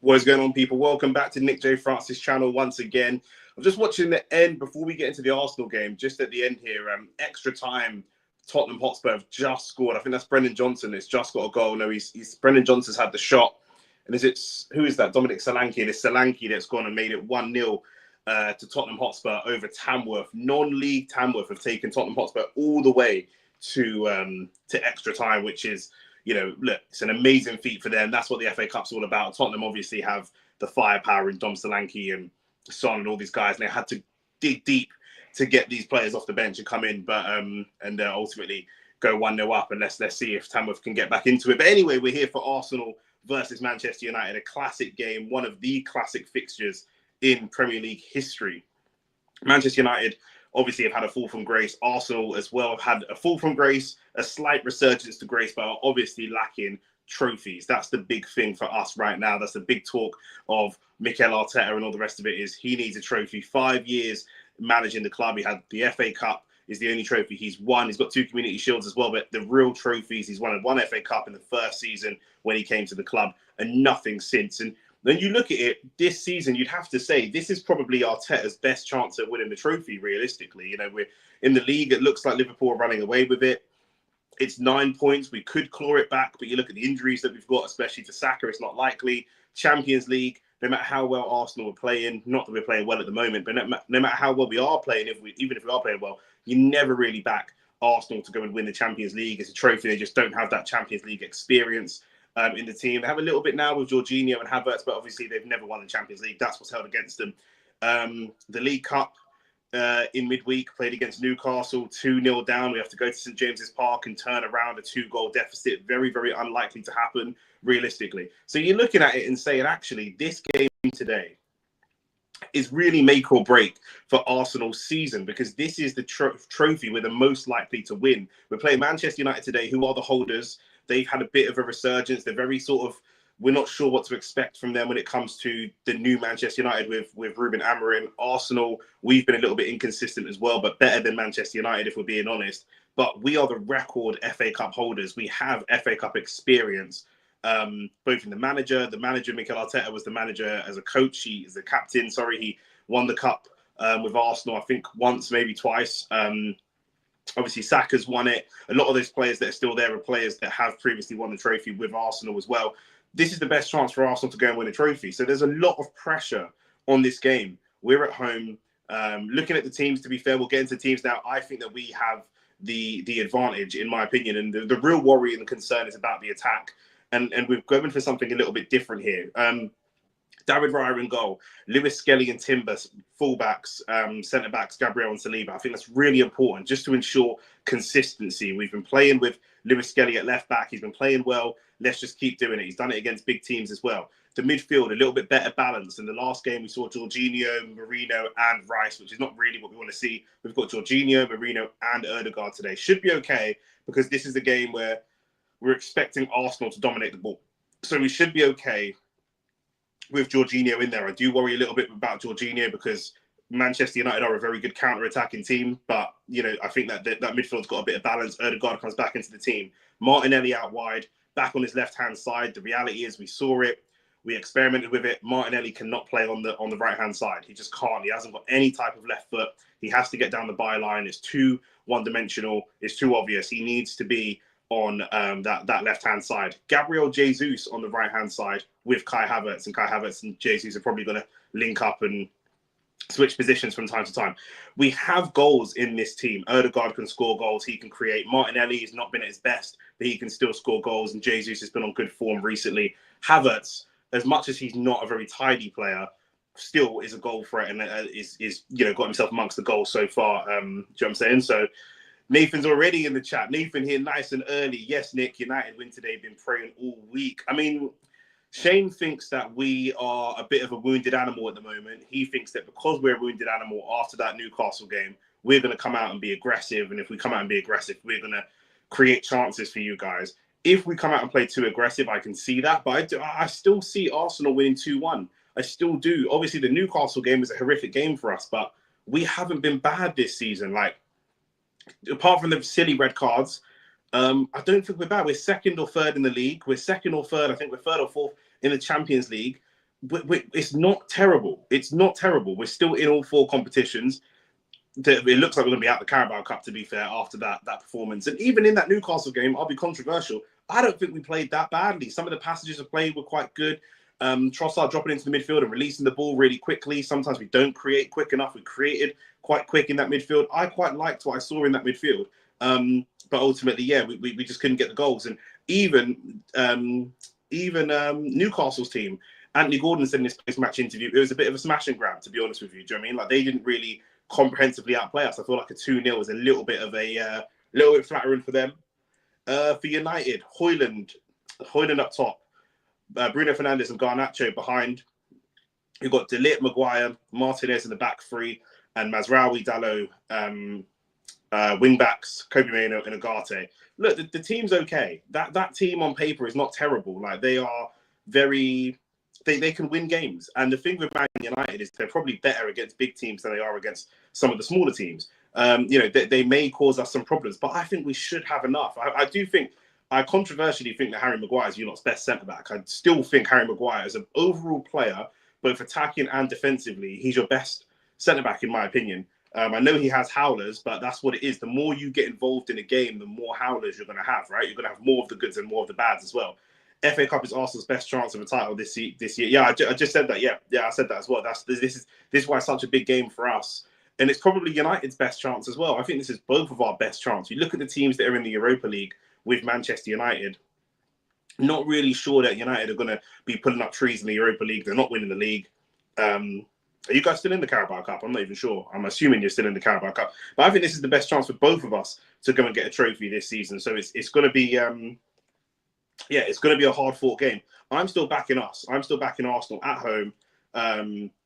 What's going on, people? Welcome back to Nick J. Francis' channel once again. I'm just watching the end before we get into the Arsenal game. Just at the end here, extra time. Tottenham Hotspur have just scored. I think that's Brendan Johnson. It's just got a goal. No, he's Brendan Johnson's had the shot. And who is that? Dominic Solanke. And it's Solanke that's gone and made it 1-0 to Tottenham Hotspur over Tamworth. Non-league Tamworth have taken Tottenham Hotspur all the way to extra time, which is, look, it's an amazing feat for them. That's what the FA Cup's all about. Tottenham obviously have the firepower in Dom Solanke and Son and all these guys, and they had to dig deep to get these players off the bench and come in, but ultimately go 1-0 up. And let's see if Tamworth can get back into it. But anyway, we're here for Arsenal versus Manchester United, a classic game, one of the classic fixtures in Premier League history. Manchester United obviously have had a fall from grace. Arsenal as well have had a fall from grace, a slight resurgence to grace, but are obviously lacking trophies. That's the big thing for us right now. That's the big talk of Mikel Arteta and all the rest of it is he needs a trophy. 5 years managing the club. He had the FA Cup is the only trophy he's won. He's got 2 community shields as well, but the real trophies, he's won one FA Cup in the first season when he came to the club and nothing since. And when you look at it this season, you'd have to say this is probably Arteta's best chance at winning the trophy, realistically. We're in the league. It looks like Liverpool are running away with it. It's 9 points. We could claw it back, but you look at the injuries that we've got, especially to Saka, it's not likely. Champions League, no matter how well Arsenal are playing, not that we're playing well at the moment, but no matter how well we are playing, even if we are playing well, you never really back Arsenal to go and win the Champions League. It's a trophy. They just don't have that Champions League experience in the team. They have a little bit now with Jorginho and Havertz, but obviously they've never won the Champions League. That's what's held against them. The League Cup in midweek played against Newcastle, 2-0 down. We have to go to St James's Park and turn around a 2-goal deficit. Very, very unlikely to happen realistically. So you're looking at it and saying, actually, this game today is really make or break for Arsenal's season because this is the trophy we're the most likely to win. We're playing Manchester United today, who are the holders. They've had a bit of a resurgence. They're very we're not sure what to expect from them when it comes to the new Manchester United with Ruben Amorim. Arsenal, we've been a little bit inconsistent as well, but better than Manchester United, if we're being honest. But we are the record FA Cup holders. We have FA Cup experience, both in the manager. The manager, Mikel Arteta, was the manager as a coach. He is the captain. He won the cup with Arsenal, I think once, maybe twice. Obviously, Saka's won it. A lot of those players that are still there are players that have previously won the trophy with Arsenal as well. This is the best chance for Arsenal to go and win a trophy. So there's a lot of pressure on this game. We're at home. Looking at the teams, to be fair, we'll get into teams now. I think that we have the advantage, in my opinion. And the real worry and concern is about the attack. And we're going for something a little bit different here. David Raya in goal, Lewis Skelly and Timber, fullbacks, centre-backs, Gabriel and Saliba. I think that's really important just to ensure consistency. We've been playing with Lewis Skelly at left-back. He's been playing well. Let's just keep doing it. He's done it against big teams as well. The midfield, a little bit better balance. In the last game, we saw Jorginho, Marino and Rice, which is not really what we want to see. We've got Jorginho, Marino and Odegaard today. Should be okay because this is a game where we're expecting Arsenal to dominate the ball. So we should be okay with Jorginho in there. I do worry a little bit about Jorginho because Manchester United are a very good counter-attacking team, but I think that midfield's got a bit of balance. Odegaard comes back into the team. Martinelli out wide, back on his left-hand side. The reality is we saw it. We experimented with it. Martinelli cannot play on the right-hand side. He just can't. He hasn't got any type of left foot. He has to get down the byline. It's too one-dimensional. It's too obvious. He needs to be on that left-hand side. Gabriel Jesus on the right-hand side with Kai Havertz. And Kai Havertz and Jesus are probably going to link up and switch positions from time to time. We have goals in this team. Odegaard can score goals. He can create. Martinelli has not been at his best, but he can still score goals. And Jesus has been on good form recently. Havertz, as much as he's not a very tidy player, still is a goal threat and is got himself amongst the goals so far. Do you know what I'm saying? So Nathan's already in the chat. Nathan here, nice and early. Yes, Nick, United win today. Been praying all week. I mean, Shane thinks that we are a bit of a wounded animal at the moment. He thinks that because we're a wounded animal after that Newcastle game, we're going to come out and be aggressive. And if we come out and be aggressive, we're going to create chances for you guys. If we come out and play too aggressive, I can see that. But I still see Arsenal winning 2-1. I still do. Obviously, the Newcastle game is a horrific game for us, but we haven't been bad this season. Like, apart from the silly red cards, I don't think we're bad. We're second or third in the league. We're second or third. I think we're third or fourth in the Champions League. it's not terrible. It's not terrible. We're still in all 4 competitions. It looks like we're going to be out the Carabao Cup, to be fair, after that performance. And even in that Newcastle game, I'll be controversial. I don't think we played that badly. Some of the passages of play were quite good. Trossard dropping into the midfield and releasing the ball really quickly. Sometimes we don't create quick enough. We created quite quick in that midfield. I quite liked what I saw in that midfield. But ultimately, yeah, we just couldn't get the goals. And even Newcastle's team, Anthony Gordon said in his post-match interview, it was a bit of a smash and grab, to be honest with you. Do you know what I mean? Like, they didn't really comprehensively outplay us. I feel like a 2-0 was a little bit flattering for them. For United, Højlund up top, Bruno Fernandes and Garnacho behind. You've got De Ligt, Maguire, Martinez in the back 3, and Mazraoui, Dalot, wing backs, Kobe Mainoo and Agate. Look, the team's okay. That team on paper is not terrible. Like, they are very... They can win games. And the thing with Man United is they're probably better against big teams than they are against some of the smaller teams. They may cause us some problems, but I think we should have enough. I controversially think that Harry Maguire is your lot's best centre-back. I still think Harry Maguire is an overall player, both attacking and defensively, he's your best centre-back, in my opinion. I know he has howlers, but that's what it is. The more you get involved in a game, the more howlers you're going to have, right? You're going to have more of the goods and more of the bads as well. FA Cup is Arsenal's best chance of a title this year. Yeah, I just said that. Yeah, I said that as well. This is why it's such a big game for us, and it's probably United's best chance as well. I think this is both of our best chance. You look at the teams that are in the Europa League with Manchester United. Not really sure that United are going to be pulling up trees in the Europa League. They're not winning the league. Are you guys still in the Carabao Cup? I'm not even sure. I'm assuming you're still in the Carabao Cup. But I think this is the best chance for both of us to go and get a trophy this season. So it's going to be. It's going to be a hard-fought game. I'm still backing us. I'm still backing Arsenal at home.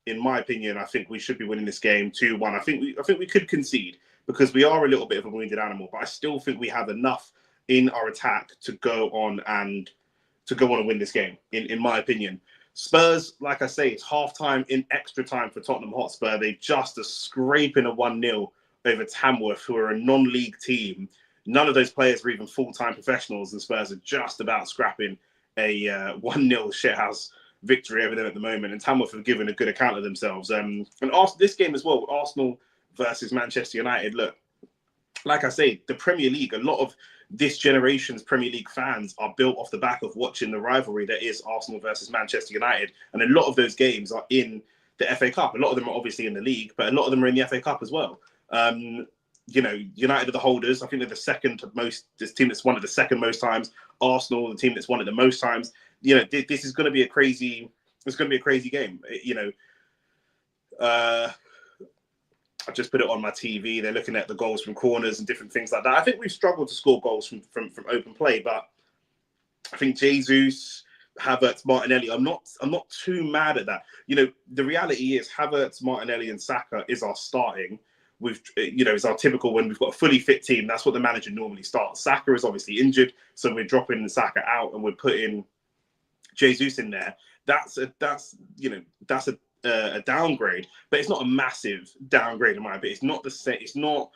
In my opinion, I think we should be winning this game 2-1. I think we could concede because we are a little bit of a wounded animal, but I still think we have enough in our attack to go on and win this game. In my opinion, Spurs, like I say, it's half-time in extra time for Tottenham Hotspur. They just are scraping a 1-0 over Tamworth, who are a non-league team. None of those players are even full-time professionals, and Spurs are just about scrapping a 1-0 shithouse victory over them at the moment. And Tamworth have given a good account of themselves. And this game as well, Arsenal versus Manchester United. Look, like I say, the Premier League, a lot of this generation's Premier League fans are built off the back of watching the rivalry that is Arsenal versus Manchester United. And a lot of those games are in the FA Cup. A lot of them are obviously in the league, but a lot of them are in the FA Cup as well. United are the holders. I think they're the second most. This team that's won it the second most times. Arsenal, the team that's won it the most times. This is going to be a crazy. It's going to be a crazy game. I just put it on my TV. They're looking at the goals from corners and different things like that. I think we've struggled to score goals from open play, but I think Jesus, Havertz, Martinelli. I'm not too mad at that. The reality is Havertz, Martinelli, and Saka is our starting. It's our typical when we've got a fully fit team. That's what the manager normally starts. Saka is obviously injured, so we're dropping Saka out and we're putting Jesus in there. That's a downgrade, but it's not a massive downgrade in my opinion. It's not the same. It's not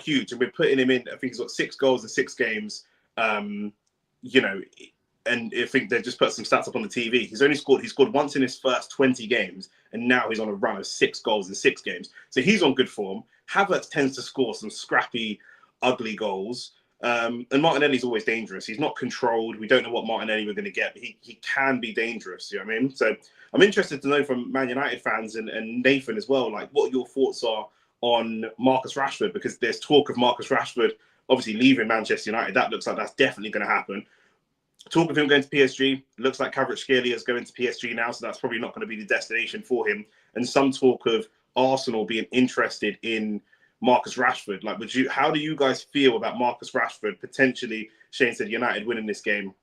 huge, and we're putting him in. I think he's got 6 goals in 6 games. And I think they just put some stats up on the TV. He scored once in his first 20 games, and now he's on a run of 6 goals in 6 games. So he's on good form. Havertz tends to score some scrappy, ugly goals. And Martinelli's always dangerous. He's not controlled. We don't know what Martinelli we're going to get, but he can be dangerous. You know what I mean? So I'm interested to know from Man United fans and Nathan as well, like what your thoughts are on Marcus Rashford, because there's talk of Marcus Rashford obviously leaving Manchester United. That looks like that's definitely going to happen. Talk of him going to PSG. Looks like Kvaratskhelia is going to PSG now, so that's probably not going to be the destination for him. And some talk of Arsenal being interested in Marcus Rashford. Like, how do you guys feel about Marcus Rashford potentially? Shane said United winning this game.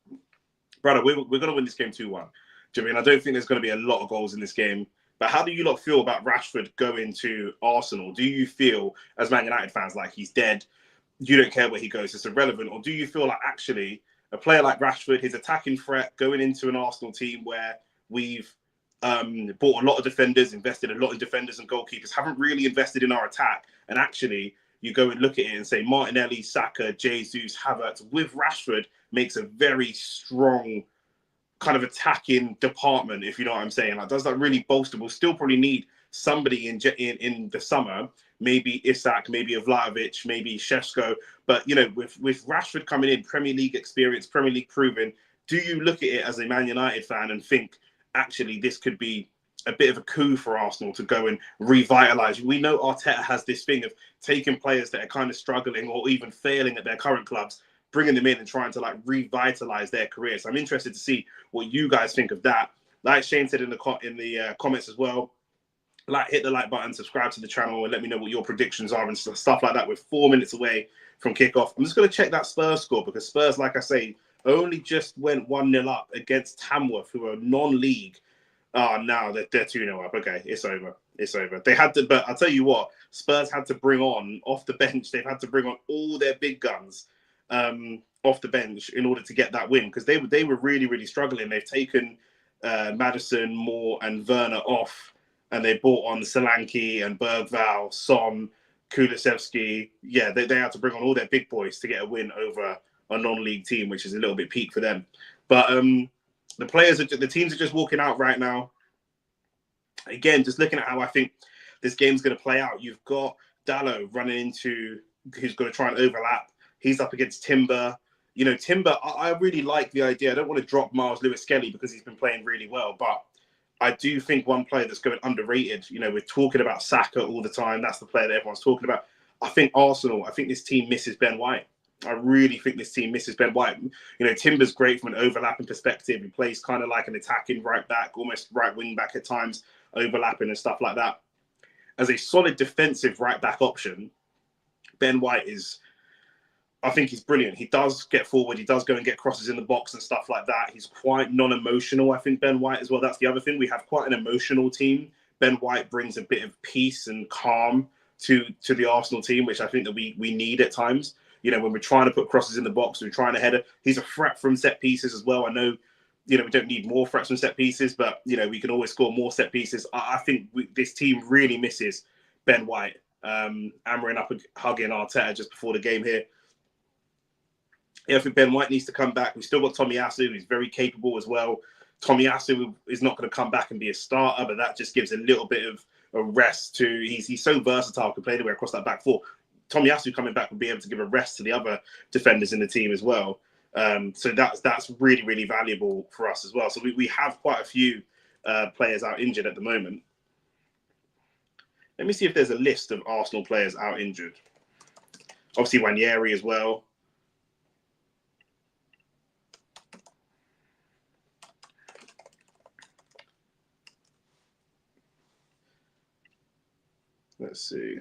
Brother, we're going to win this game 2-1. Do you know what I mean? I don't think there's going to be a lot of goals in this game. But how do you lot feel about Rashford going to Arsenal? Do you feel, as Man United fans, like he's dead? You don't care where he goes. It's irrelevant. Or do you feel like actually a player like Rashford, his attacking threat, going into an Arsenal team where we've bought a lot of defenders, invested a lot in defenders and goalkeepers, haven't really invested in our attack, and actually you go and look at it and say Martinelli, Saka, Jesus, Havertz with Rashford makes a very strong kind of attacking department, if you know what I'm saying. Like, does that really bolster? We'll still probably need somebody in the summer, maybe Isak, maybe Vlahovic, maybe Šeško. But, you know, with Rashford coming in, Premier League experience, Premier League proven, do you look at it as a Man United fan and think, actually, this could be a bit of a coup for Arsenal to go and revitalise? We know Arteta has this thing of taking players that are kind of struggling or even failing at their current clubs, bringing them in and trying to like revitalise their careers. So I'm interested to see what you guys think of that. Like Shane said in the comments as well, like, hit the like button, subscribe to the channel, and let me know what your predictions are and stuff like that. We're 4 minutes away from kickoff. I'm just going to check that Spurs score, because Spurs, like I say, only just went 1-0 up against Tamworth, who are non-league. Oh, no, they're 2-0 up. Okay, it's over. It's over. They had to, but I'll tell you what, Spurs had to bring on, off the bench, they've had to bring on all their big guns off the bench in order to get that win, because they were really, really struggling. They've taken Maddison, Moore, and Werner off, and they brought on Solanke and Bergvall, Son, Kulusevski. Yeah, they had to bring on all their big boys to get a win over a non-league team, which is a little bit peak for them. But the teams are just walking out right now. Again, just looking at how I think this game's going to play out. You've got Dalot running into, who's going to try and overlap. He's up against Timber. You know, Timber, I really like the idea. I don't want to drop Miles Lewis-Skelly because he's been playing really well, but I do think one player that's going underrated, you know, we're talking about Saka all the time. That's the player that everyone's talking about. I think this team misses Ben White. I really think this team misses Ben White. You know, Timber's great from an overlapping perspective. He plays kind of like an attacking right back, almost right wing back at times, overlapping and stuff like that. As a solid defensive right back option, Ben White I think he's brilliant. He does get forward. He does go and get crosses in the box and stuff like that. He's quite non-emotional, I think, Ben White as well. That's the other thing. We have quite an emotional team. Ben White brings a bit of peace and calm to the Arsenal team, which I think that we need at times. You know, when we're trying to put crosses in the box, we're trying to header. He's a threat from set pieces as well. I know, you know, we don't need more threats from set pieces, but, you know, we can always score more set pieces. I think this team really misses Ben White. Amarin up hugging Arteta just before the game here. Yeah, I think Ben White needs to come back. We've still got Tomiyasu, who's very capable as well. Tomiyasu is not going to come back and be a starter, but that just gives a little bit of a rest to. He's so versatile, can play anywhere across that back four. Tomiyasu coming back will be able to give a rest to the other defenders in the team as well. So that's really, really valuable for us as well. So we have quite a few players out injured at the moment. Let me see if there's a list of Arsenal players out injured. Obviously, Wanyeri as well. Let's see.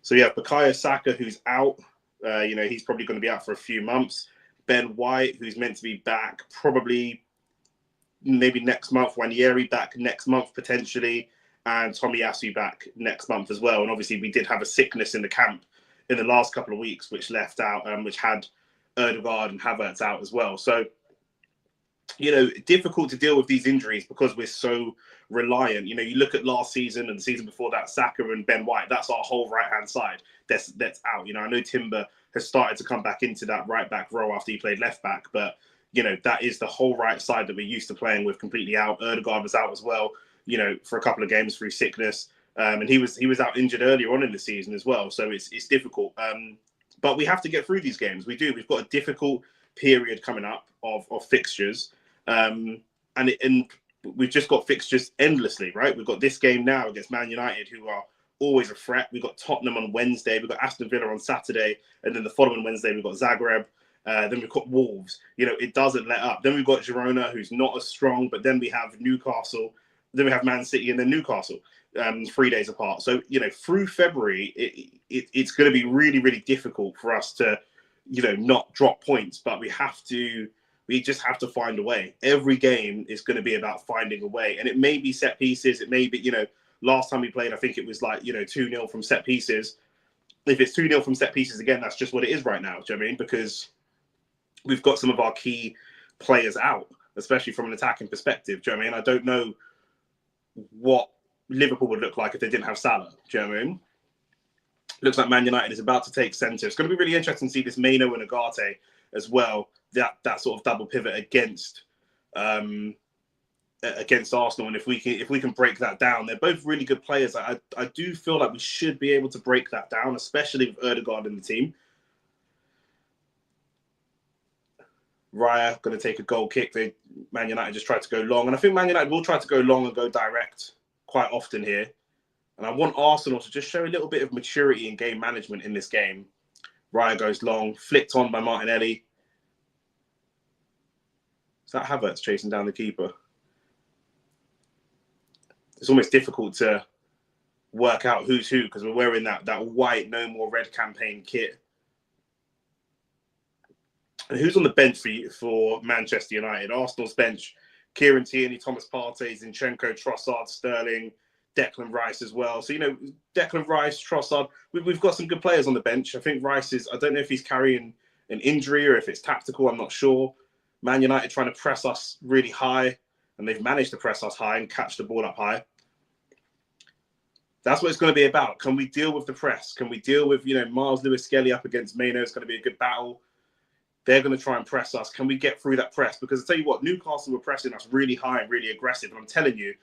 So yeah, Bukayo Saka, who's out. You know, he's probably going to be out for a few months. Ben White, who's meant to be back probably maybe next month. Wanyeri back next month potentially, and Tomiyasu back next month as well. And obviously, we did have a sickness in the camp in the last couple of weeks, which left out, which had Ødegaard and Havertz out as well. So, you know, difficult to deal with these injuries because we're so reliant. You know, you look at last season and the season before that, Saka and Ben White, that's our whole right-hand side that's out. You know, I know Timber has started to come back into that right-back role after he played left-back, but, you know, that is the whole right side that we're used to playing with completely out. Ødegaard was out as well, you know, for a couple of games through sickness. And he was out injured earlier on in the season as well. So it's difficult. But we have to get through these games. We do. We've got a difficult period coming up of fixtures. And we've just got fixtures endlessly, right? We've got this game now against Man United, who are always a threat. We've got Tottenham on Wednesday. We've got Aston Villa on Saturday. And then the following Wednesday, we've got Zagreb. Then we've got Wolves. You know, it doesn't let up. Then we've got Girona, who's not as strong. But then we have Newcastle. Then we have Man City and then Newcastle, 3 days apart. So, you know, through February, it's going to be really, really difficult for us to, you know, not drop points. But we just have to find a way. Every game is going to be about finding a way. And it may be set pieces. It may be, you know, last time we played, I think it was like, you know, 2-0 from set pieces. If it's 2-0 from set pieces, again, that's just what it is right now. Do you know what I mean? Because we've got some of our key players out, especially from an attacking perspective. Do you know what I mean? I don't know what Liverpool would look like if they didn't have Salah. Do you know what I mean? Looks like Man United is about to take centre. It's going to be really interesting to see this Maino and Agate as well. that sort of double pivot against Arsenal. And if we can break that down, they're both really good players. I do feel like we should be able to break that down, especially with Ødegaard in the team. Raya going to take a goal kick. Man United just tried to go long, and I think Man United will try to go long and go direct quite often here. And I want Arsenal to just show a little bit of maturity in game management in this game. Raya goes long, flicked on by Martinelli. Is that Havertz chasing down the keeper? It's almost difficult to work out who's who because we're wearing that white No More Red campaign kit. And who's on the bench for Manchester United? Arsenal's bench: Kieran Tierney, Thomas Partey, Zinchenko, Trossard, Sterling, Declan Rice as well. So, Declan Rice, Trossard, we've got some good players on the bench. I think Rice I don't know if he's carrying an injury or if it's tactical, I'm not sure. Man United trying to press us really high, and they've managed to press us high and catch the ball up high. That's what it's going to be about. Can we deal with the press? Can we deal with, Miles Lewis-Skelly up against Maino? It's going to be a good battle. They're going to try and press us. Can we get through that press? Because I tell you what, Newcastle were pressing us really high and really aggressive. And I'm telling you,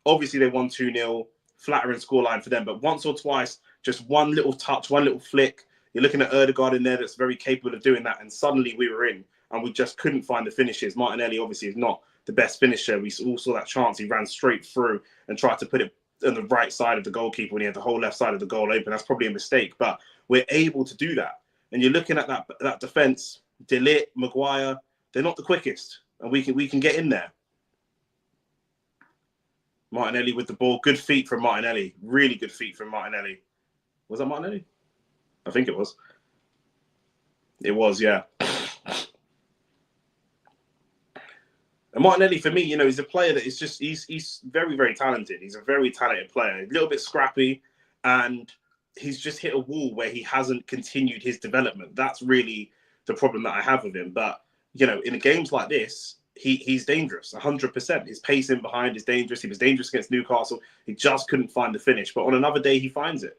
obviously they won 2-0, flattering scoreline for them. But once or twice, just one little touch, one little flick. You're looking at Ødegaard in there that's very capable of doing that. And suddenly we were in and we just couldn't find the finishes. Martinelli obviously is not the best finisher. We all saw that chance. He ran straight through and tried to put it on the right side of the goalkeeper when he had the whole left side of the goal open. That's probably a mistake. But we're able to do that. And you're looking at that defence. De Ligt, Maguire, they're not the quickest, and we can get in there. Martinelli with the ball, good feet from Martinelli, really good feet from Martinelli. Was that Martinelli? I think it was. It was, yeah. And Martinelli, for me, he's a player that is just he's very, very talented. He's a very talented player, a little bit scrappy, and he's just hit a wall where he hasn't continued his development. That's really the problem that I have with him. But, in games like this, he's dangerous, 100%. His pace in behind is dangerous. He was dangerous against Newcastle. He just couldn't find the finish. But on another day, he finds it.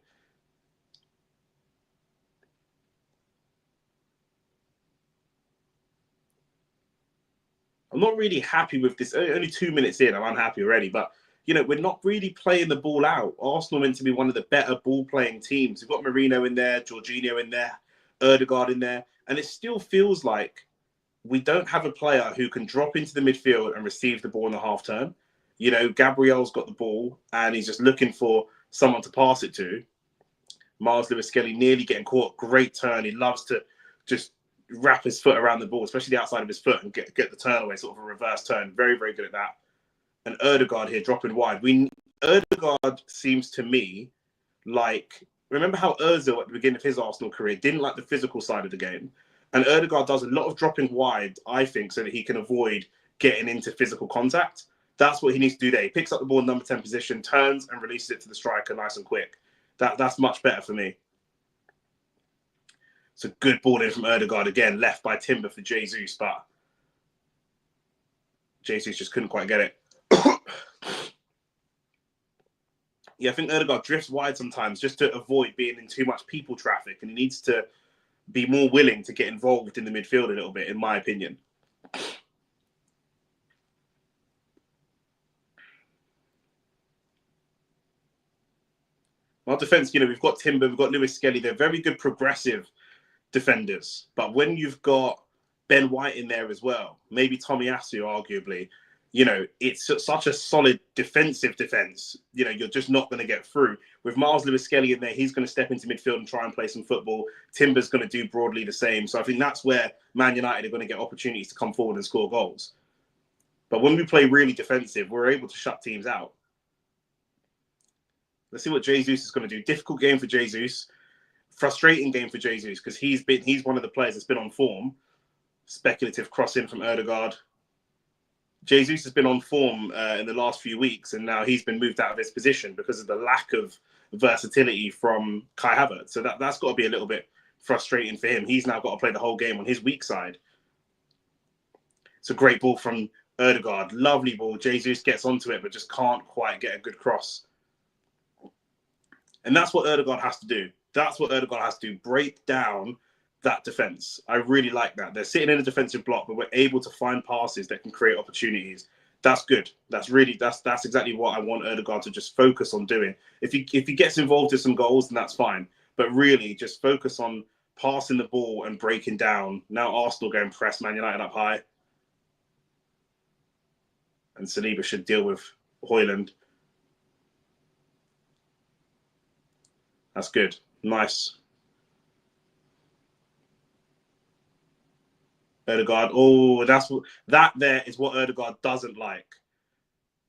I'm not really happy with this. Only 2 minutes in, I'm unhappy already. But, we're not really playing the ball out. Arsenal meant to be one of the better ball-playing teams. We've got Marino in there, Jorginho in there, Ødegaard in there. And it still feels like we don't have a player who can drop into the midfield and receive the ball in the half turn. Gabriel's got the ball and he's just looking for someone to pass it to. Miles Lewis-Skelly nearly getting caught. Great turn. He loves to just wrap his foot around the ball, especially the outside of his foot, and get the turn away, sort of a reverse turn. Very, very good at that. And Ødegaard here dropping wide. Ødegaard seems to me like... Remember how Ozil at the beginning of his Arsenal career didn't like the physical side of the game? And Ødegaard does a lot of dropping wide, I think, so that he can avoid getting into physical contact. That's what he needs to do there. He picks up the ball in number 10 position, turns and releases it to the striker nice and quick. That's much better for me. It's a good ball in from Ødegaard again, left by Timber for Jesus, but Jesus just couldn't quite get it. Yeah, I think Ødegaard drifts wide sometimes just to avoid being in too much people traffic, and he needs to be more willing to get involved in the midfield a little bit, in my opinion. Our defence, we've got Timber, we've got Lewis-Skelly. They're very good progressive defenders. But when you've got Ben White in there as well, maybe Tomiyasu, arguably, it's such a solid defensive defence. You're just not going to get through. With Miles Lewis-Skelly in there, he's going to step into midfield and try and play some football. Timber's going to do broadly the same. So I think that's where Man United are going to get opportunities to come forward and score goals. But when we play really defensive, we're able to shut teams out. Let's see what Jesus is going to do. Difficult game for Jesus. Frustrating game for Jesus because he's one of the players that's been on form. Speculative cross-in from Ødegaard. Jesus has been on form in the last few weeks, and now he's been moved out of his position because of the lack of versatility from Kai Havertz. So that's got to be a little bit frustrating for him. He's now got to play the whole game on his weak side. It's a great ball from Ødegaard. Lovely ball. Jesus gets onto it, but just can't quite get a good cross. And that's what Ødegaard has to do. That's what Ødegaard has to do. Break down that defense. I really like that. They're sitting in a defensive block, but we're able to find passes that can create opportunities. That's good. That's exactly what I want Odegaard to just focus on doing. If he gets involved in some goals, then that's fine. But really, just focus on passing the ball and breaking down. Now Arsenal go and press Man United up high, and Saliba should deal with Højlund. That's good. Nice. Odegaard. Oh, that there is what Odegaard doesn't like.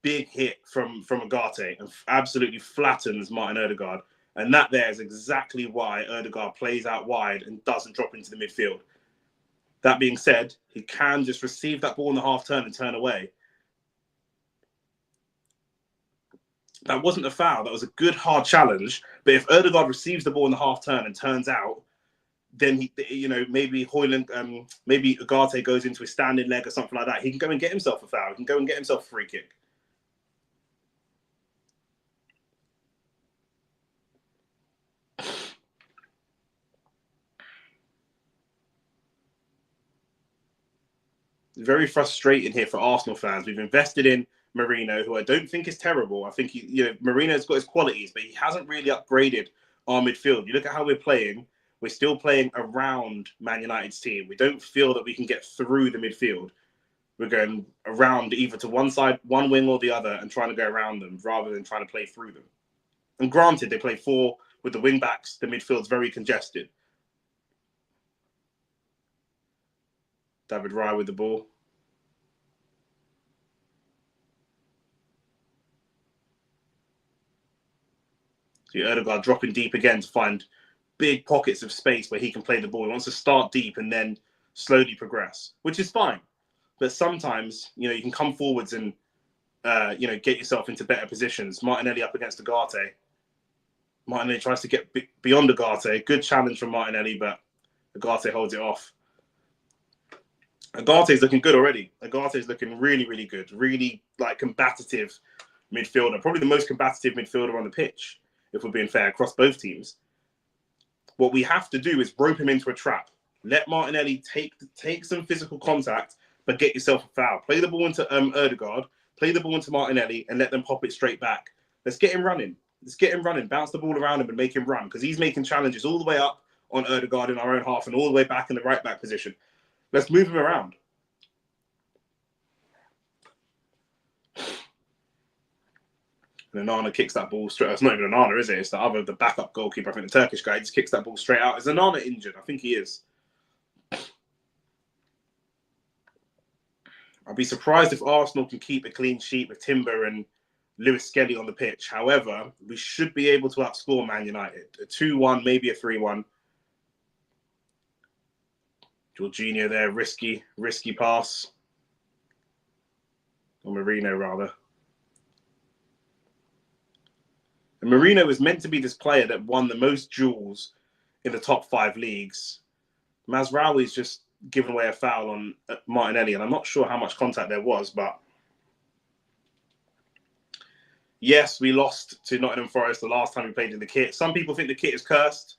Big hit from Ugarte and absolutely flattens Martin Odegaard. And that there is exactly why Odegaard plays out wide and doesn't drop into the midfield. That being said, he can just receive that ball in the half turn and turn away. That wasn't a foul. That was a good hard challenge. But if Odegaard receives the ball in the half turn and turns out, then maybe Højlund, maybe Ugarte goes into a standing leg or something like that. He can go and get himself a foul. He can go and get himself a free kick. Very frustrating here for Arsenal fans. We've invested in Merino, who I don't think is terrible. I think Merino's got his qualities, but he hasn't really upgraded our midfield. You look at how we're playing. We're still playing around Man United's team. We don't feel that we can get through the midfield. We're going around either to one side, one wing or the other, and trying to go around them rather than trying to play through them. And granted, they play 4 with the wing backs. The midfield's very congested. David Raya with the ball. See Odegaard dropping deep again to find big pockets of space where he can play the ball. He wants to start deep and then slowly progress, which is fine. But sometimes, you can come forwards and, get yourself into better positions. Martinelli up against Ugarte. Martinelli tries to get beyond Ugarte. Good challenge from Martinelli, but Ugarte holds it off. Ugarte's looking good already. Ugarte's looking really, really good. Really, combative midfielder. Probably the most combative midfielder on the pitch, if we're being fair, across both teams. What we have to do is rope him into a trap. Let Martinelli take some physical contact, but get yourself a foul. Play the ball into Odegaard, play the ball into Martinelli, and let them pop it straight back. Let's get him running. Bounce the ball around him and make him run, because he's making challenges all the way up on Odegaard in our own half and all the way back in the right back position. Let's move him around. And Onana kicks that ball straight. It's not even Onana, is it? It's the backup goalkeeper. I think the Turkish guy just kicks that ball straight out. Is Onana injured? I think he is. I'll be surprised if Arsenal can keep a clean sheet with Timber and Lewis Skelly on the pitch. However, we should be able to outscore Man United. A 2-1, maybe a 3-1. Jorginho there, risky pass. Or Merino, rather. And Merino was meant to be this player that won the most duels in the top 5 leagues. Mazraoui's just given away a foul on Martinelli, and I'm not sure how much contact there was, but yes, we lost to Nottingham Forest the last time we played in the kit. Some people think the kit is cursed,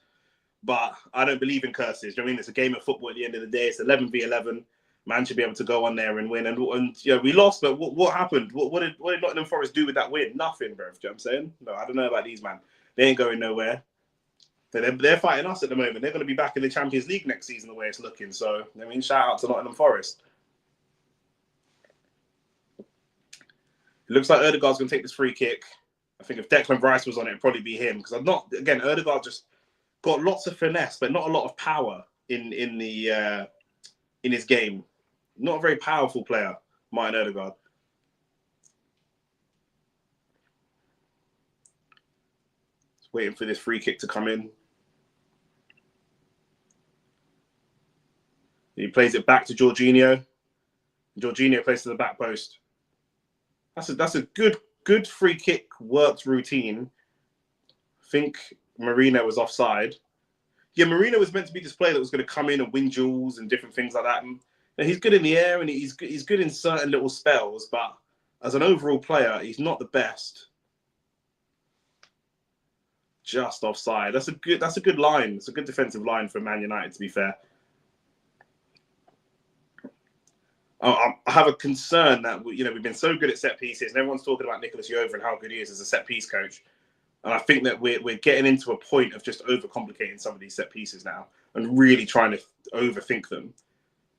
but I don't believe in curses. Do you know what I mean? It's a game of football at the end of the day. It's 11v11. Man should be able to go on there and win. And we lost, but what happened? What did Nottingham Forest do with that win? Nothing, bro. Do you know what I'm saying? No, I don't know about these, man. They ain't going nowhere. They're fighting us at the moment. They're going to be back in the Champions League next season, the way it's looking. So, shout out to Nottingham Forest. It looks like Odegaard's going to take this free kick. I think if Declan Rice was on it, it'd probably be him. Because Odegaard just got lots of finesse, but not a lot of power in his game. Not a very powerful player, Martin Odegaard. Just waiting for this free kick to come in. He plays it back to Jorginho. Jorginho plays to the back post. That's a good free kick worked routine. I think Merino was offside. Yeah, Merino was meant to be this player that was going to come in and win duels and different things like that. And he's good in the air and he's good in certain little spells, but as an overall player, he's not the best. Just offside. That's a good line. It's a good defensive line for Man United, to be fair. I have a concern that we've been so good at set pieces, and everyone's talking about Nicholas Yeover and how good he is as a set piece coach. And I think that we're getting into a point of just overcomplicating some of these set pieces now and really trying to overthink them.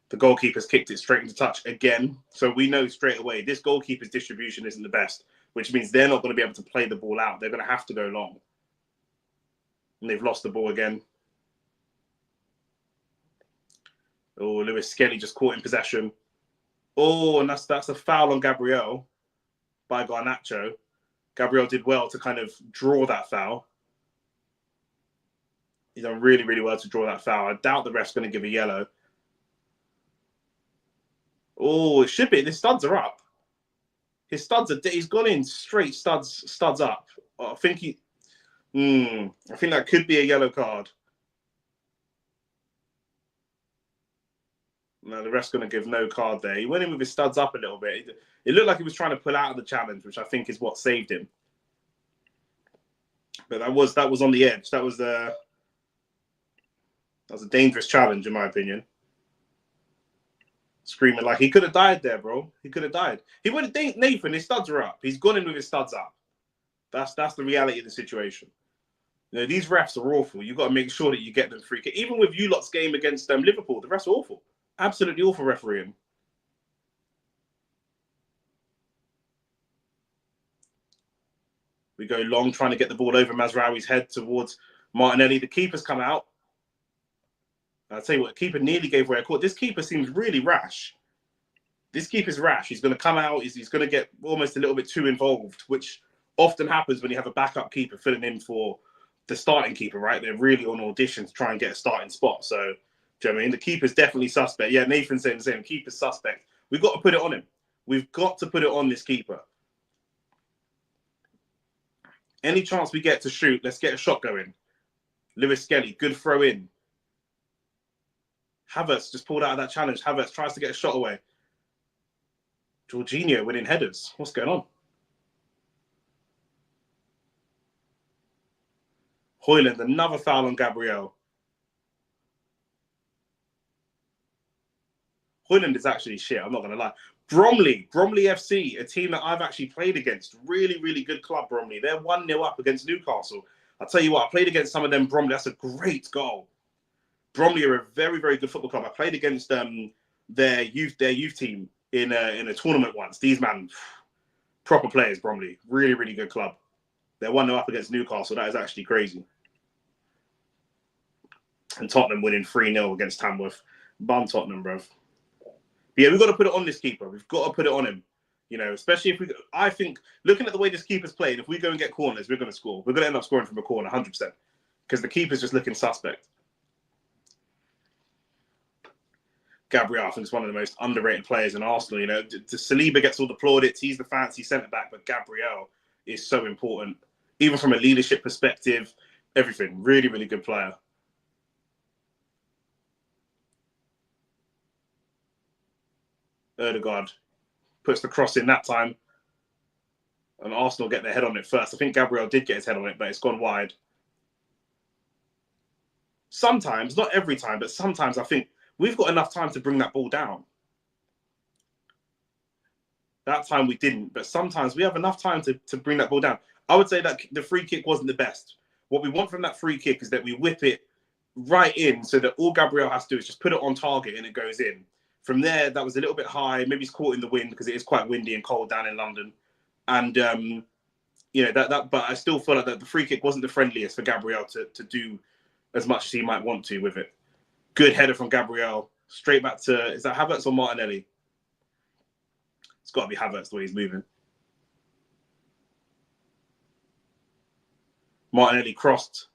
The goalkeeper's kicked it straight into touch again, so we know straight away this goalkeeper's distribution isn't the best, which means they're not going to be able to play the ball out. They're going to have to go long, and they've lost the ball again. Oh, Lewis Skelly just caught in possession. Oh, and that's a foul on Gabriel by Garnacho. Gabriel did well to kind of draw that foul. He's done really, really well to draw that foul. I doubt the ref's going to give a yellow. Oh, it should be. His studs are up. His studs are. He's gone in straight studs up. I think I think that could be a yellow card. No, the ref's going to give no card there. He went in with his studs up a little bit. It looked like he was trying to pull out of the challenge, which I think is what saved him. But that was on the edge. That was a dangerous challenge, in my opinion. Screaming like he could have died there, bro. He could have died. He would have. Nathan, his studs are up. He's gone in with his studs up. That's the reality of the situation. These refs are awful. You've got to make sure that you get them free kick. Even with you lot's game against Liverpool, the refs are awful. Absolutely awful refereeing. We go long, trying to get the ball over Mazraoui's head towards Martinelli. The keeper's come out. I'll tell you what, the keeper nearly gave away a call. This keeper seems really rash. This keeper's rash. He's going to come out. He's going to get almost a little bit too involved, which often happens when you have a backup keeper filling in for the starting keeper, right? They're really on audition to try and get a starting spot. So, do you know what I mean? The keeper's definitely suspect. Yeah, Nathan's saying the same. Keeper's suspect. We've got to put it on him. We've got to put it on this keeper. Any chance we get to shoot, let's get a shot going. Lewis Skelly, good throw in. Havertz just pulled out of that challenge. Havertz tries to get a shot away. Jorginho winning headers. What's going on? Højlund, another foul on Gabriel. Højlund is actually shit, I'm not going to lie. Bromley FC, a team that I've actually played against. Really, really good club, Bromley. They're 1-0 up against Newcastle. I'll tell you what, I played against some of them, Bromley. That's a great goal. Bromley are a very, very good football club. I played against their youth team in a tournament once. These man, proper players, Bromley. Really, really good club. They're 1-0 up against Newcastle. That is actually crazy. And Tottenham winning 3-0 against Tamworth. Bum Tottenham, bruv. But yeah, we've got to put it on this keeper. We've got to put it on him. Especially if I think, looking at the way this keeper's played, if we go and get corners, we're going to score. We're going to end up scoring from a corner, 100%. Because the keeper's just looking suspect. Gabriel, I think, is one of the most underrated players in Arsenal. Saliba gets all the plaudits. He's the fancy centre-back, but Gabriel is so important. Even from a leadership perspective, everything. Really, really good player. Ødegaard puts the cross in that time. And Arsenal get their head on it first. I think Gabriel did get his head on it, but it's gone wide. Sometimes, not every time, but sometimes I think we've got enough time to bring that ball down. That time we didn't, but sometimes we have enough time to bring that ball down. I would say that the free kick wasn't the best. What we want from that free kick is that we whip it right in so that all Gabriel has to do is just put it on target and it goes in. From there, that was a little bit high. Maybe it's caught in the wind because it is quite windy and cold down in London. And, but I still feel like that the free kick wasn't the friendliest for Gabriel to do as much as he might want to with it. Good header from Gabriel. Straight back to, is that Havertz or Martinelli? It's got to be Havertz the way he's moving. Martinelli crossed.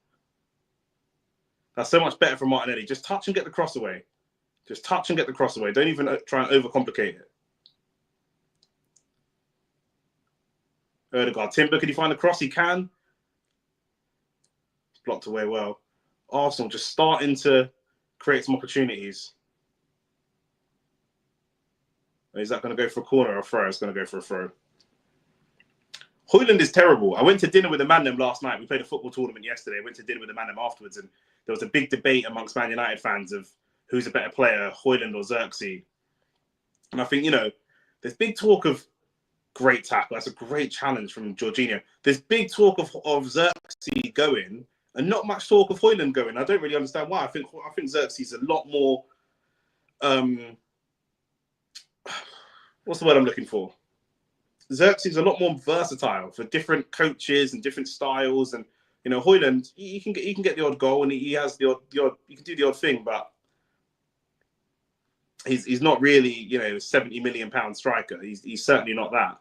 That's so much better for Martinelli. Just touch and get the cross away. Just touch and get the cross away. Don't even try and overcomplicate it. Ødegaard. Timber, can he find the cross? He can. It's blocked away well. Arsenal just starting to create some opportunities. Is that going to go for a corner or a throw? It's going to go for a throw. Højlund is terrible. I went to dinner with the man them last night. We played a football tournament yesterday. I went to dinner with the man them afterwards, and there was a big debate amongst Man United fans of who's a better player, Højlund or Xerxes. And I think, there's big talk of great tackle. That's a great challenge from Jorginho. There's big talk of Xerxes going and not much talk of Højlund going. I don't really understand why. I think Xerxes is a lot more what's the word I'm looking for? Xerxes is a lot more versatile for different coaches and different styles. And Højlund, he can get the odd goal and he has the odd he can do the odd thing, but he's not really £70 million striker. He's certainly not that.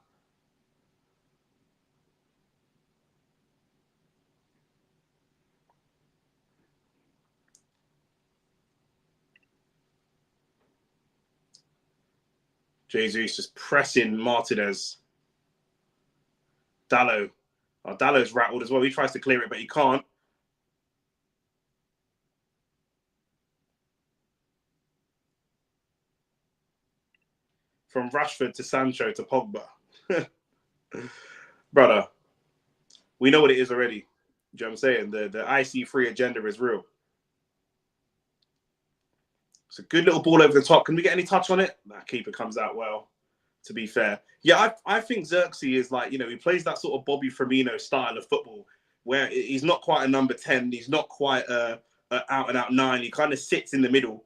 Jesus just pressing Martinez. Dalot. Oh, Dalot's rattled as well. He tries to clear it, but he can't. From Rashford to Sancho to Pogba. Brother, we know what it is already. Do you know what I'm saying? The IC3 agenda is real. It's a good little ball over the top. Can we get any touch on it? That keeper comes out well, to be fair. Yeah, I think Xerxes is like, he plays that sort of Bobby Firmino style of football where he's not quite a number 10. He's not quite a out-and-out 9. He kind of sits in the middle,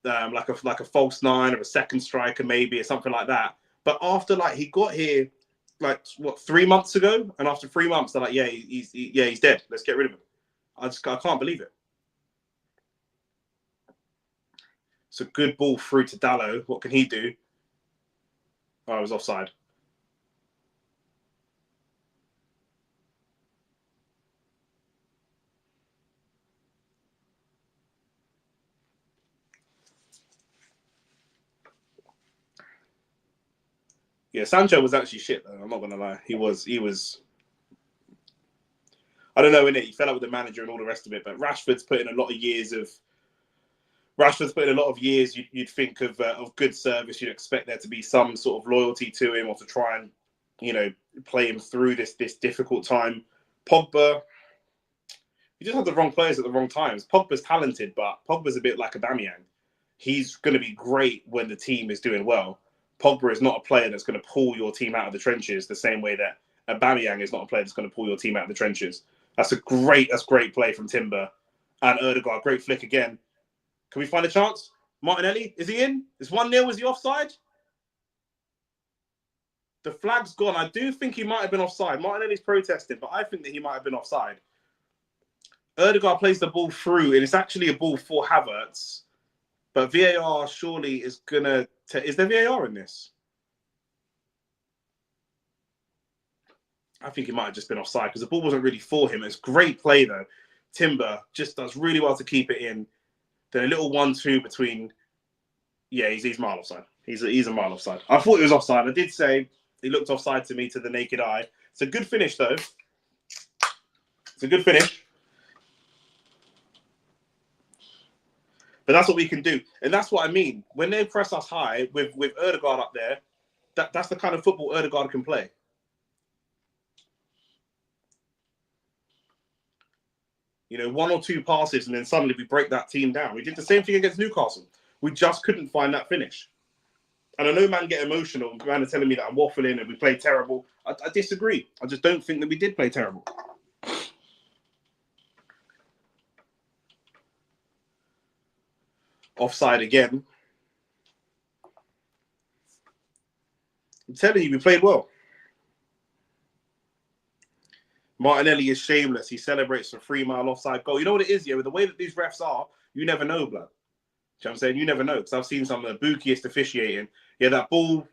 like a false 9 or a second striker maybe or something like that. But after, he got here, 3 months ago? And after 3 months, they're like, yeah, he's dead. Let's get rid of him. I can't believe it. It's a good ball through to Dalot. What can he do? Oh, I was offside. Yeah, Sancho was actually shit, though. I'm not going to lie. He was... I don't know, innit? He fell out with the manager and all the rest of it, but Rashford's put in a lot of years you'd think of good service. You'd expect there to be some sort of loyalty to him or to try and, play him through this difficult time. Pogba, you just have the wrong players at the wrong times. Pogba's talented, but Pogba's a bit like Aubameyang. He's going to be great when the team is doing well. Pogba is not a player that's going to pull your team out of the trenches the same way that Aubameyang is not a player that's going to pull your team out of the trenches. That's great play from Timber and Ødegaard. Great flick again. Can we find a chance? Martinelli, is he in? It's 1-0. Is he offside? The flag's gone. I do think he might have been offside. Martinelli's protesting, but I think that he might have been offside. Ødegaard plays the ball through, and it's actually a ball for Havertz. But VAR surely is going to... Is there VAR in this? I think he might have just been offside because the ball wasn't really for him. It's great play, though. Timber just does really well to keep it in. Then a little 1-2 between... Yeah, he's mile offside. He's a mile offside. I thought he was offside. I did say he looked offside to me to the naked eye. It's a good finish, though. It's a good finish. But that's what we can do. And that's what I mean. When they press us high with Ødegaard up there, that's the kind of football Ødegaard can play. One or two passes and then suddenly we break that team down. We did the same thing against Newcastle. We just couldn't find that finish. And I know man get emotional. Man are telling me that I'm waffling and we played terrible. I disagree. I just don't think that we did play terrible. Offside again. I'm telling you, we played well. Martinelli is shameless. He celebrates a 3-mile offside goal. You know what it is, yeah? With the way that these refs are, you never know, blood. You know what I'm saying? You never know. Because I've seen some of the bookiest officiating. Yeah, that ball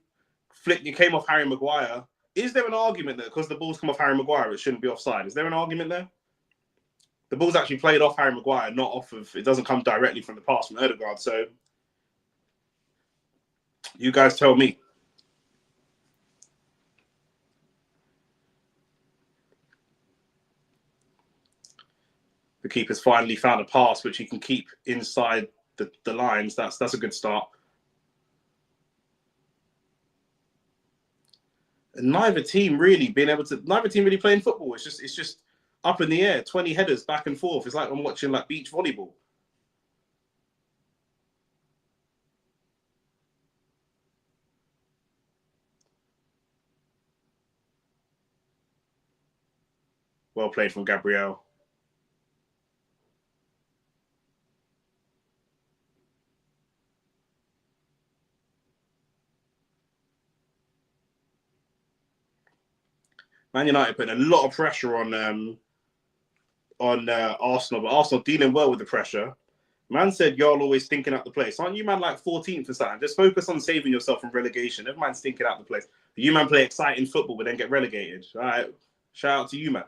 flicked. It came off Harry Maguire. Is there an argument that because the ball's come off Harry Maguire, it shouldn't be offside? Is there an argument there? The ball's actually played off Harry Maguire, not off of... It doesn't come directly from the pass from Ødegaard. So, you guys tell me. The keeper's finally found a pass which he can keep inside the lines. That's a good start. And neither team really playing football. It's just up in the air, 20 headers back and forth. It's like I'm watching beach volleyball. Well played from Gabriel. Man United putting a lot of pressure on Arsenal, but Arsenal dealing well with the pressure. Man said y'all always thinking out the place. Aren't you man like 14th or something? Just focus on saving yourself from relegation. Every man's thinking out the place. You man play exciting football but then get relegated. All right. Shout out to you, man.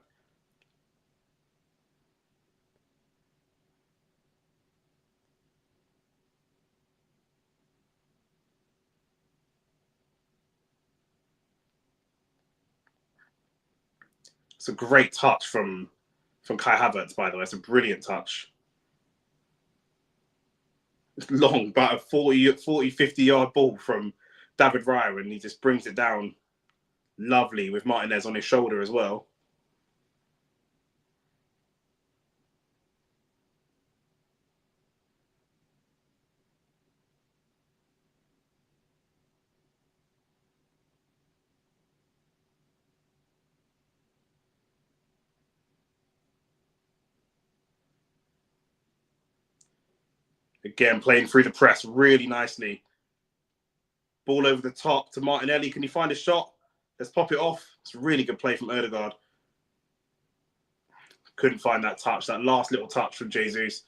It's a great touch from Kai Havertz, by the way. It's a brilliant touch. It's long, about a 40, 50-yard ball from David Raya, and he just brings it down lovely with Martinez on his shoulder as well. Again, playing through the press really nicely. Ball over the top to Martinelli. Can you find a shot? Let's pop it off. It's a really good play from Odegaard. Couldn't find that touch, that last little touch from Jesus.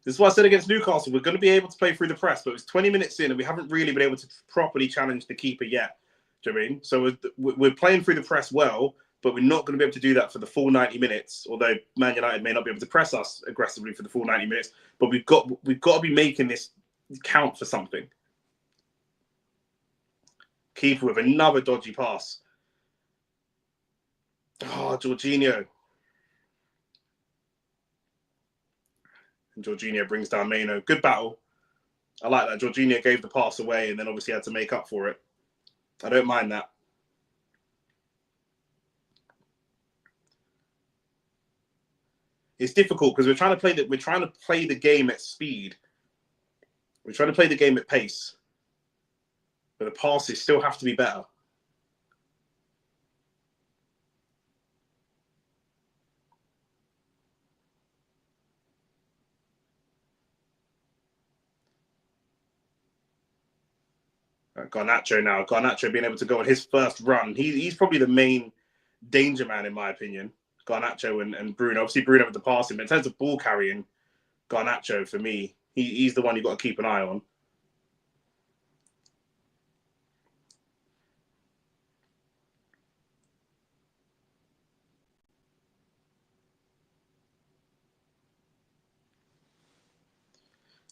This is what I said against Newcastle. We're going to be able to play through the press, but it's 20 minutes in and we haven't really been able to properly challenge the keeper yet. Do you know what I mean? So we're playing through the press well, but we're not going to be able to do that for the full 90 minutes, although Man United may not be able to press us aggressively for the full 90 minutes. But we've got to be making this count for something. Keeper with another dodgy pass. Oh, Jorginho. And Jorginho brings down Maino. Good battle. I like that. Jorginho gave the pass away and then obviously had to make up for it. I don't mind that. It's difficult because we're trying to play the game at speed. We're trying to play the game at pace. But the passes still have to be better. Garnacho now. Garnacho being able to go on his first run. He's probably the main danger man, in my opinion. Garnacho and Bruno. Obviously, Bruno with the passing. But in terms of ball carrying, Garnacho, for me, he's the one you've got to keep an eye on.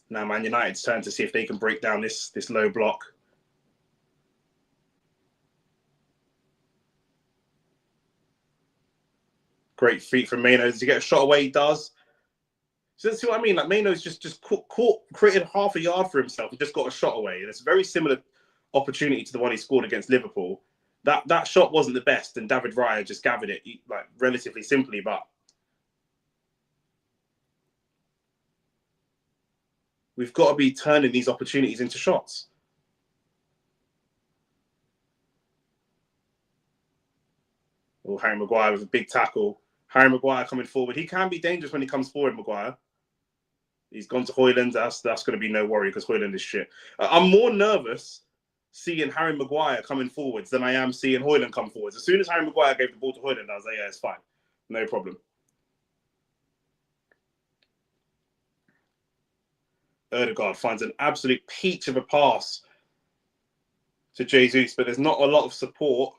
Now, Man United's turn to see if they can break down this low block. Great feet from Maino. Does he get a shot away? He does. So see what I mean? Like Maino's just created half a yard for himself and just got a shot away. And it's a very similar opportunity to the one he scored against Liverpool. That shot wasn't the best, and David Raya just gathered it like relatively simply, but we've got to be turning these opportunities into shots. Oh, Harry Maguire with a big tackle. Harry Maguire coming forward. He can be dangerous when he comes forward, Maguire. He's gone to Højlund. That's going to be no worry because Højlund is shit. I'm more nervous seeing Harry Maguire coming forwards than I am seeing Højlund come forwards. As soon as Harry Maguire gave the ball to Højlund, I was like, yeah, it's fine. No problem. Odegaard finds an absolute peach of a pass to Jesus, but there's not a lot of support.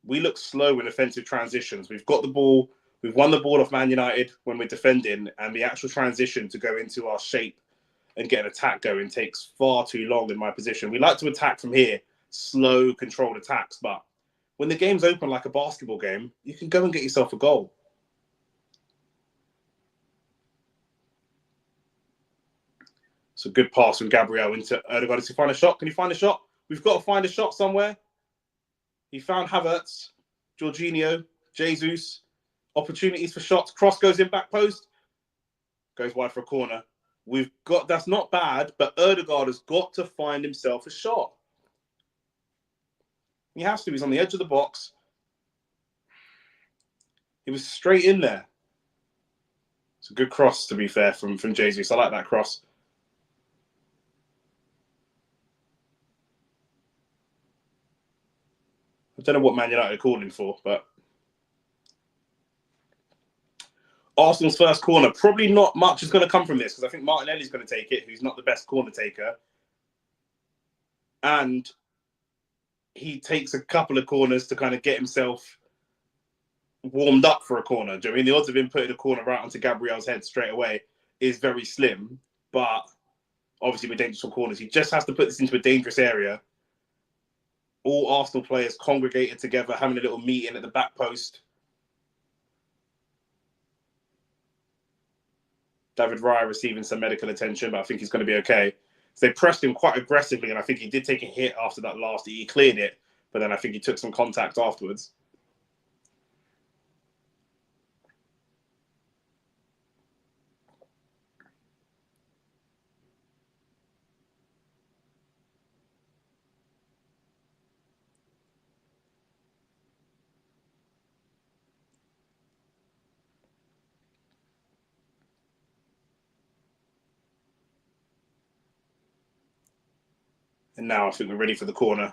We look slow in offensive transitions. We've got the ball. We've won the ball off Man United when we're defending, and the actual transition to go into our shape and get an attack going takes far too long in my position. We like to attack from here, slow, controlled attacks, but when the game's open like a basketball game, you can go and get yourself a goal. It's a good pass from Gabriel into Odegaard. Does he find a shot? Can he find a shot? We've got to find a shot somewhere. He found Havertz, Jorginho, Jesus. Opportunities for shots. Cross goes in back post. Goes wide for a corner. That's not bad, but Odegaard has got to find himself a shot. He has to. He's on the edge of the box. He was straight in there. It's a good cross, to be fair, from Jesus. I like that cross. I don't know what Man United are calling for, but Arsenal's first corner. Probably not much is going to come from this because I think Martinelli's going to take it, who's not the best corner taker. And he takes a couple of corners to kind of get himself warmed up for a corner. Do you know what I mean? The odds of him putting a corner right onto Gabriel's head straight away is very slim. But obviously with dangerous corners, he just has to put this into a dangerous area. All Arsenal players congregated together, having a little meeting at the back post. David Raya receiving some medical attention, but I think he's going to be okay. So they pressed him quite aggressively, and I think he did take a hit after that last. He cleared it, but then I think he took some contact afterwards. And now I think we're ready for the corner.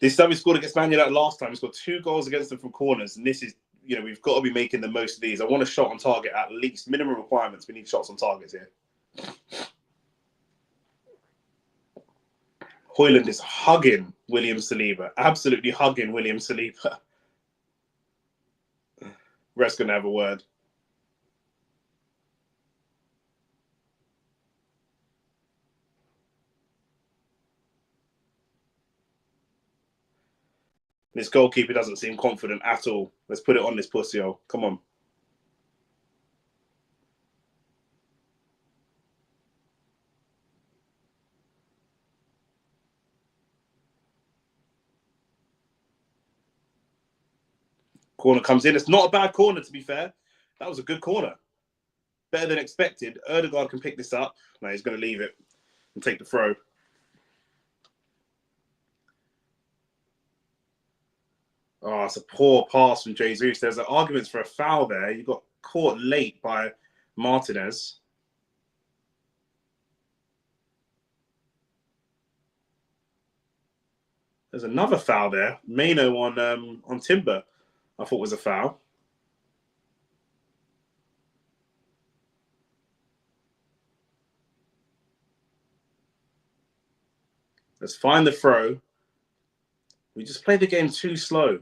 This time we scored against Man United last time. We scored 2 goals against them from corners. And this is, you know, we've got to be making the most of these. I want a shot on target at least. Minimum requirements. We need shots on targets here. Højlund is hugging William Saliba. Absolutely hugging William Saliba. Ref's going to have a word. This goalkeeper doesn't seem confident at all. Let's put it on this pussy, oh. Come on. Corner comes in. It's not a bad corner, to be fair. That was a good corner. Better than expected. Ødegaard can pick this up. No, he's going to leave it and take the throw. Oh, it's a poor pass from Jesus. There's arguments for a foul there. You got caught late by Martinez. There's another foul there. Mano on Timber, I thought was a foul. Let's find the throw. We just play the game too slow.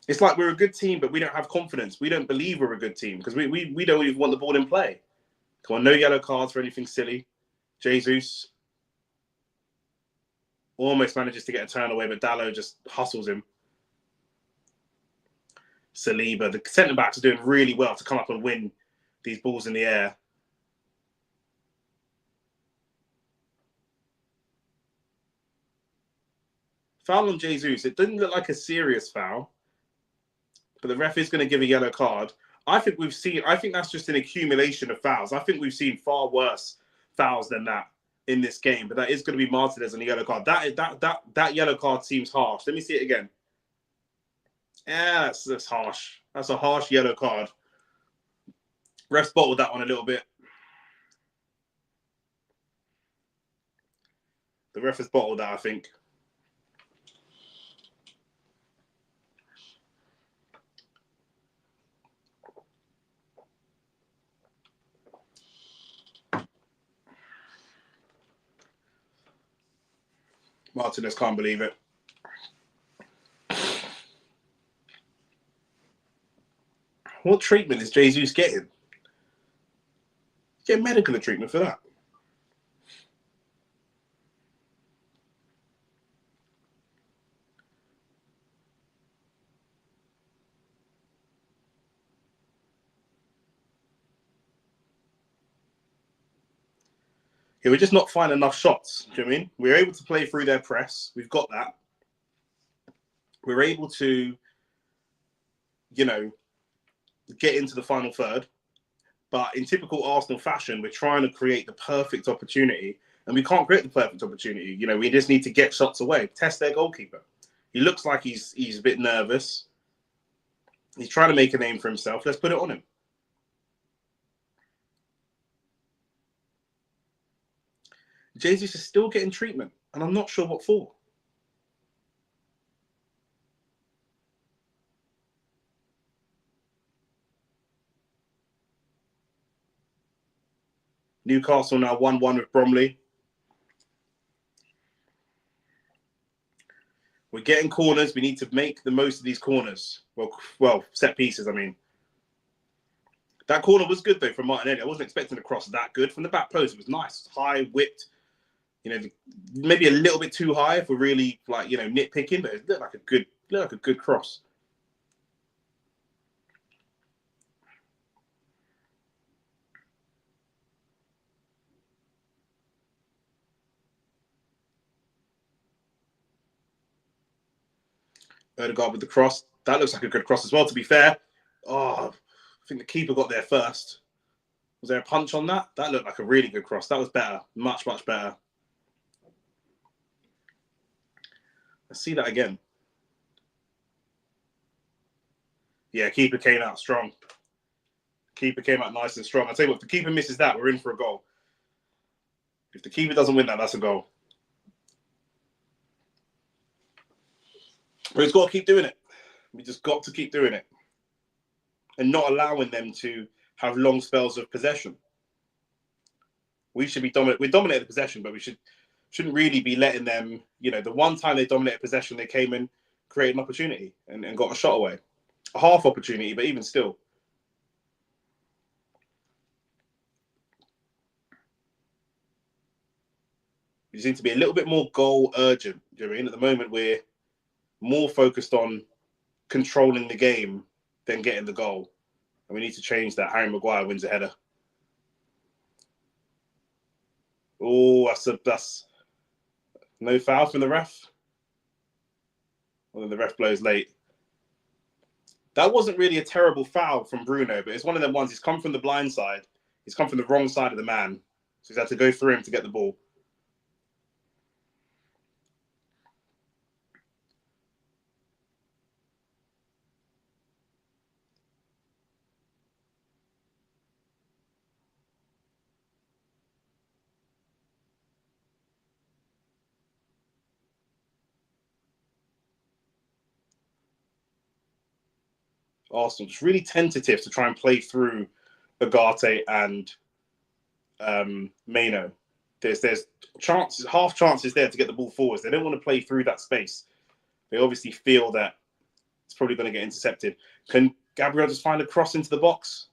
It's like we're a good team, but we don't have confidence. We don't believe we're a good team because we don't even want the ball in play. Come on, no yellow cards for anything silly. Jesus almost manages to get a turn away, but Dalot just hustles him. Saliba, the centre-backs are doing really well to come up and win these balls in the air. Foul on Jesus. It didn't look like a serious foul, but the ref is going to give a yellow card. I think that's just an accumulation of fouls. I think we've seen far worse fouls than that in this game, but that is going to be Martinez on the yellow card. That yellow card seems harsh. Let me see it again. Yeah, that's harsh. That's a harsh yellow card. Ref's bottled that one a little bit. The ref has bottled that, I think. Martinez can't believe it. What treatment is Jesus getting? Get medical treatment for that. Yeah, we're just not finding enough shots. Do you know what I mean? We're able to play through their press. We've got that. We're able to, you know, get into the final third. But in typical Arsenal fashion, we're trying to create the perfect opportunity And we can't create the perfect opportunity. You know, we just need to get shots away, test their goalkeeper. He looks like he's a bit nervous. He's trying to make a name for himself. Let's put it on him. Jesus is still getting treatment, and I'm not sure what for. Newcastle now 1-1 with Bromley. We're getting corners. We need to make the most of these corners. Well, set pieces, I mean. That corner was good, though, from Martinelli. I wasn't expecting a cross that good. From the back post, it was nice. High, whipped. You know, maybe a little bit too high if we're really, like, you know, nitpicking, but it looked like a good cross. Odegaard with the cross. That looks like a good cross as well, to be fair. Oh, I think the keeper got there first. Was there a punch on that? That looked like a really good cross. That was better. Much, much better. Let's see that again. Yeah, keeper came out strong. Keeper came out nice and strong. I'll tell you what, if the keeper misses that, we're in for a goal. If the keeper doesn't win that, that's a goal. But he's got to keep doing it. We just got to keep doing it. And not allowing them to have long spells of possession. We should be dominant. We dominated possession, but we shouldn't really be letting them, you know, the one time they dominated possession, they came and created an opportunity and got a shot away. A half opportunity, but even still. We just need to be a little bit more goal urgent. Do you know what I mean? At the moment, we're more focused on controlling the game than getting the goal. And we need to change that. Harry Maguire wins a header. Oh, that's no foul from the ref. Well, then the ref blows late. That wasn't really a terrible foul from Bruno, but it's one of them ones. He's come from the blind side. He's come from the wrong side of the man. So he's had to go through him to get the ball. Arsenal just really tentative to try and play through Agate and Maino. There's chances, half chances there to get the ball forwards. They don't want to play through that space. They obviously feel that it's probably going to get intercepted. Can Gabriel just find a cross into the box?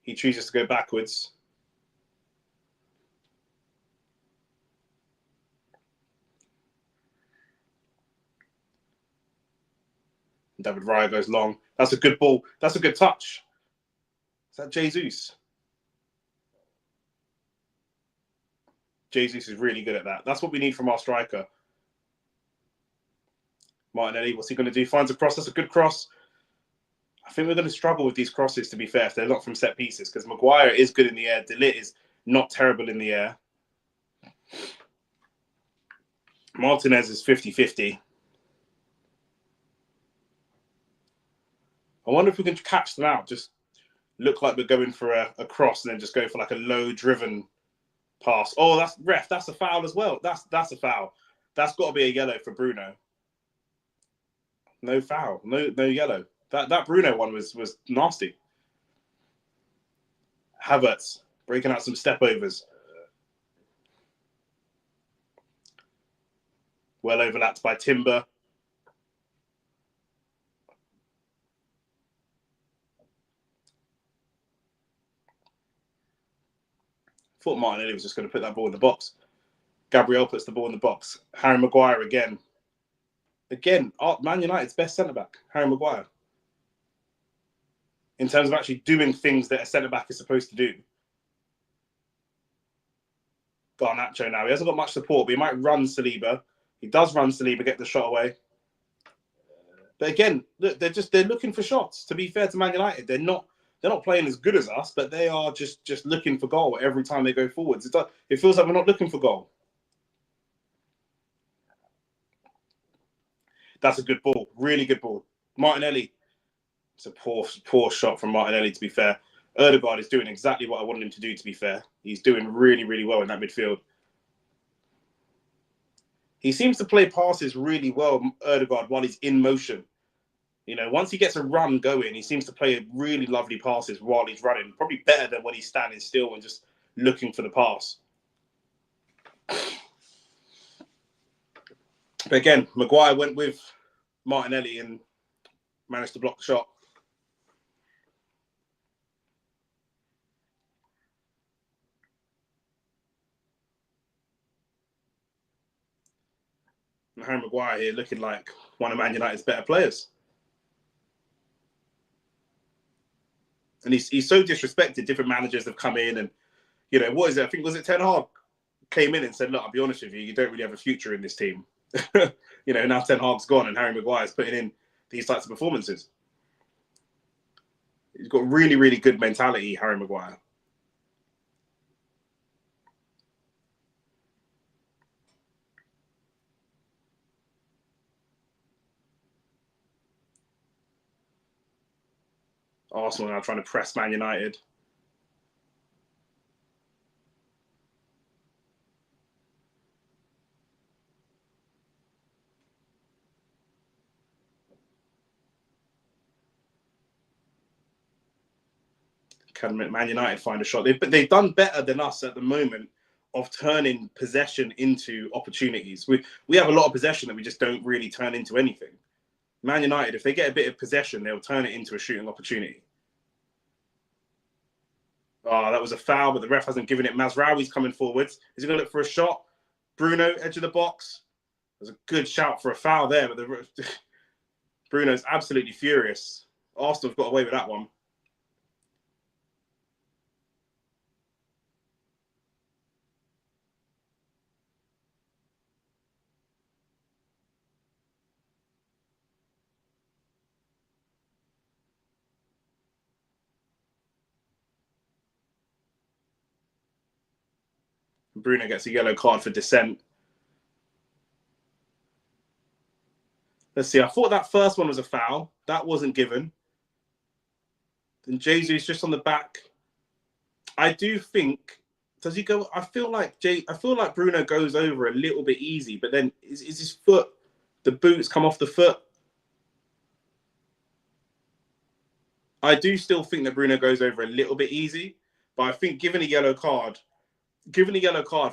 He chooses to go backwards. David Raya goes long. That's a good ball. That's a good touch. Is that Jesus? Jesus is really good at that. That's what we need from our striker. Martinelli, what's he going to do? Finds a cross. That's a good cross. I think we're going to struggle with these crosses, to be fair, if they're not from set pieces, because Maguire is good in the air. De Ligt is not terrible in the air. Martinez is 50-50. I wonder if we can catch them out. Just look like we're going for a cross and then just go for like a low-driven pass. Oh, that's ref. That's a foul as well. That's a foul. That's got to be a yellow for Bruno. No foul. No yellow. That Bruno one was nasty. Havertz breaking out some step overs. Well overlapped by Timber. Thought Martinelli was just going to put that ball in the box. Gabriel puts the ball in the box. Harry Maguire again. Again, Man United's best centre-back, Harry Maguire. In terms of actually doing things that a centre-back is supposed to do. Garnacho now. He hasn't got much support, but he might run Saliba. He does run Saliba, get the shot away. But again, look, they're looking for shots. To be fair to Man United, they're not they're not playing as good as us, but they are just looking for goal every time they go forwards. It feels like we're not looking for goal. That's a good ball, really good ball. Martinelli. It's a poor shot from Martinelli, to be fair. Ødegaard is doing exactly what I wanted him to do, to be fair. He's doing really, really well in that midfield. He seems to play passes really well, Ødegaard, while he's in motion. You know, once he gets a run going, he seems to play really lovely passes while he's running. Probably better than when he's standing still and just looking for the pass. But again, Maguire went with Martinelli and managed to block the shot. And Harry Maguire here looking like one of Man United's better players. And he's so disrespected. Different managers have come in and, you know, what is it? I think, was it Ten Hag came in and said, look, I'll be honest with you, you don't really have a future in this team. You know, now Ten Hag's gone and Harry Maguire's putting in these types of performances. He's got really, really good mentality, Harry Maguire. Arsenal now trying to press Man United. Can Man United find a shot? They've done better than us at the moment of turning possession into opportunities. We have a lot of possession that we just don't really turn into anything. Man United, if they get a bit of possession, they'll turn it into a shooting opportunity. Oh, that was a foul, but the ref hasn't given it. Mazraoui's coming forwards. Is he going to look for a shot? Bruno, edge of the box. There's a good shout for a foul there, but Bruno's absolutely furious. Arsenal have got away with that one. Bruno gets a yellow card for dissent. Let's see. I thought that first one was a foul. That wasn't given. Then Jesus just on the back. I do think. Does he go? I feel like Bruno goes over a little bit easy, but then is his foot? The boots come off the foot. I do still think that Bruno goes over a little bit easy, but I think given a yellow card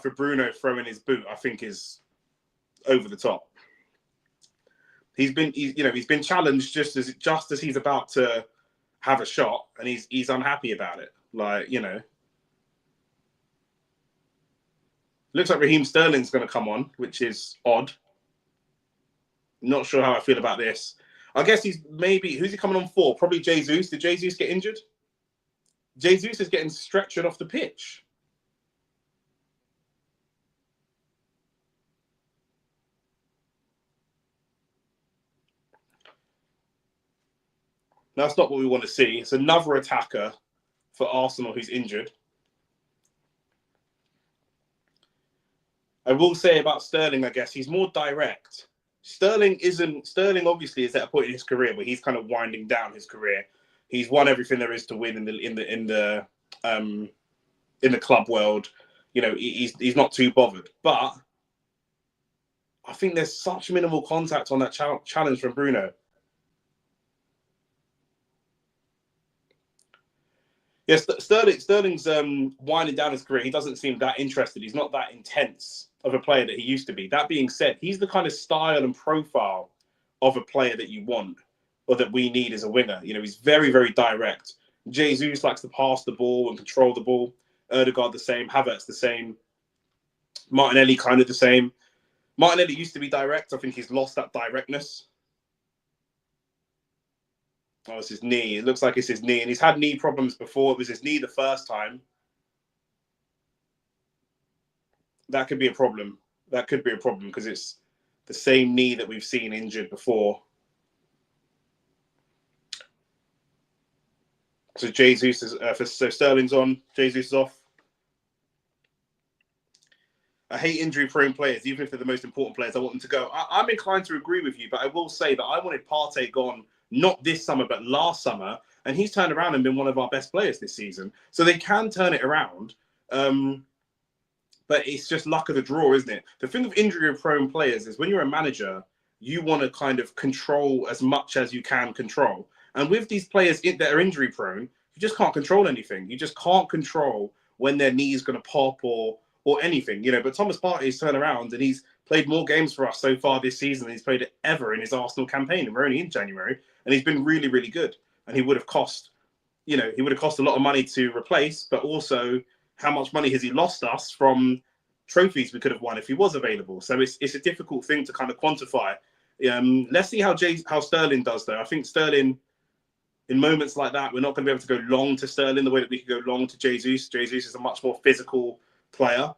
for Bruno throwing his boot, I think is over the top. He's been challenged just as he's about to have a shot, and he's unhappy about it. Like, you know, looks like Raheem Sterling's going to come on, which is odd. Not sure how I feel about this. I guess who's he coming on for? Probably Jesus. Did Jesus get injured? Jesus is getting stretchered off the pitch. That's not what we want to see. It's another attacker for Arsenal who's injured. I will say about Sterling, I guess he's more direct. Sterling obviously is at a point in his career where he's kind of winding down his career. He's won everything there is to win in the club world. You know, he's not too bothered. But I think there's such minimal contact on that challenge from Bruno. Yes, Sterling's winding down his career. He doesn't seem that interested. He's not that intense of a player that he used to be. That being said, he's the kind of style and profile of a player that you want or that we need as a winger. You know, he's very, very direct. Jesus likes to pass the ball and control the ball. Ødegaard the same. Havertz the same. Martinelli kind of the same. Martinelli used to be direct. I think he's lost that directness. Oh, it's his knee. It looks like it's his knee. And he's had knee problems before. It was his knee the first time. That could be a problem. That could be a problem because it's the same knee that we've seen injured before. So Jesus is so Sterling's on, Jesus is off. I hate injury-prone players, even if they're the most important players. I want them to go. I'm inclined to agree with you, but I will say that I wanted Partey gone not this summer, but last summer, and he's turned around and been one of our best players this season. So they can turn it around, but it's just luck of the draw, isn't it? The thing with injury-prone players is when you're a manager, you want to kind of control as much as you can control. And with these players that are injury-prone, you just can't control anything. You just can't control when their knee's going to pop or anything, you know. But Thomas Partey's turned around and he's played more games for us so far this season than he's played ever in his Arsenal campaign. And we're only in January, and he's been really, really good. And he would have cost, you know, he would have cost a lot of money to replace, but also how much money has he lost us from trophies we could have won if he was available? So it's a difficult thing to kind of quantify. Let's see how Sterling does, though. I think Sterling, in moments like that, we're not going to be able to go long to Sterling the way that we could go long to Jesus. Jesus is a much more physical player,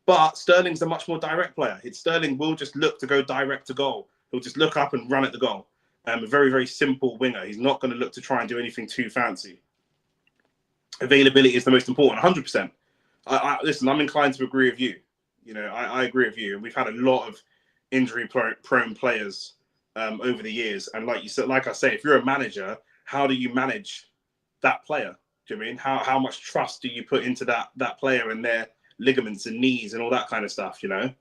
but Sterling's a much more direct player. Sterling will just look to go direct to goal. He'll just look up and run at the goal. A very, very simple winger. He's not going to look to try and do anything too fancy. Availability is the most important, 100%. Listen, I'm inclined to agree with you. You know, I agree with you. And we've had a lot of injury-prone players over the years. And like you said, like I say, if you're a manager, how do you manage that player? Do you mean how much trust do you put into that player and their ligaments and knees and all that kind of stuff? You know.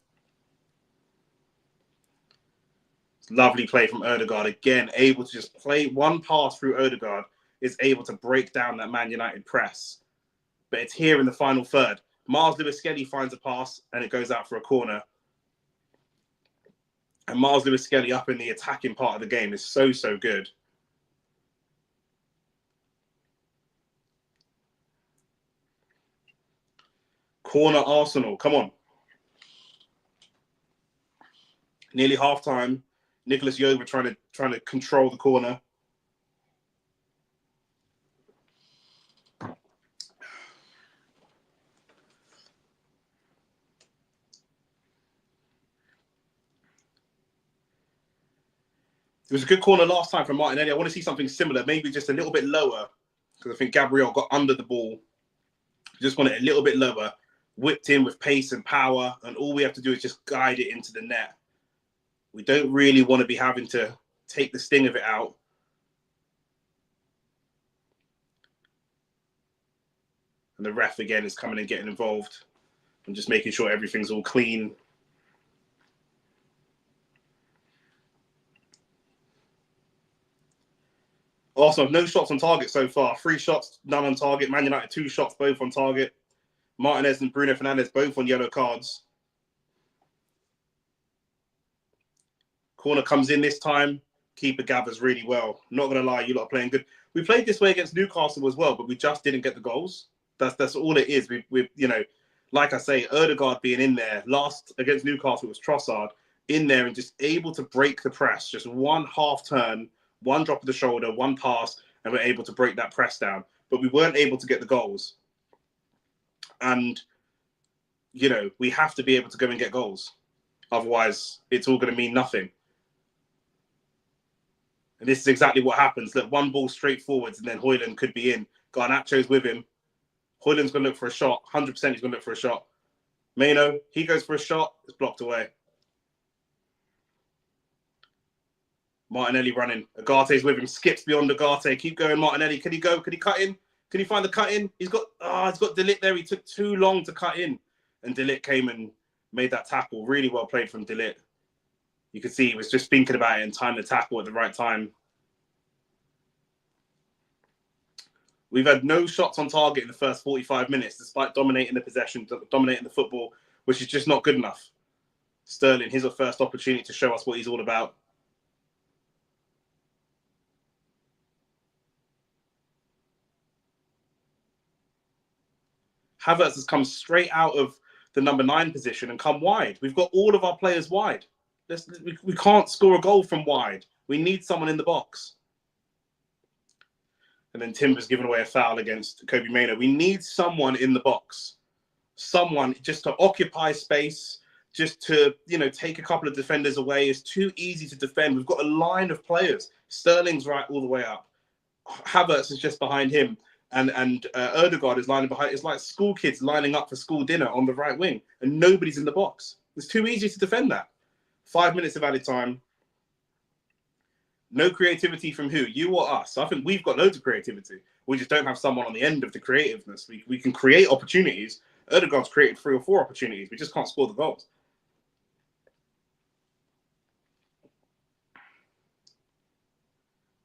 Lovely play from Odegaard again, able to just play one pass through Odegaard is able to break down that Man United press. But it's here in the final third. Miles Lewis-Skelly finds a pass and it goes out for a corner. And Miles Lewis-Skelly up in the attacking part of the game is so good. Corner Arsenal, come on. Nearly half time. Nicholas Yoba trying to control the corner. It was a good corner last time from Martinelli. I want to see something similar, maybe just a little bit lower, because I think Gabriel got under the ball. Just want it a little bit lower, whipped in with pace and power, and all we have to do is just guide it into the net. We don't really want to be having to take the sting of it out. And the ref again is coming and getting involved and just making sure everything's all clean. Arsenal have no shots on target so far. 3 shots, none on target. Man United 2 shots, both on target. Martinez and Bruno Fernandes both on yellow cards. Corner comes in this time. Keeper gathers really well. Not going to lie, you lot are playing good. We played this way against Newcastle as well, but we just didn't get the goals. That's all it is. We you know, like I say, Odegaard being in there. Last against Newcastle, it was Trossard in there and just able to break the press. Just one half turn, one drop of the shoulder, one pass, and we're able to break that press down. But we weren't able to get the goals. And, you know, we have to be able to go and get goals. Otherwise, it's all going to mean nothing. And this is exactly what happens. Look, one ball straight forwards and then Højlund could be in. Garnacho's with him. Højlund's going to look for a shot. 100% he's going to look for a shot. Meno, he goes for a shot. It's blocked away. Martinelli running. Agate's with him. Skips beyond Agate. Keep going, Martinelli. Can he go? Can he cut in? Can he find the cut in? He's got De Ligt there. He took too long to cut in. And De Ligt came and made that tackle. Really well played from De Ligt. You could see he was just thinking about it and timed the tackle at the right time. We've had no shots on target in the first 45 minutes, despite dominating the possession, dominating the football, which is just not good enough. Sterling, his first opportunity to show us what he's all about. Havertz has come straight out of the number 9 position and come wide. We've got all of our players wide. We can't score a goal from wide. We need someone in the box. And then Timber's given away a foul against Kobe Mano. We need someone in the box. Someone just to occupy space, just to, you know, take a couple of defenders away. It's too easy to defend. We've got a line of players. Sterling's right all the way up. Havertz is just behind him, and Ødegaard is lining behind. It's like school kids lining up for school dinner on the right wing, and nobody's in the box. It's too easy to defend that. 5 minutes of added time. No creativity from who? You or us? I think we've got loads of creativity. We just don't have someone on the end of the creativeness. We can create opportunities. Ødegaard's created 3 or 4 opportunities. We just can't score the goals.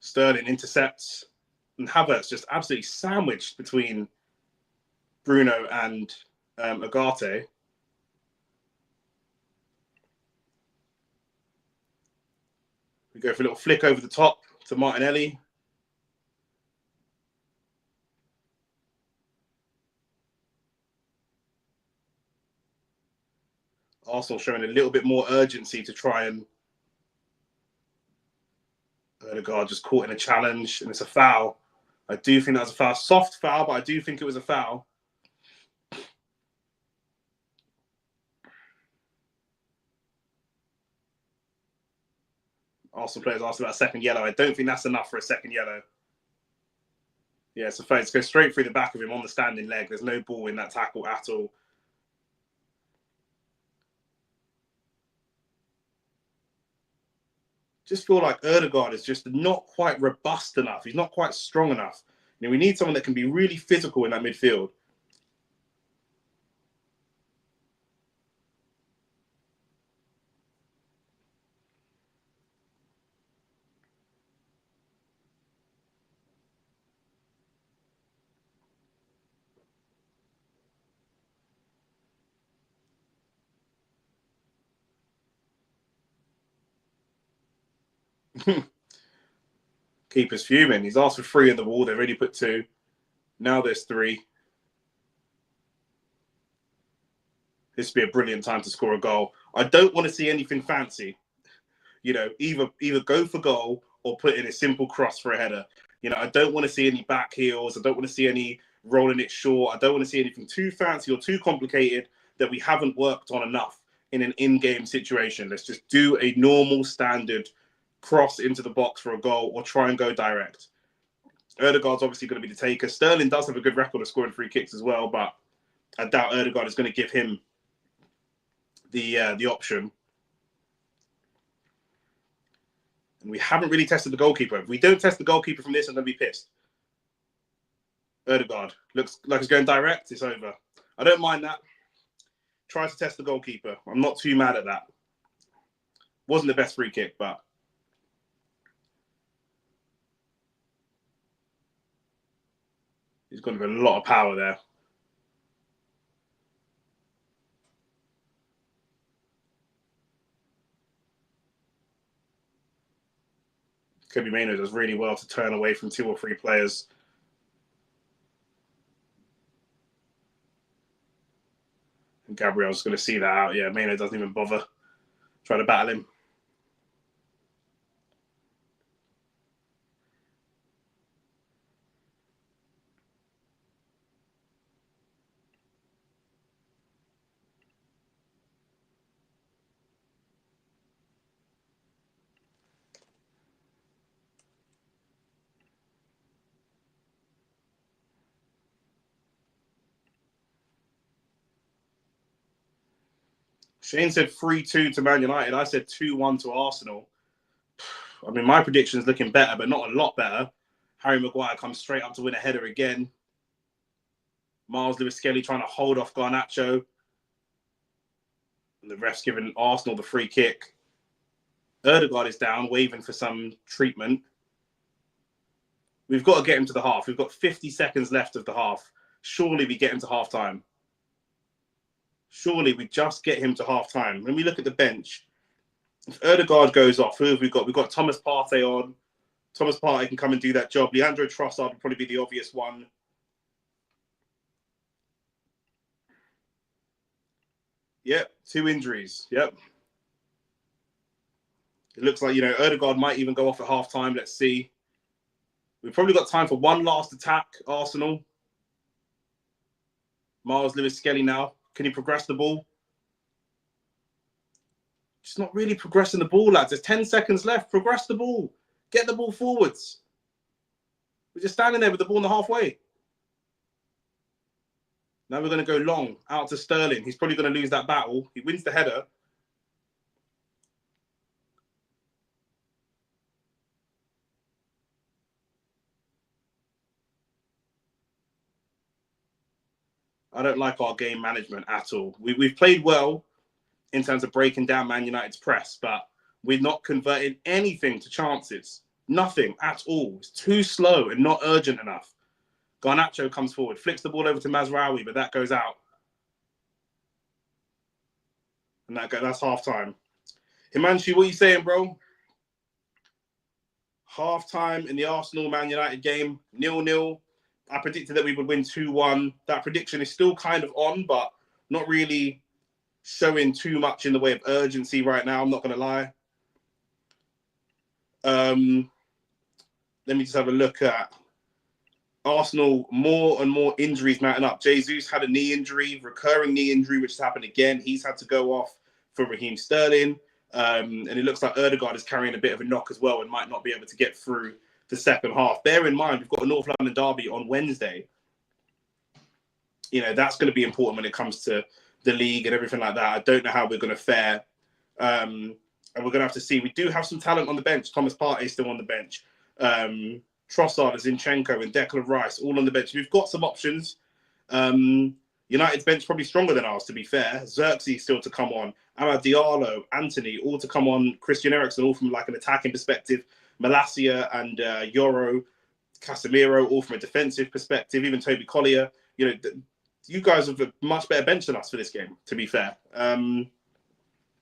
Sterling intercepts, and Havertz just absolutely sandwiched between Bruno and Ugarte. We go for a little flick over the top to Martinelli. Arsenal showing a little bit more urgency to try and Ødegaard just caught in a challenge, and it's a foul. I do think that was a foul. Soft foul, but I do think it was a foul. Arsenal players asked about a second yellow. I don't think that's enough for a second yellow. Yeah, it's a foul. It's go straight through the back of him on the standing leg. There's no ball in that tackle at all. Just feel like Ødegaard is just not quite robust enough. He's not quite strong enough. You know, we need someone that can be really physical in that midfield. Keeper's fuming. He's asked for 3 in the wall. They've already put 2. Now there's 3. This would be a brilliant time to score a goal. I don't want to see anything fancy. You know, either go for goal or put in a simple cross for a header. You know, I don't want to see any back heels. I don't want to see any rolling it short. I don't want to see anything too fancy or too complicated that we haven't worked on enough in an in-game situation. Let's just do a normal standard cross into the box for a goal or try and go direct. Ødegaard's obviously going to be the taker. Sterling does have a good record of scoring free kicks as well, but I doubt Ødegaard is going to give him the option. And we haven't really tested the goalkeeper. If we don't test the goalkeeper from this, I'm going to be pissed. Ødegaard looks like he's going direct. It's over. I don't mind that. Try to test the goalkeeper. I'm not too mad at that. Wasn't the best free kick, but he's got a lot of power there. Kobe Mainoo does really well to turn away from 2 or 3 players. And Gabriel's going to see that out. Yeah, Mainoo doesn't even bother trying to battle him. Shane said 3-2 to Man United. I said 2-1 to Arsenal. I mean, my prediction is looking better, but not a lot better. Harry Maguire comes straight up to win a header again. Miles Lewis-Skelly trying to hold off Garnacho. And the ref's giving Arsenal the free kick. Ødegaard is down, waving for some treatment. We've got to get him to the half. We've got 50 seconds left of the half. Surely we get him to half-time. Surely we just get him to half-time. When we look at the bench, if Ødegaard goes off, who have we got? We've got Thomas Partey on. Thomas Partey can come and do that job. Leandro Trossard would probably be the obvious one. Yep, 2 injuries. Yep. It looks like, you know, Ødegaard might even go off at half-time. Let's see. We've probably got time for one last attack, Arsenal. Miles Lewis-Skelly now. Can he progress the ball? Just not really progressing the ball, lads. There's 10 seconds left. Progress the ball. Get the ball forwards. We're just standing there with the ball in the halfway. Now we're going to go long out to Sterling. He's probably going to lose that battle. He wins the header. I don't like our game management at all. We've played well in terms of breaking down Man United's press, but we're not converting anything to chances. Nothing at all. It's too slow and not urgent enough. Garnacho comes forward, flicks the ball over to Mazraoui, but that goes out. And that's half time. Himanshu, what are you saying, bro? Half time in the Arsenal Man United game, 0-0. I predicted that we would win 2-1. That prediction is still kind of on, but not really showing too much in the way of urgency right now. I'm not going to lie. Let me just have a look at Arsenal. More and more injuries mounting up. Jesus had a knee injury, recurring knee injury, which has happened again. He's had to go off for Raheem Sterling. And it looks like Ødegaard is carrying a bit of a knock as well and might not be able to get through the second half. Bear in mind, we've got a North London derby on Wednesday. You know, that's going to be important when it comes to the league and everything like that. I don't know how we're going to fare. And we're going to have to see. We do have some talent on the bench. Thomas Partey is still on the bench. Trossard, Zinchenko, and Declan Rice all on the bench. We've got some options. United's bench probably stronger than ours, to be fair. Xerxes still to come on. Amad Diallo, Anthony, all to come on. Christian Eriksen, all from like an attacking perspective. Malacia and Yoro, Casemiro, all from a defensive perspective. Even Toby Collier. You know, you guys have a much better bench than us for this game, to be fair.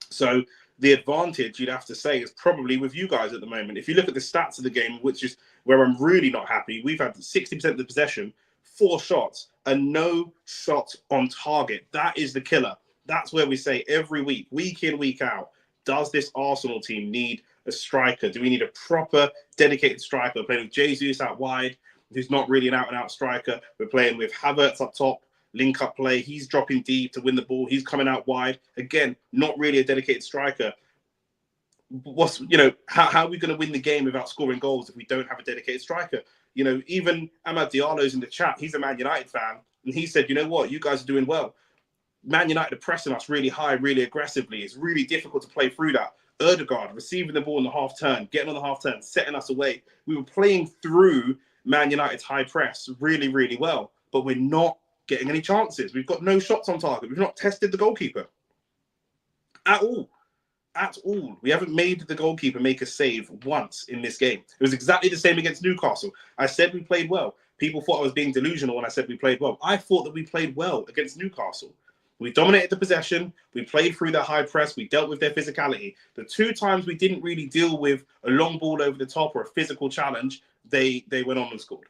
So the advantage, you'd have to say, is probably with you guys at the moment. If you look at the stats of the game, which is where I'm really not happy, we've had 60% of the possession, 4 shots, and no shots on target. That is the killer. That's where we say every week in, week out, does this Arsenal team need a striker? Do we need a proper, dedicated striker? We're playing with Jesus out wide, who's not really an out-and-out striker. We're playing with Havertz up top, link-up play. He's dropping deep to win the ball. He's coming out wide. Again, not really a dedicated striker. How are we going to win the game without scoring goals if we don't have a dedicated striker? You know, even Amad Diallo's in the chat. He's a Man United fan. And he said, you know what? You guys are doing well. Man United are pressing us really high, really aggressively. It's really difficult to play through that. Ødegaard receiving the ball in the half turn, getting on the half turn, setting us away. We were playing through Man United's high press really, really well. But we're not getting any chances. We've got no shots on target. We've not tested the goalkeeper at all. At all. We haven't made the goalkeeper make a save once in this game. It was exactly the same against Newcastle. I said we played well. People thought I was being delusional when I said we played well. I thought that we played well against Newcastle. We dominated the possession. We played through their high press. We dealt with their physicality. The 2 times we didn't really deal with a long ball over the top or a physical challenge, they went on and scored.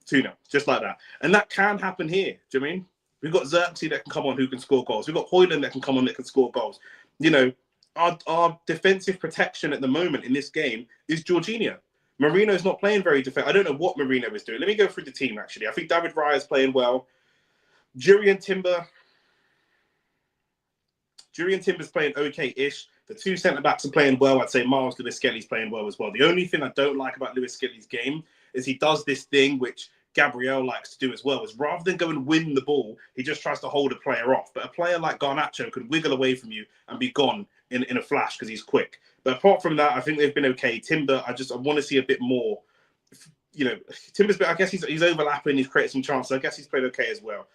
2-0, just like that. And that can happen here. Do you know what I mean? We've got Xerxes that can come on who can score goals. We've got Højlund that can come on that can score goals. You know, our defensive protection at the moment in this game is Jorginho. Marino's not playing very defensive. I don't know what Marino is doing. Let me go through the team, actually. I think David Raya is playing well. Jurriën Timber's playing okay-ish. The 2 centre-backs are playing well. I'd say Miles Lewis-Skelly's playing well as well. The only thing I don't like about Lewis-Skelly's game is he does this thing which Gabriel likes to do as well, is rather than go and win the ball, he just tries to hold a player off. But a player like Garnacho can wiggle away from you and be gone in a flash because he's quick. But apart from that, I think they've been okay. Timber, I want to see a bit more. You know, Timber's, I guess he's overlapping. He's created some chances. I guess he's played okay as well.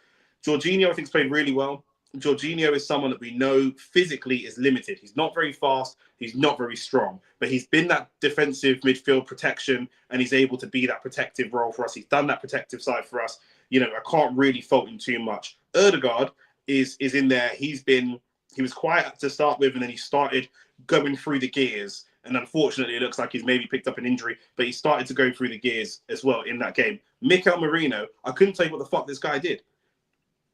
Jorginho, I think, has played really well. Jorginho is someone that we know physically is limited. He's not very fast. He's not very strong. But he's been that defensive midfield protection, and he's able to be that protective role for us. He's done that protective side for us. You know, I can't really fault him too much. Ødegaard is in there. He was quiet to start with, and then he started going through the gears. And unfortunately, it looks like he's maybe picked up an injury, but he started to go through the gears as well in that game. Mikel Merino, I couldn't tell you what the fuck this guy did.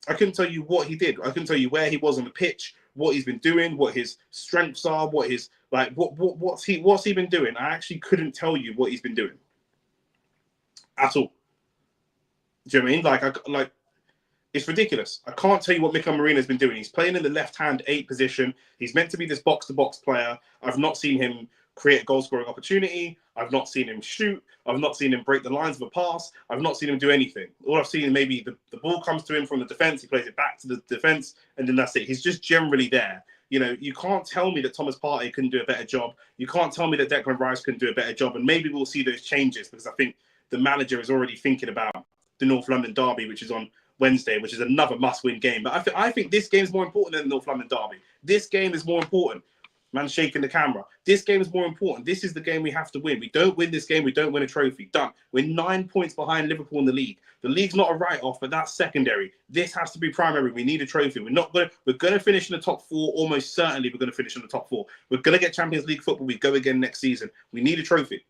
I couldn't tell you what he did. I couldn't tell you where he was on the pitch, what he's been doing, what his strengths are, what's he been doing. I actually couldn't tell you what he's been doing at all. Do you know what I mean? It's ridiculous. I can't tell you what Mikel Merino has been doing. He's playing in the left-hand 8 position. He's meant to be this box-to-box player. I've not seen him create a goal-scoring opportunity. I've not seen him shoot. I've not seen him break the lines of a pass. I've not seen him do anything. All I've seen is maybe the ball comes to him from the defense. He plays it back to the defense, and then that's it. He's just generally there. You know, you can't tell me that Thomas Partey couldn't do a better job. You can't tell me that Declan Rice couldn't do a better job. And maybe we'll see those changes, because I think the manager is already thinking about the North London derby, which is on Wednesday, which is another must-win game. But I think this game is more important than the North London derby. This game is more important. Man shaking the camera. This game is more important. This is the game we have to win. We don't win this game, we don't win a trophy. Done. We're 9 points behind Liverpool in the league. The league's not a write-off, but that's secondary. This has to be primary. We need a trophy. We're going to finish in the top four. Almost certainly we're going to finish in the top four. We're going to get Champions League football. We go again next season. We need a trophy.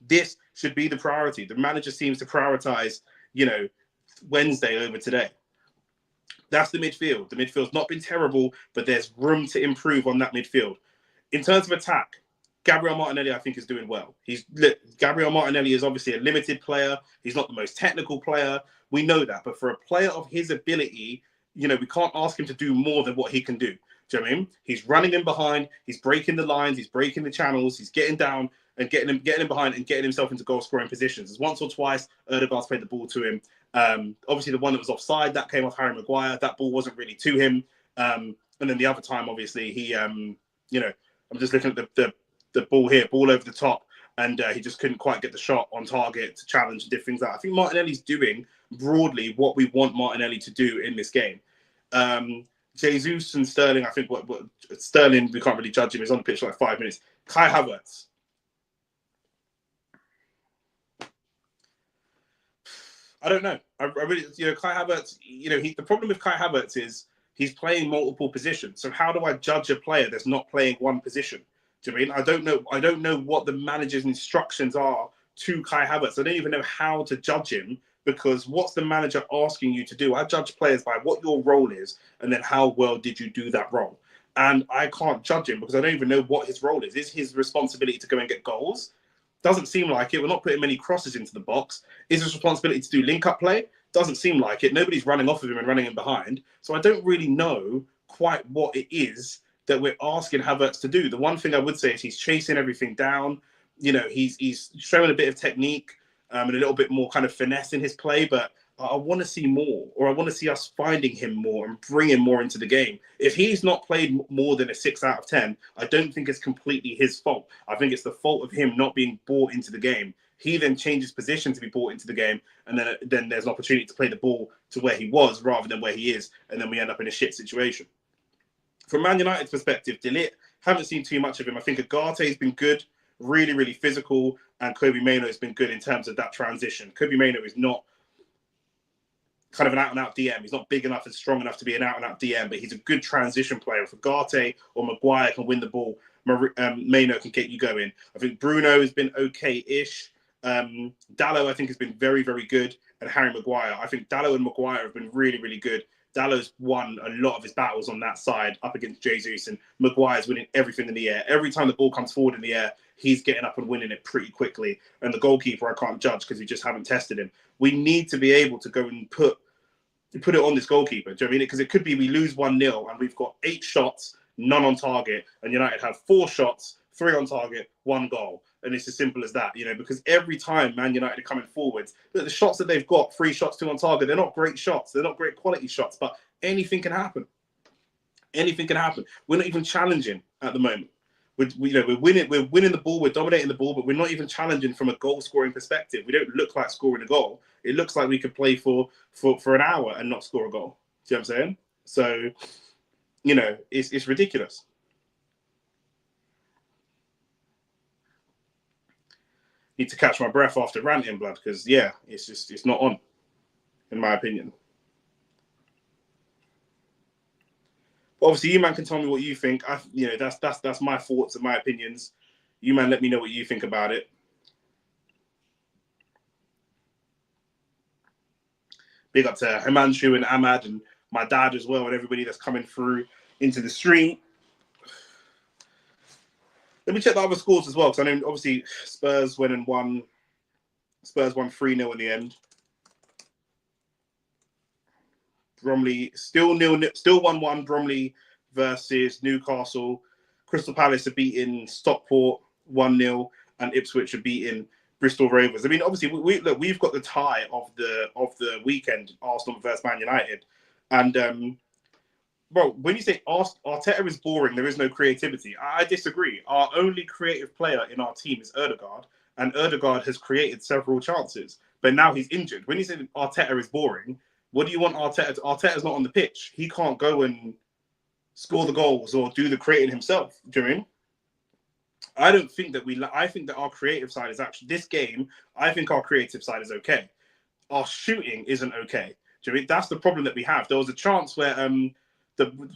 This should be the priority. The manager seems to prioritize, you know, Wednesday over today. That's the midfield. The midfield's not been terrible, but there's room to improve on that midfield. In terms of attack, Gabriel Martinelli, I think, is doing well. Gabriel Martinelli is obviously a limited player. He's not the most technical player. We know that. But for a player of his ability, you know, we can't ask him to do more than what he can do. Do you know what I mean? He's running in behind. He's breaking the lines. He's breaking the channels. He's getting down and getting him behind and getting himself into goal-scoring positions. There's once or twice Erdegaard's played the ball to him. Obviously, the one that was offside, that came off Harry Maguire. That ball wasn't really to him. And then the other time, obviously, he, you know, I'm just looking at the ball here, ball over the top, and he just couldn't quite get the shot on target to challenge and different things like that. I think Martinelli's doing broadly what we want Martinelli to do in this game. Jesus and Sterling, I think what Sterling, we can't really judge him. He's on the pitch for like 5 minutes. Kai Havertz. I don't know. I really, you know, Kai Havertz, you know, the problem with Kai Havertz is he's playing multiple positions. So how do I judge a player that's not playing one position? Do you mean? I don't know what the manager's instructions are to Kai Havertz. I don't even know how to judge him, because what's the manager asking you to do? I judge players by what your role is and then how well did you do that role. And I can't judge him because I don't even know what his role is. Is his responsibility to go and get goals? Doesn't seem like it. We're not putting many crosses into the box. Is his responsibility to do link-up play? Doesn't seem like it. Nobody's running off of him and running him behind. So I don't really know quite what it is that we're asking Havertz to do. The one thing I would say is he's chasing everything down. You know, he's showing a bit of technique and a little bit more kind of finesse in his play, but I want to see more, or I want to see us finding him more and bringing more into the game. If he's not played more than a 6 out of 10, I don't think it's completely his fault. I think it's the fault of him not being brought into the game. He then changes position to be brought into the game, and then there's an opportunity to play the ball to where he was rather than where he is, and then we end up in a shit situation. From Man United's perspective, De Ligt, haven't seen too much of him. I think Agate's been good, really, really physical, and Kobbie Mainoo has been good in terms of that transition. Kobbie Mainoo is not kind of an out-and-out DM. He's not big enough and strong enough to be an out-and-out DM, but he's a good transition player. If Agate or Maguire can win the ball, Mainoo can get you going. I think Bruno has been okay-ish. Dalot, I think, has been very, very good. And Harry Maguire. I think Dalot and Maguire have been really, really good. Dalot's won a lot of his battles on that side up against Jesus, and Maguire's winning everything in the air. Every time the ball comes forward in the air, he's getting up and winning it pretty quickly. And the goalkeeper, I can't judge because we just haven't tested him. We need to be able to go and put it on this goalkeeper. Do you know what I mean? Because it could be we lose 1-0 and we've got 8 shots, none on target, and United have 4 shots, 3 on target, 1 goal. And it's as simple as that, you know, because every time Man United are coming forwards, the shots that they've got, 3 shots, 2 on target, they're not great shots. They're not great quality shots, but anything can happen. Anything can happen. We're not even challenging at the moment. We're winning the ball, we're dominating the ball, but we're not even challenging from a goal scoring perspective. We don't look like scoring a goal. It looks like we could play for an hour and not score a goal. See what I'm saying? So, you know, it's ridiculous. Need to catch my breath after ranting, blood, because yeah, it's not on, in my opinion. But obviously, you man can tell me what you think. That's my thoughts and my opinions. You man, let me know what you think about it. Big up to Himanshu and Ahmad and my dad as well, and everybody that's coming through into the stream. Let me check the other scores as well, because I know obviously Spurs went and won. Spurs won 3-0 in the end. Bromley still 1-1. Bromley versus Newcastle. Crystal Palace have beaten Stockport. 1-0, and Ipswich are beating Bristol Rovers. I mean, obviously, we've got the tie of the weekend, Arsenal versus Man United, and bro, when you say Arteta is boring, there is no creativity. I disagree. Our only creative player in our team is Ødegaard, and Ødegaard has created several chances, but now he's injured. When you say Arteta is boring, what do you want Arteta to? Arteta's not on the pitch. He can't go and score the goals or do the creating himself. Do you know what I mean? I don't think that I think that our creative side is actually, this game, I think our creative side is okay. Our shooting isn't okay. Do you know what I mean? That's the problem that we have. There was a chance where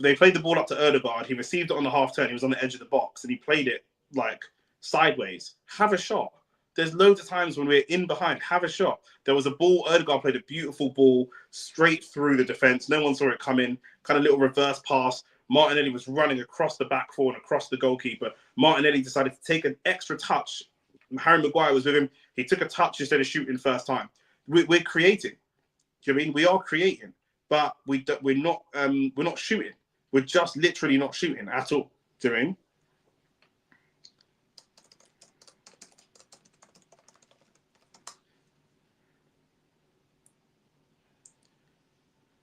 they played the ball up to Ødegaard. He received it on the half turn. He was on the edge of the box and he played it like sideways. Have a shot. There's loads of times when we're in behind. Have a shot. There was a ball. Ødegaard played a beautiful ball straight through the defense. No one saw it come in. Kind of little reverse pass. Martinelli was running across the back four and across the goalkeeper. Martinelli decided to take an extra touch. Harry Maguire was with him. He took a touch instead of shooting first time. We're creating. Do you know what I mean? We are creating, but we're not shooting. We're just literally not shooting at all. Do you know what I mean?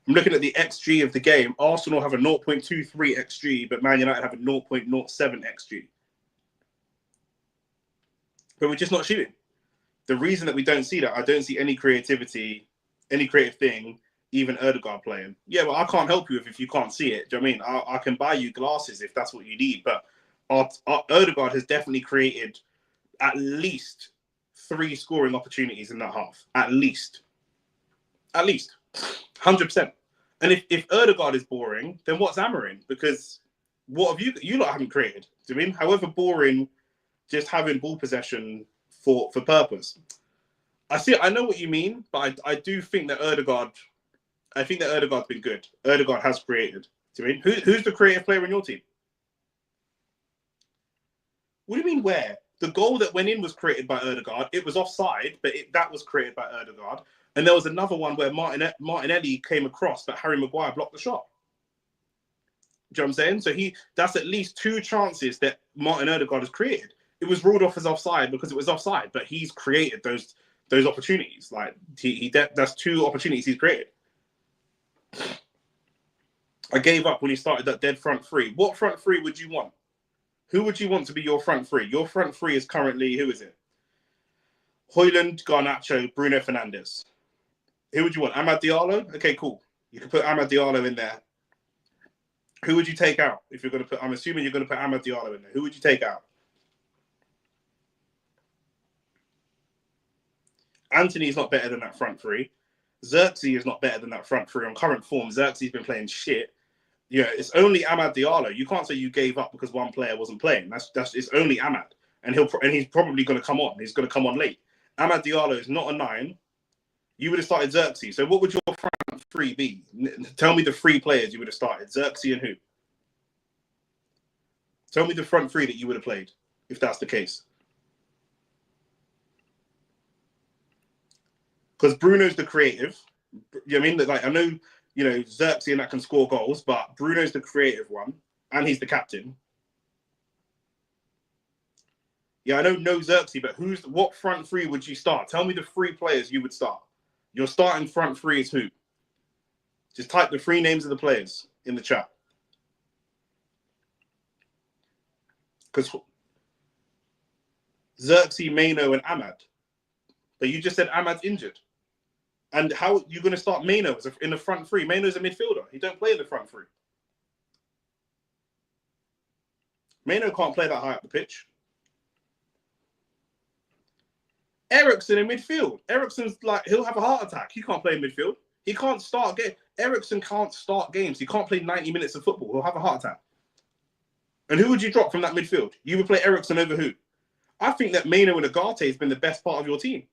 I'm looking at the XG of the game. Arsenal have a 0.23 XG, but Man United have a 0.07 XG. But we're just not shooting. The reason that we don't see that, I don't see any creativity, any creative thing, even Ødegaard playing. Yeah, well, I can't help you if you can't see it. Do you know what I mean? I can buy you glasses if that's what you need, but our Ødegaard has definitely created at least 3 scoring opportunities in that half. At least. 100%. And if Ødegaard is boring, then what's Amarin? Because what have you lot haven't created? Do you mean? However boring, just having ball possession for purpose. I know what you mean, but I do think that Ødegaard's been good. Ødegaard has created. Do you mean? Who's the creative player in your team? What do you mean where? The goal that went in was created by Ødegaard. It was offside, but that was created by Ødegaard. And there was another one where Martinelli came across, but Harry Maguire blocked the shot. Do you know what I'm saying? So that's at least 2 chances that Martin Ødegaard has created. It was ruled off as offside because it was offside, but he's created those opportunities. Like that's 2 opportunities he's created. I gave up when he started that dead front three. What front three would you want? Who would you want to be your front three? Your front three is currently, who is it? Højlund, Garnacho, Bruno Fernandes. Who would you want? Amad Diallo? Okay, cool. You can put Amad Diallo in there. Who would you take out if you're going to put? I'm assuming you're going to put Amad Diallo in there. Who would you take out? Anthony's not better than that front three. Xerxes is not better than that front three on current form. Xerxes been playing shit. Yeah, it's only Amad Diallo. You can't say you gave up because one player wasn't playing. It's only Amad, and he's probably going to come on. He's going to come on late. Amad Diallo is not a 9. You would have started Xerxes. So what would your front three be? Tell me the 3 players you would have started. Xerxes and who? Tell me the front 3 that you would have played, if that's the case. Because Bruno's the creative. You know what I mean? Like, I know, Xerxes and that can score goals, but Bruno's the creative one, and he's the captain. Yeah, I don't know Xerxes, but what front 3 would you start? Tell me the 3 players you would start. Your starting front 3 is who? Just type the 3 names of the players in the chat. Because Xerxes, Maino, and Amad. But you just said Amad's injured. And how are you going to start Maino in the front 3? Maino's a midfielder. He don't play in the front 3. Maino can't play that high up the pitch. Eriksen in midfield. Eriksen's he'll have a heart attack. He can't play in midfield. He can't start games. Eriksen can't start games. He can't play 90 minutes of football. He'll have a heart attack. And who would you drop from that midfield? You would play Eriksen over who? I think that Maino and Ugarte has been the best part of your team.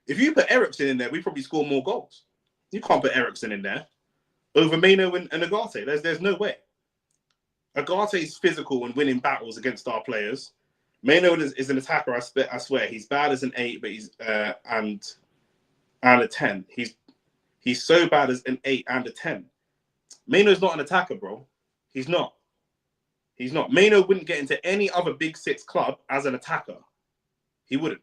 If you put Eriksen in there, we probably score more goals. You can't put Eriksen in there over Maino and Ugarte. There's no way. Ugarte is physical and winning battles against our players. Maino is an attacker. I swear he's bad as an 8, but he's and a 10. He's so bad as an 8 and a 10. Maino's not an attacker, bro. He's not. He's not. Maino wouldn't get into any other Big Six club as an attacker. He wouldn't.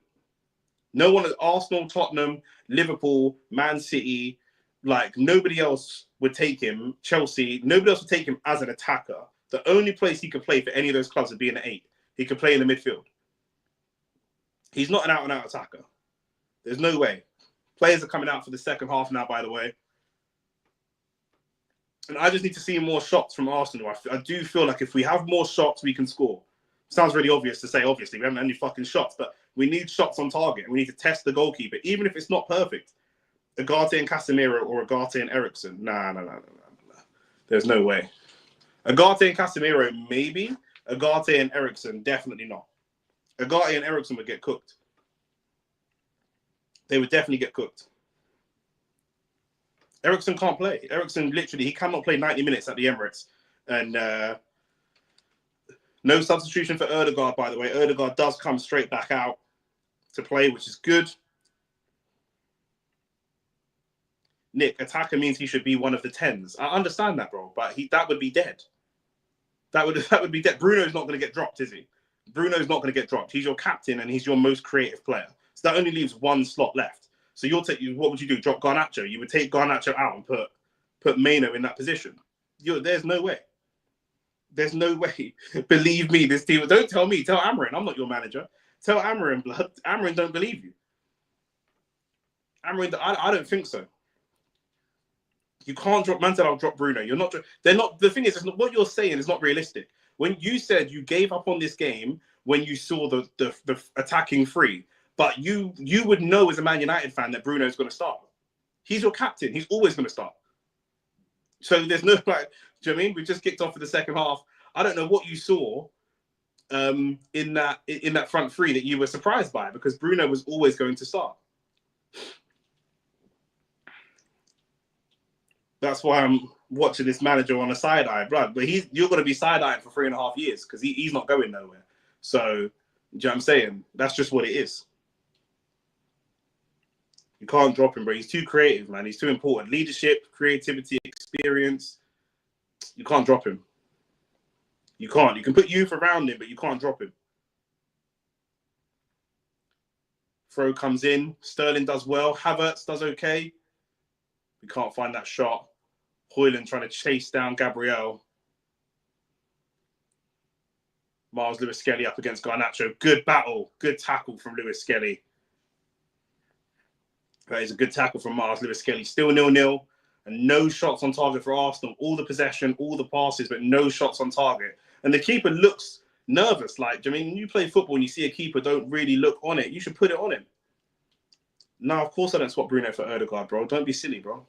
No one at Arsenal, Tottenham, Liverpool, Man City, like nobody else would take him. Chelsea, nobody else would take him as an attacker. The only place he could play for any of those clubs would be in the 8. He could play in the midfield. He's not an out-and-out attacker. There's no way. Players are coming out for the second half now, by the way. And I just need to see more shots from Arsenal. I do feel like if we have more shots, we can score. Sounds really obvious to say, obviously. We haven't had any fucking shots, but we need shots on target. We need to test the goalkeeper, even if it's not perfect. Agate and Casemiro or Agate and Ericsson. Nah. There's no way. Agate and Casemiro, maybe. Agate and Ericsson, definitely not. Agate and Ericsson would get cooked. They would definitely get cooked. Ericsson can't play. Ericsson, literally, he cannot play 90 minutes at the Emirates. And no substitution for Ødegaard, by the way. Ødegaard does come straight back out to play, which is good. Nick, attacker means he should be one of the 10s. I understand that, bro, but that would be dead. That would be dead. Bruno's not going to get dropped, is he? Bruno's not going to get dropped. He's your captain and he's your most creative player. So that only leaves one slot left. So what would you do? Drop Garnacho? You would take Garnacho out and put Maino in that position. There's no way. There's no way. Believe me, this team. Don't tell me. Tell Amarin. I'm not your manager. Tell Amarin, blood. Amarin don't believe you. Amarin, I don't think so. You can't drop Mantel. Drop Bruno. You're not. They're not. The thing is, what you're saying is not realistic. When you said you gave up on this game when you saw the attacking free, but you would know as a Man United fan that Bruno's going to start. He's your captain. He's always going to start. So there's no like. Do you know what I mean? We just kicked off for the second half. I don't know what you saw in that front three that you were surprised by, because Bruno was always going to start. That's why I'm watching this manager on a side eye, blood. But you're going to be side eyeing for 3.5 years because he's not going nowhere. So, do you know what I'm saying? That's just what it is. You can't drop him, bro. He's too creative, man. He's too important. Leadership, creativity, experience. You can't drop him. You can't. You can put youth around him, but you can't drop him. Throw comes in. Sterling does well. Havertz does okay. We can't find that shot. Højlund trying to chase down Gabriel. Miles Lewis Skelly up against Garnacho. Good battle. Good tackle from Lewis Skelly. That is a good tackle from Miles Lewis Skelly. Still 0-0. And no shots on target for Arsenal. All the possession, all the passes, but no shots on target. And the keeper looks nervous. Like, I mean, when you play football and you see a keeper don't really look on it, you should put it on him. No, of course I don't swap Bruno for Ødegaard, bro. Don't be silly, bro.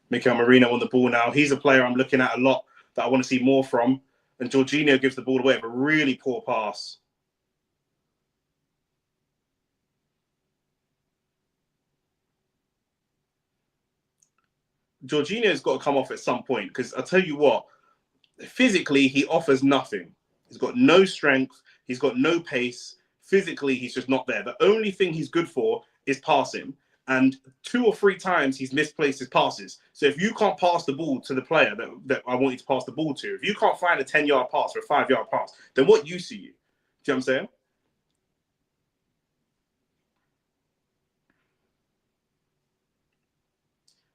Mikel Merino on the ball now. He's a player I'm looking at a lot that I want to see more from. And Jorginho gives the ball away with a really poor pass. Jorginho's got to come off at some point, because I'll tell you what, physically, he offers nothing. He's got no strength. He's got no pace. Physically, he's just not there. The only thing he's good for is passing. And 2 or 3 times he's misplaced his passes. So if you can't pass the ball to the player that I want you to pass the ball to, if you can't find a 10-yard pass or a 5-yard pass, then what use are you? Do you know what I'm saying?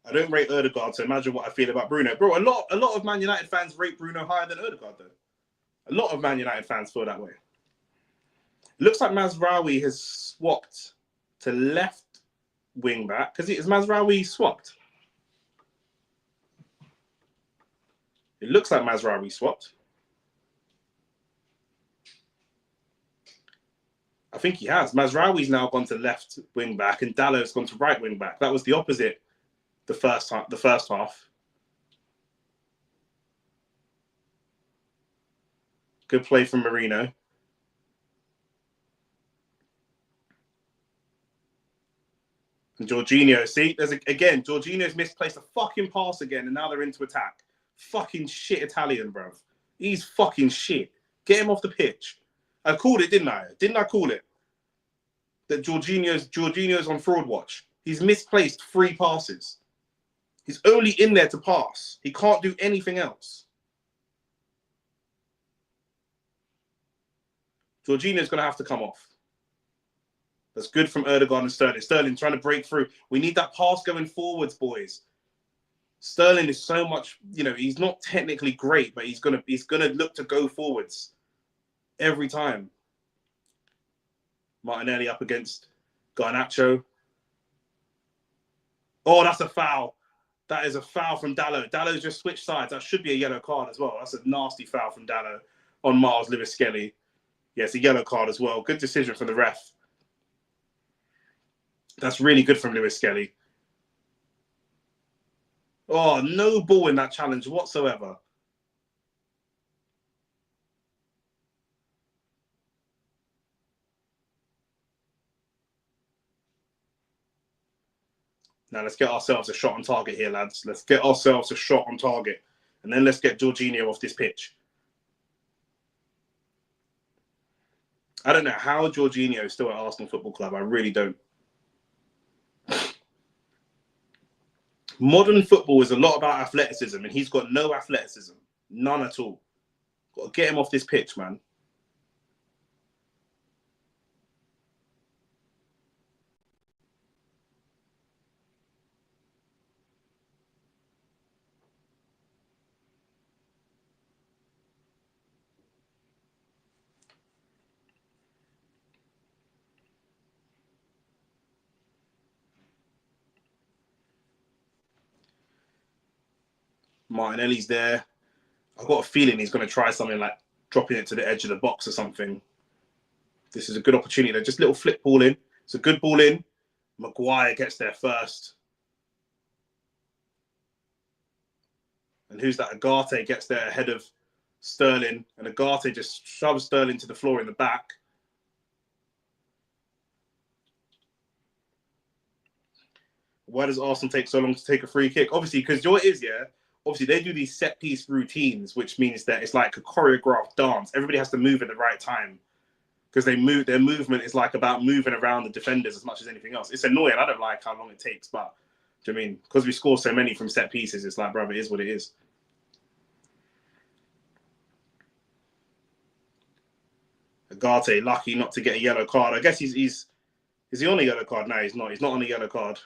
I don't rate Ødegaard, so imagine what I feel about Bruno. Bro, a lot of Man United fans rate Bruno higher than Ødegaard, though. A lot of Man United fans feel that way. It looks like Mazraoui has swapped to left wing back, because is Mazraoui swapped? It looks like Mazraoui swapped. I think he has. Mazraoui's now gone to left wing back, and Dallow's gone to right wing back. That was the opposite the first half. Good play from Merino. And Jorginho, see, again, Jorginho's misplaced a fucking pass again, and now they're into attack. Fucking shit Italian, bro. He's fucking shit. Get him off the pitch. I called it, didn't I? Didn't I call it? That Jorginho's on fraud watch. He's misplaced 3 passes. He's only in there to pass. He can't do anything else. Jorginho's going to have to come off. That's good from Erdegaard and Sterling. Sterling trying to break through. We need that pass going forwards, boys. Sterling is so much, he's not technically great, but he's gonna look to go forwards every time. Martinelli up against Garnacho. Oh, that's a foul. That is a foul from Dalot. Dalot's just switched sides. That should be a yellow card as well. That's a nasty foul from Dalot on Miles Lewis-Skelly. Yeah, it's a yellow card as well. Good decision from the ref. That's really good from Lewis-Skelly. Oh, no ball in that challenge whatsoever. Now let's get ourselves a shot on target here, lads. Let's get ourselves a shot on target. And then let's get Jorginho off this pitch. I don't know how Jorginho is still at Arsenal Football Club. I really don't. Modern football is a lot about athleticism, and he's got no athleticism. None at all. Got to get him off this pitch, man. Martinelli's there. I've got a feeling he's going to try something like dropping it to the edge of the box or something. This is a good opportunity. Just a little flip ball in. It's a good ball in. Maguire gets there first. And who's that? Agate gets there ahead of Sterling. And Agate just shoves Sterling to the floor in the back. Why does Arsenal take so long to take a free kick? Obviously, because what it is, yeah, obviously they do these set piece routines, which means that it's like a choreographed dance. Everybody has to move at the right time because their movement is like about moving around the defenders as much as anything else. It's annoying. I don't like how long it takes, but do you know what I mean? Because we score so many from set pieces, it's like, brother, it is what it is. Agate lucky not to get a yellow card. I guess is he on a yellow card? No, he's not. He's not on a yellow card.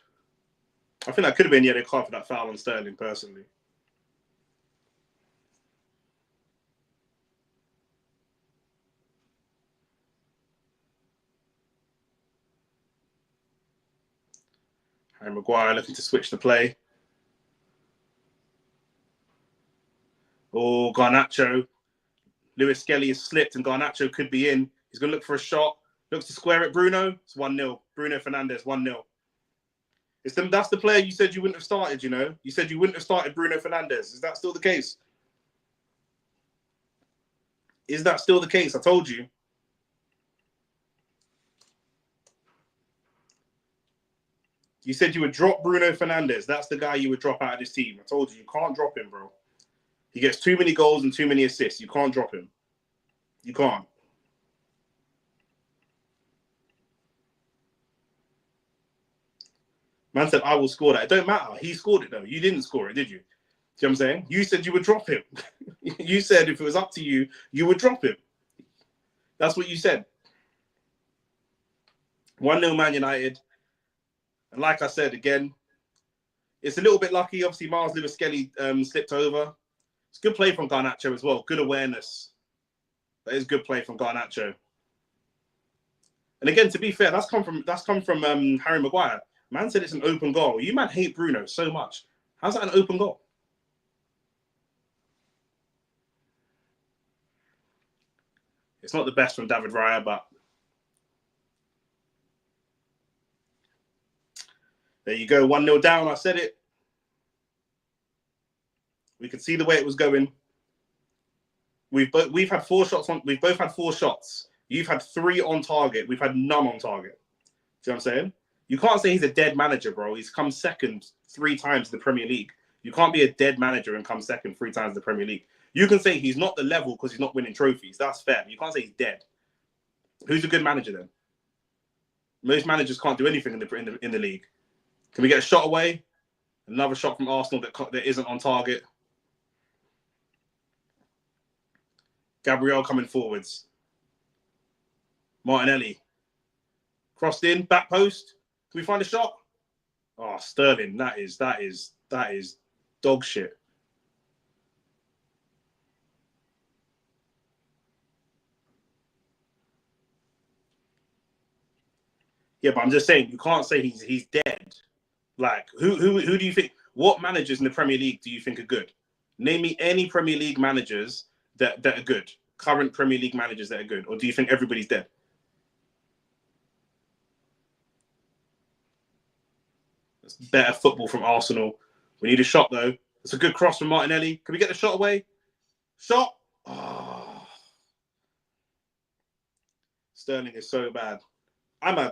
I think that could have been a yellow card for that foul on Sterling, personally. Harry Maguire looking to switch the play. Oh, Garnacho. Lewis-Skelly is slipped and Garnacho could be in. He's going to look for a shot. Looks to square it. Bruno. It's 1-0. Bruno Fernandes, 1-0. That's the player you said you wouldn't have started, you know? You said you wouldn't have started Bruno Fernandes. Is that still the case? Is that still the case? I told you. You said you would drop Bruno Fernandes. That's the guy you would drop out of this team. I told you, you can't drop him, bro. He gets too many goals and too many assists. You can't drop him. You can't. Man said, I will score that. It don't matter. He scored it, though. You didn't score it, did you? See what I'm saying? You said you would drop him. You said if it was up to you, you would drop him. That's what you said. 1-0 Man United. And like I said, again, it's a little bit lucky. Obviously, Miles Lewis-Skelly slipped over. It's good play from Garnacho as well. Good awareness. That is good play from Garnacho. And again, to be fair, that's come from Harry Maguire. Man said it's an open goal. You man hate Bruno so much. How's that an open goal? It's not the best from David Raya, but there you go. 1-0 down. I said it. We could see the way it was going. We've had 4 shots on. We've both had 4 shots. You've had 3 on target. We've had none on target. See what I'm saying? You can't say he's a dead manager, bro. He's come second 3 times in the Premier League. You can't be a dead manager and come second 3 times in the Premier League. You can say he's not the level because he's not winning trophies. That's fair. You can't say he's dead. Who's a good manager then? Most managers can't do anything in the league. Can we get a shot away? Another shot from Arsenal that isn't on target. Gabriel coming forwards. Martinelli. Crossed in, back post. Can we find a shot? Oh, Sterling, that is dog shit. Yeah, but I'm just saying you can't say he's dead. Like who do you think? What managers in the Premier League do you think are good? Name me any Premier League managers that are good. Current Premier League managers that are good, or do you think everybody's dead? That's better football from Arsenal. We need a shot though. It's a good cross from Martinelli. Can we get the shot away? Shot. Oh. Sterling is so bad.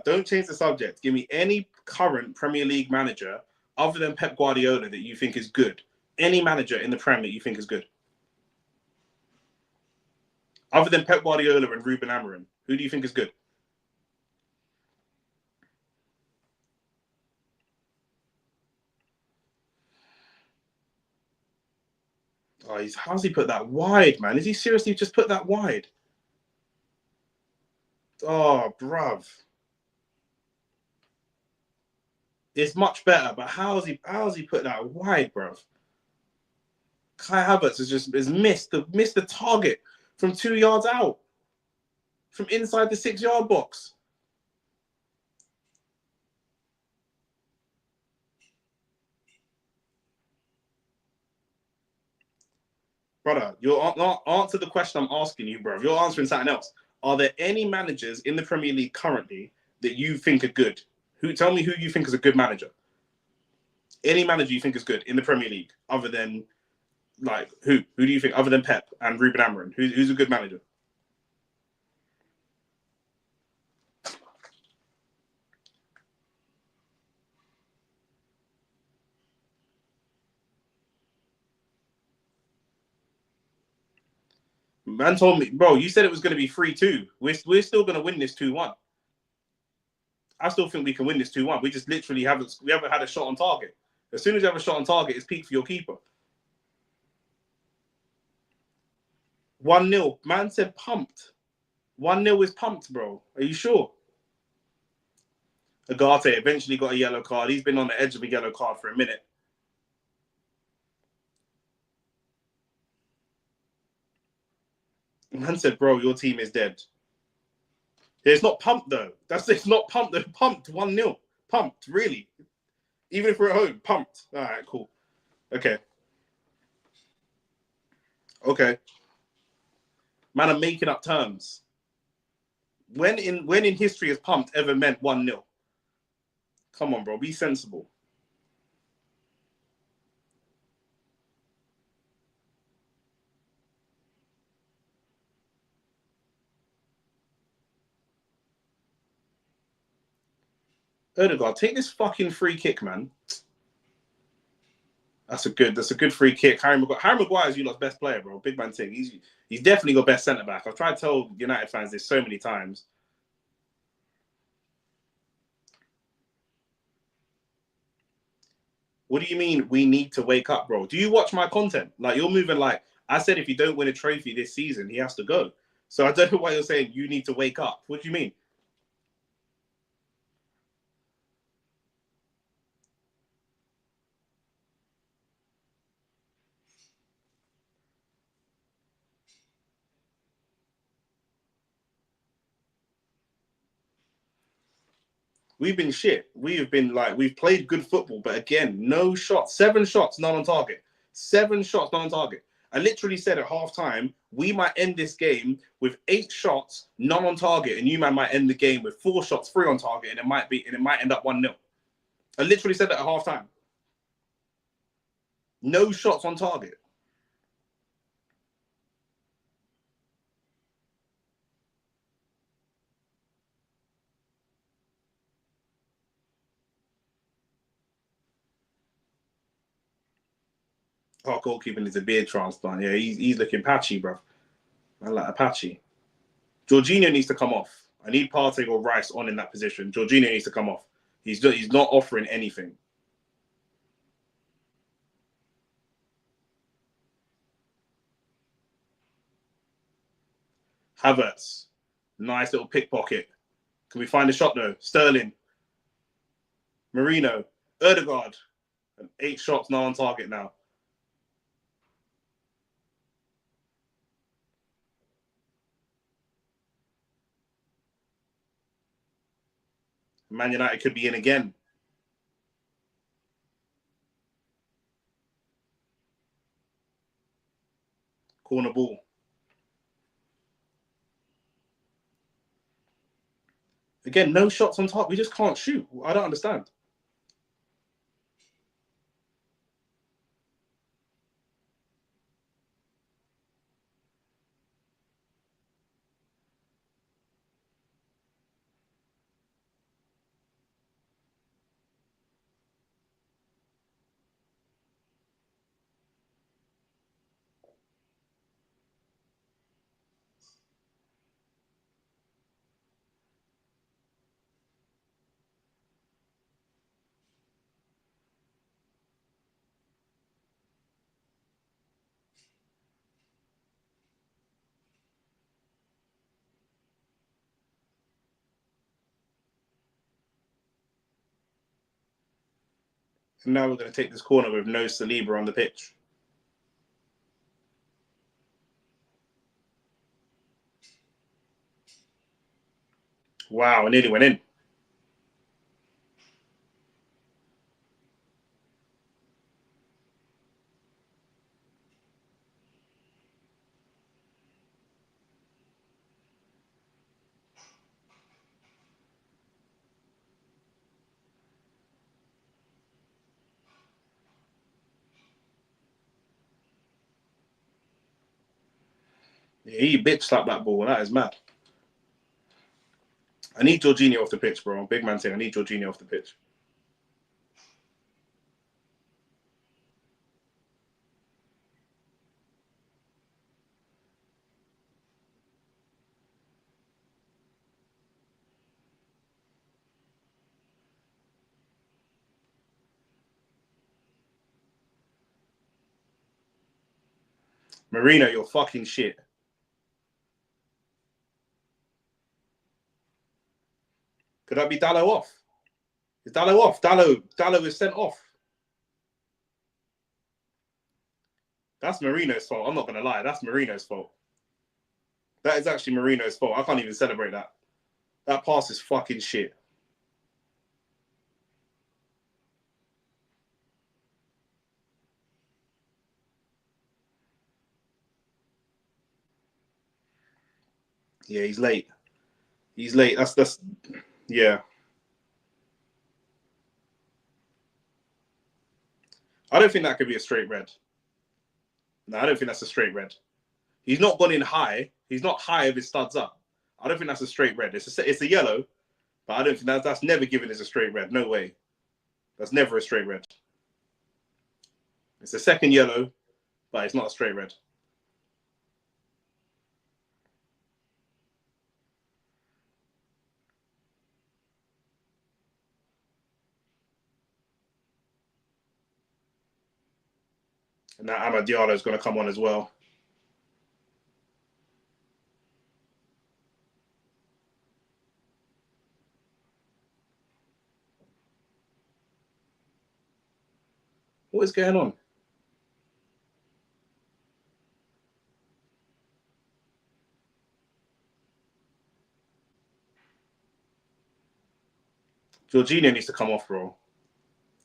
Don't change the subject. Give me any current Premier League manager other than Pep Guardiola that you think is good. Any manager in the Premier that you think is good. Other than Pep Guardiola and Ruben Amorim, who do you think is good? Oh, how's he put that wide, man? Is he seriously just put that wide? Oh, bruv. It's much better, but how's he put that wide, bruv? Kai Havertz has missed the target from 2 yards out, from inside the 6-yard box. Brother, you're not answer the question I'm asking you, bro. You're answering something else. Are there any managers in the Premier League currently that you think are good? Tell me who you think is a good manager. Any manager you think is good in the Premier League, other than like who? Who do you think other than Pep and Ruben Amorim? Who's a good manager? Man told me, bro, you said it was going to be 3-2. We're still going to win this 2-1. I still think we can win this 2-1. We just literally haven't had a shot on target. As soon as you have a shot on target, it's peak for your keeper. 1-0. Man said pumped. 1-0 is pumped, bro. Are you sure? Agate eventually got a yellow card. He's been on the edge of a yellow card for a minute. Man said, bro, your team is dead. It's not pumped, though. It's not pumped, though. Pumped 1-0. Pumped, really. Even if we're at home, pumped. All right, cool. Okay. Man, I'm making up terms. When in history has pumped ever meant 1-0? Come on, bro. Be sensible. Odegaard, take this fucking free kick, man. That's a good free kick. Harry Maguire is you lot's best player, bro. Big man thing. He's definitely your best centre back. I've tried to tell United fans this so many times. What do you mean we need to wake up, bro? Do you watch my content? Like you're moving like I said, if you don't win a trophy this season, he has to go. So I don't know why you're saying you need to wake up. What do you mean? We've been shit. We've played good football, but again, no shots. 7 shots, none on target. 7 shots, none on target. I literally said at halftime, we might end this game with 8 shots, none on target, and you man might end the game with 4 shots, 3 on target, and it might end up 1-0. I literally said that at halftime. No shots on target. Our goalkeeper needs a beard transplant. Yeah, he's looking patchy, bro. I like a patchy. Jorginho needs to come off. I need Partey or Rice on in that position. Jorginho needs to come off. He's not offering anything. Havertz. Nice little pickpocket. Can we find a shot though? Sterling. Marino. Erdegaard. And 8 shots now on target now. Man United could be in again. Corner ball. Again, no shots on top. We just can't shoot. I don't understand. And now we're going to take this corner with no Saliba on the pitch. Wow, it nearly went in. Yeah, he bitch slapped that ball. That is mad. I need Jorginho off the pitch, bro. Big man saying I need Jorginho off the pitch. Marino, you're fucking shit. Could that be Dallo off? Is Dallo off? Dallo is sent off. That's Marino's fault. I'm not going to lie. That's Marino's fault. That is actually Marino's fault. I can't even celebrate that. That pass is fucking shit. Yeah, he's late. He's late. That's yeah. I don't think that could be a straight red. No, I don't think that's a straight red. He's not gone in high. He's not high if his studs up. I don't think that's a straight red. It's a yellow, but I don't think that's never given as a straight red. No way. That's never a straight red. It's a second yellow, but it's not a straight red. And now Amad Diallo is going to come on as well. What is going on? Jorginho needs to come off, bro.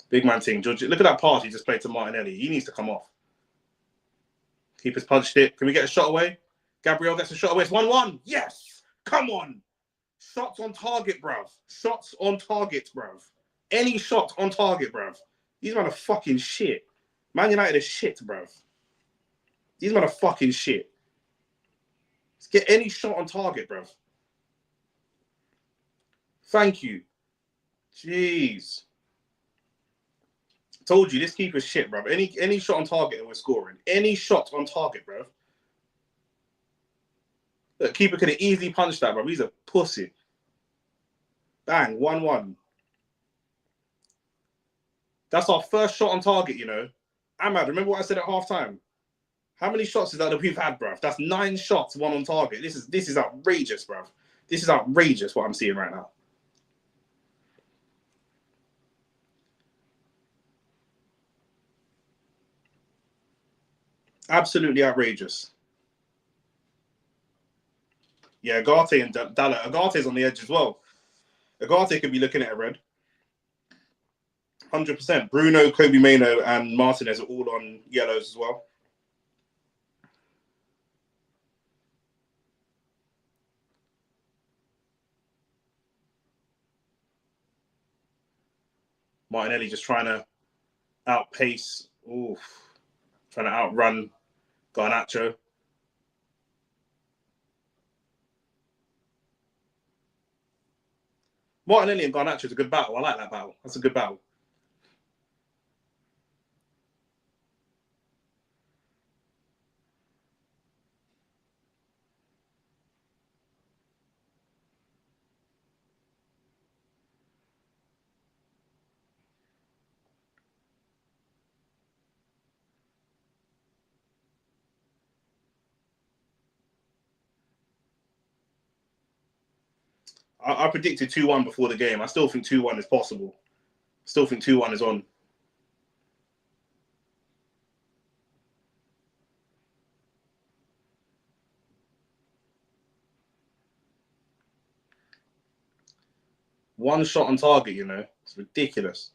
Big man thing. Look at that pass he just played to Martinelli. He needs to come off. Keeper's punched it. Can we get a shot away? Gabriel gets a shot away. It's 1-1. Yes. Come on. Shots on target, bruv. Shots on target, bruv. Any shot on target, bruv. These men are fucking shit. Man United is shit, bruv. These men are fucking shit. Let's get any shot on target, bruv. Thank you. Jeez. Told you, this keeper's shit, bruv. Any shot on target and we're scoring. Any shot on target, bruv. The keeper could have easily punched that, bruv. He's a pussy. Bang, 1-1. That's our first shot on target, you know. Ahmad, remember what I said at halftime? How many shots is that we've had, bruv? That's 9 shots, 1 on target. This is outrageous, bruv. This is outrageous what I'm seeing right now. Absolutely outrageous. Yeah, Agate and Dalla. Agate's on the edge as well. Agate could be looking at a red. 100%. Bruno, Kobe Mano, and Martinez are all on yellows as well. Martinelli just trying to outpace. Oof. Trying to outrun Garnacho. Martinelli and Garnacho is a good battle. I like that battle. That's a good battle. I predicted 2-1 before the game. I still think 2-1 is possible. Still think 2-1 is on. One shot on target, you know. It's ridiculous.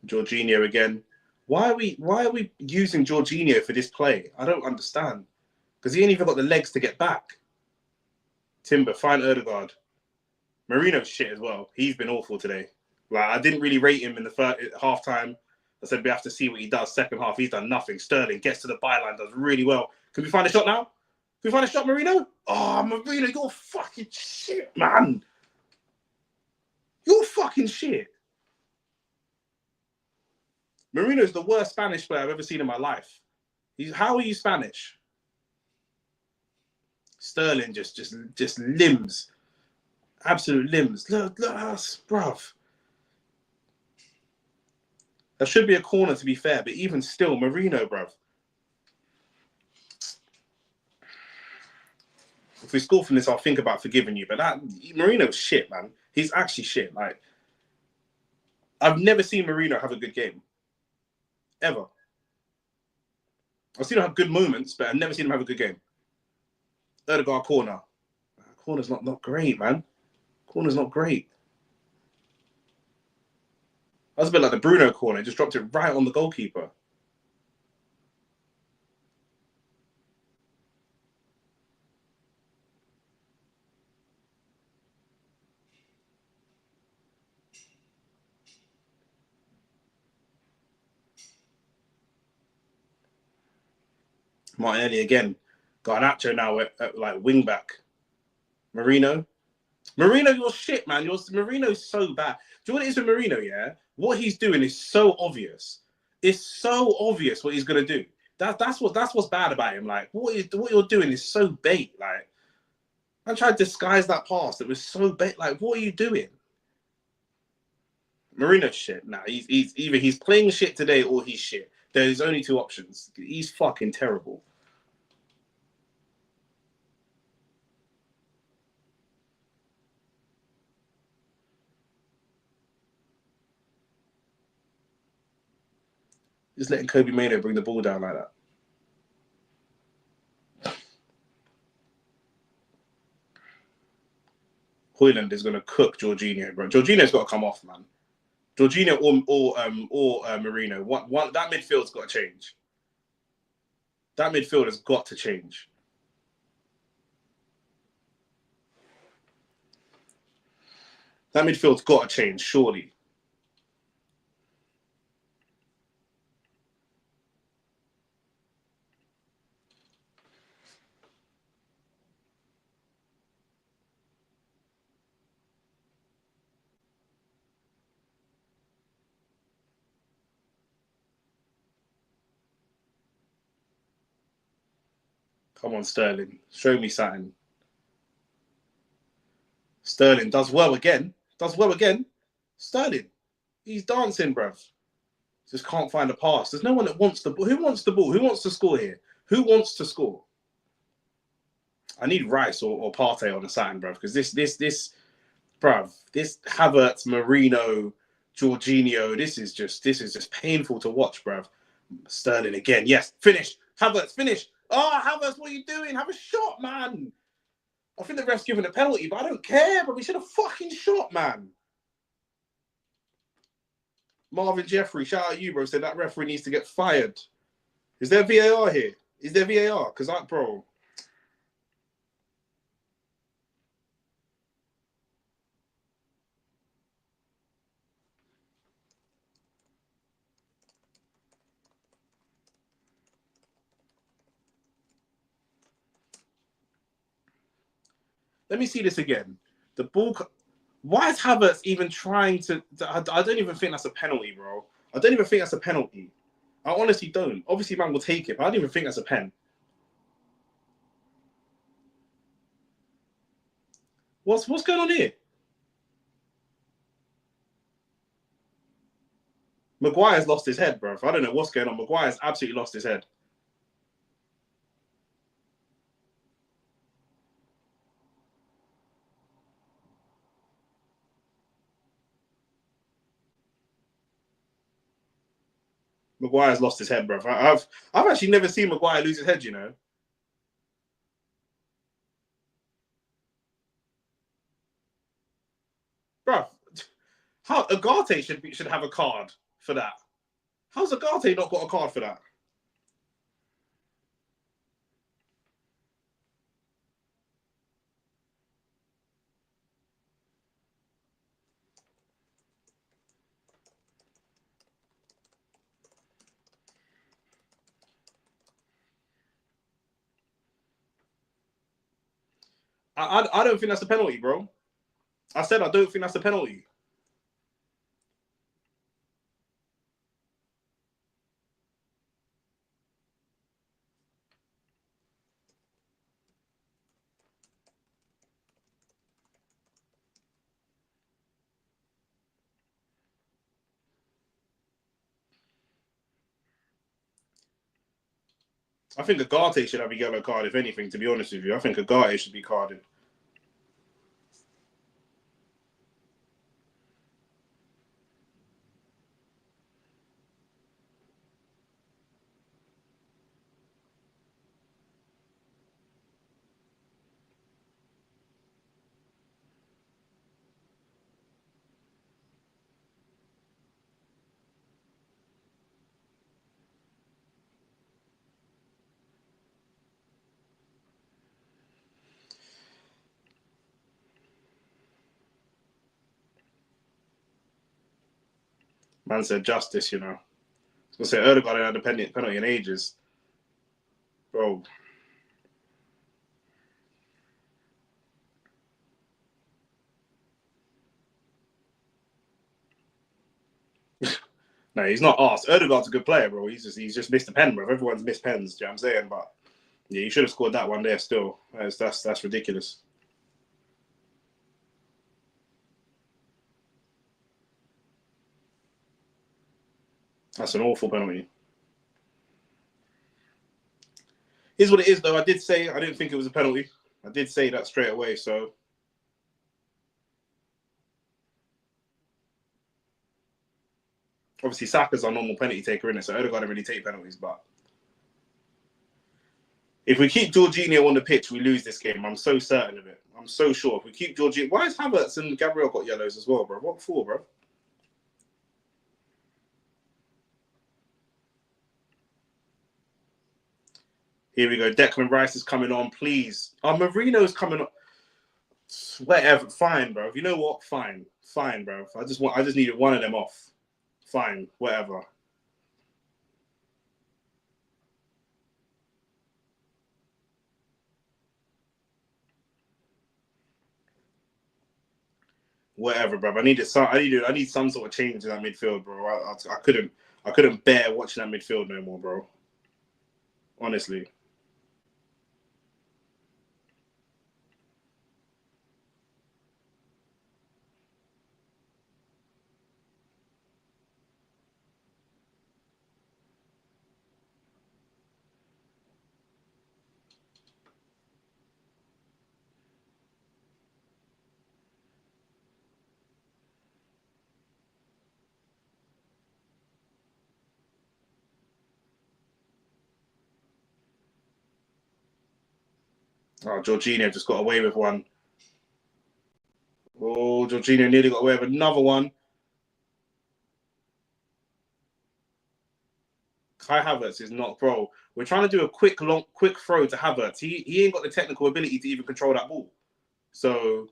Jorginho again. Why are we using Jorginho for this play? I don't understand. Because he ain't even got the legs to get back. Timber, fine Erdegaard. Marino's shit as well. He's been awful today. Like, I didn't really rate him in the first half time. I said we have to see what he does. Second half, he's done nothing. Sterling gets to the byline, does really well. Can we find a shot now? Can we find a shot, Marino? Oh, Marino, you're fucking shit, man. You're fucking shit. Marino's the worst Spanish player I've ever seen in my life. How are you Spanish? Sterling just limbs. Absolute limbs. Look, bruv. That should be a corner, to be fair, but even still, Marino, bruv. If we score from this, I'll think about forgiving you. But Marino's shit, man. He's actually shit. Like, I've never seen Marino have a good game. Ever. I've seen him have good moments, but I've never seen him have a good game. Erdegaard corner. Corner's not great, man. Corner's not great. That was a bit like the Bruno corner. Just dropped it right on the goalkeeper. Martinelli again. Garnacho now at like wing back. Marino, you're shit, man. Marino's so bad. Do you know what it is with Marino? Yeah, what he's doing is so obvious. It's so obvious what he's gonna do. That's what's bad about him. Like what you're doing is so bait. Like I tried to disguise that pass. It was so bait. Like what are you doing? Marino's shit. Nah, he's either he's playing shit today or he's shit. There's only 2 options. He's fucking terrible. Just letting Kobe Mano bring the ball down like that. Højlund is going to cook Jorginho, bro. Jorginho's got to come off, man. Jorginho or Marino. One that midfield's got to change. That midfield has got to change. That midfield's got to change, surely. Come on, Sterling. Show me something. Sterling does well again. Does well again. Sterling, he's dancing, bruv. Just can't find a pass. There's no one that wants the ball. Who wants the ball? Who wants to score here? Who wants to score? I need Rice or Partey on the side, bruv, because this Havertz, Marino, Jorginho, this is just painful to watch, bruv. Sterling again, yes, finish. Havertz, finish. Oh, Havertz, what are you doing? Have a shot, man. I think the ref's given a penalty, but I don't care, but we should have fucking shot, man. Marvin Jeffrey, shout out you, bro, said that referee needs to get fired. Is there VAR here? Is there VAR? Because bro. Let me see this again. The ball. Why is Havertz even trying to? I don't even think that's a penalty, bro. I don't even think that's a penalty. I honestly don't. Obviously, man will take it, but I don't even think that's a pen. What's going on here? Maguire's lost his head, bro. I don't know what's going on. Maguire's absolutely lost his head. Maguire's lost his head, bro. I've actually never seen Maguire lose his head, you know. Bro, how Agate should have a card for that. How's Agate not got a card for that? I don't think that's a penalty, bro. I said I don't think that's a penalty. I think Agate should have a yellow card, if anything, to be honest with you. I think Agate should be carded. Man said justice, you know. I was going to say, Erdogan had a penalty in ages. Bro. No, he's not asked. Erdogan's a good player, bro. He's just missed a pen, bro. Everyone's missed pens, do you know what I'm saying? But yeah, you should have scored that one there still. That's ridiculous. That's an awful penalty. Here's what it is, though. I did say I didn't think it was a penalty. I did say that straight away, so. Obviously, Saka's our normal penalty taker, innit? So Odegaard don't really take penalties, but if we keep Jorginho on the pitch, we lose this game. I'm so certain of it. I'm so sure. If we keep Jorginho... Why has Havertz and Gabriel got yellows as well, bro? What for, bro? Here we go. Declan Rice is coming on, please. Marino's coming on. Whatever. Fine, bro. You know what? Fine. Fine, bro. I just needed one of them off. Fine. Whatever. Whatever, bro. I need some sort of change in that midfield, bro. I couldn't bear watching that midfield no more, bro. Honestly. Oh, Jorginho just got away with one. Oh, Jorginho nearly got away with another one. Kai Havertz is not, bro. We're trying to do a quick throw to Havertz. He ain't got the technical ability to even control that ball. So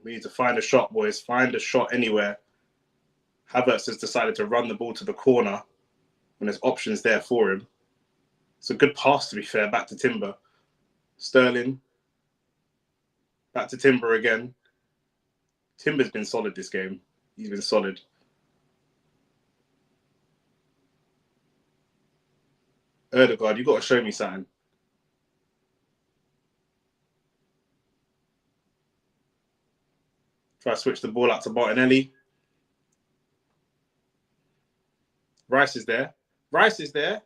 we need to find a shot, boys. Find a shot anywhere. Havertz has decided to run the ball to the corner when there's options there for him. It's a good pass, to be fair, back to Timber. Sterling. Back to Timber again. Timber's been solid this game. He's been solid. Erdegaard, you got to show me something. Try to switch the ball out to Martinelli. Rice is there. Rice is there.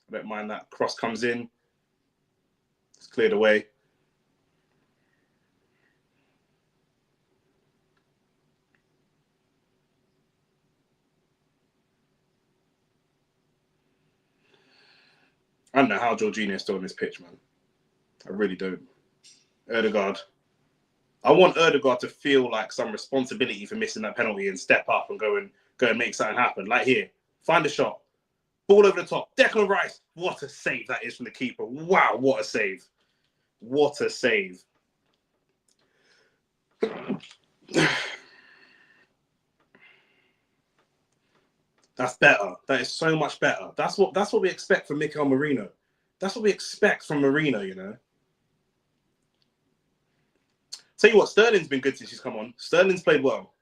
I don't mind that. Cross comes in. It's cleared away. I don't know how Jorginho is still on this pitch, man. I really don't. Erdegaard. I want Erdegaard to feel like some responsibility for missing that penalty and step up and go and make something happen. Like here, find a shot. Ball over the top. Declan Rice. What a save that is from the keeper. Wow, what a save. What a save. That's better. That is so much better. That's what we expect from Mikel Merino. That's what we expect from Merino, you know. Tell you what, Sterling's been good since he's come on. Sterling's played well.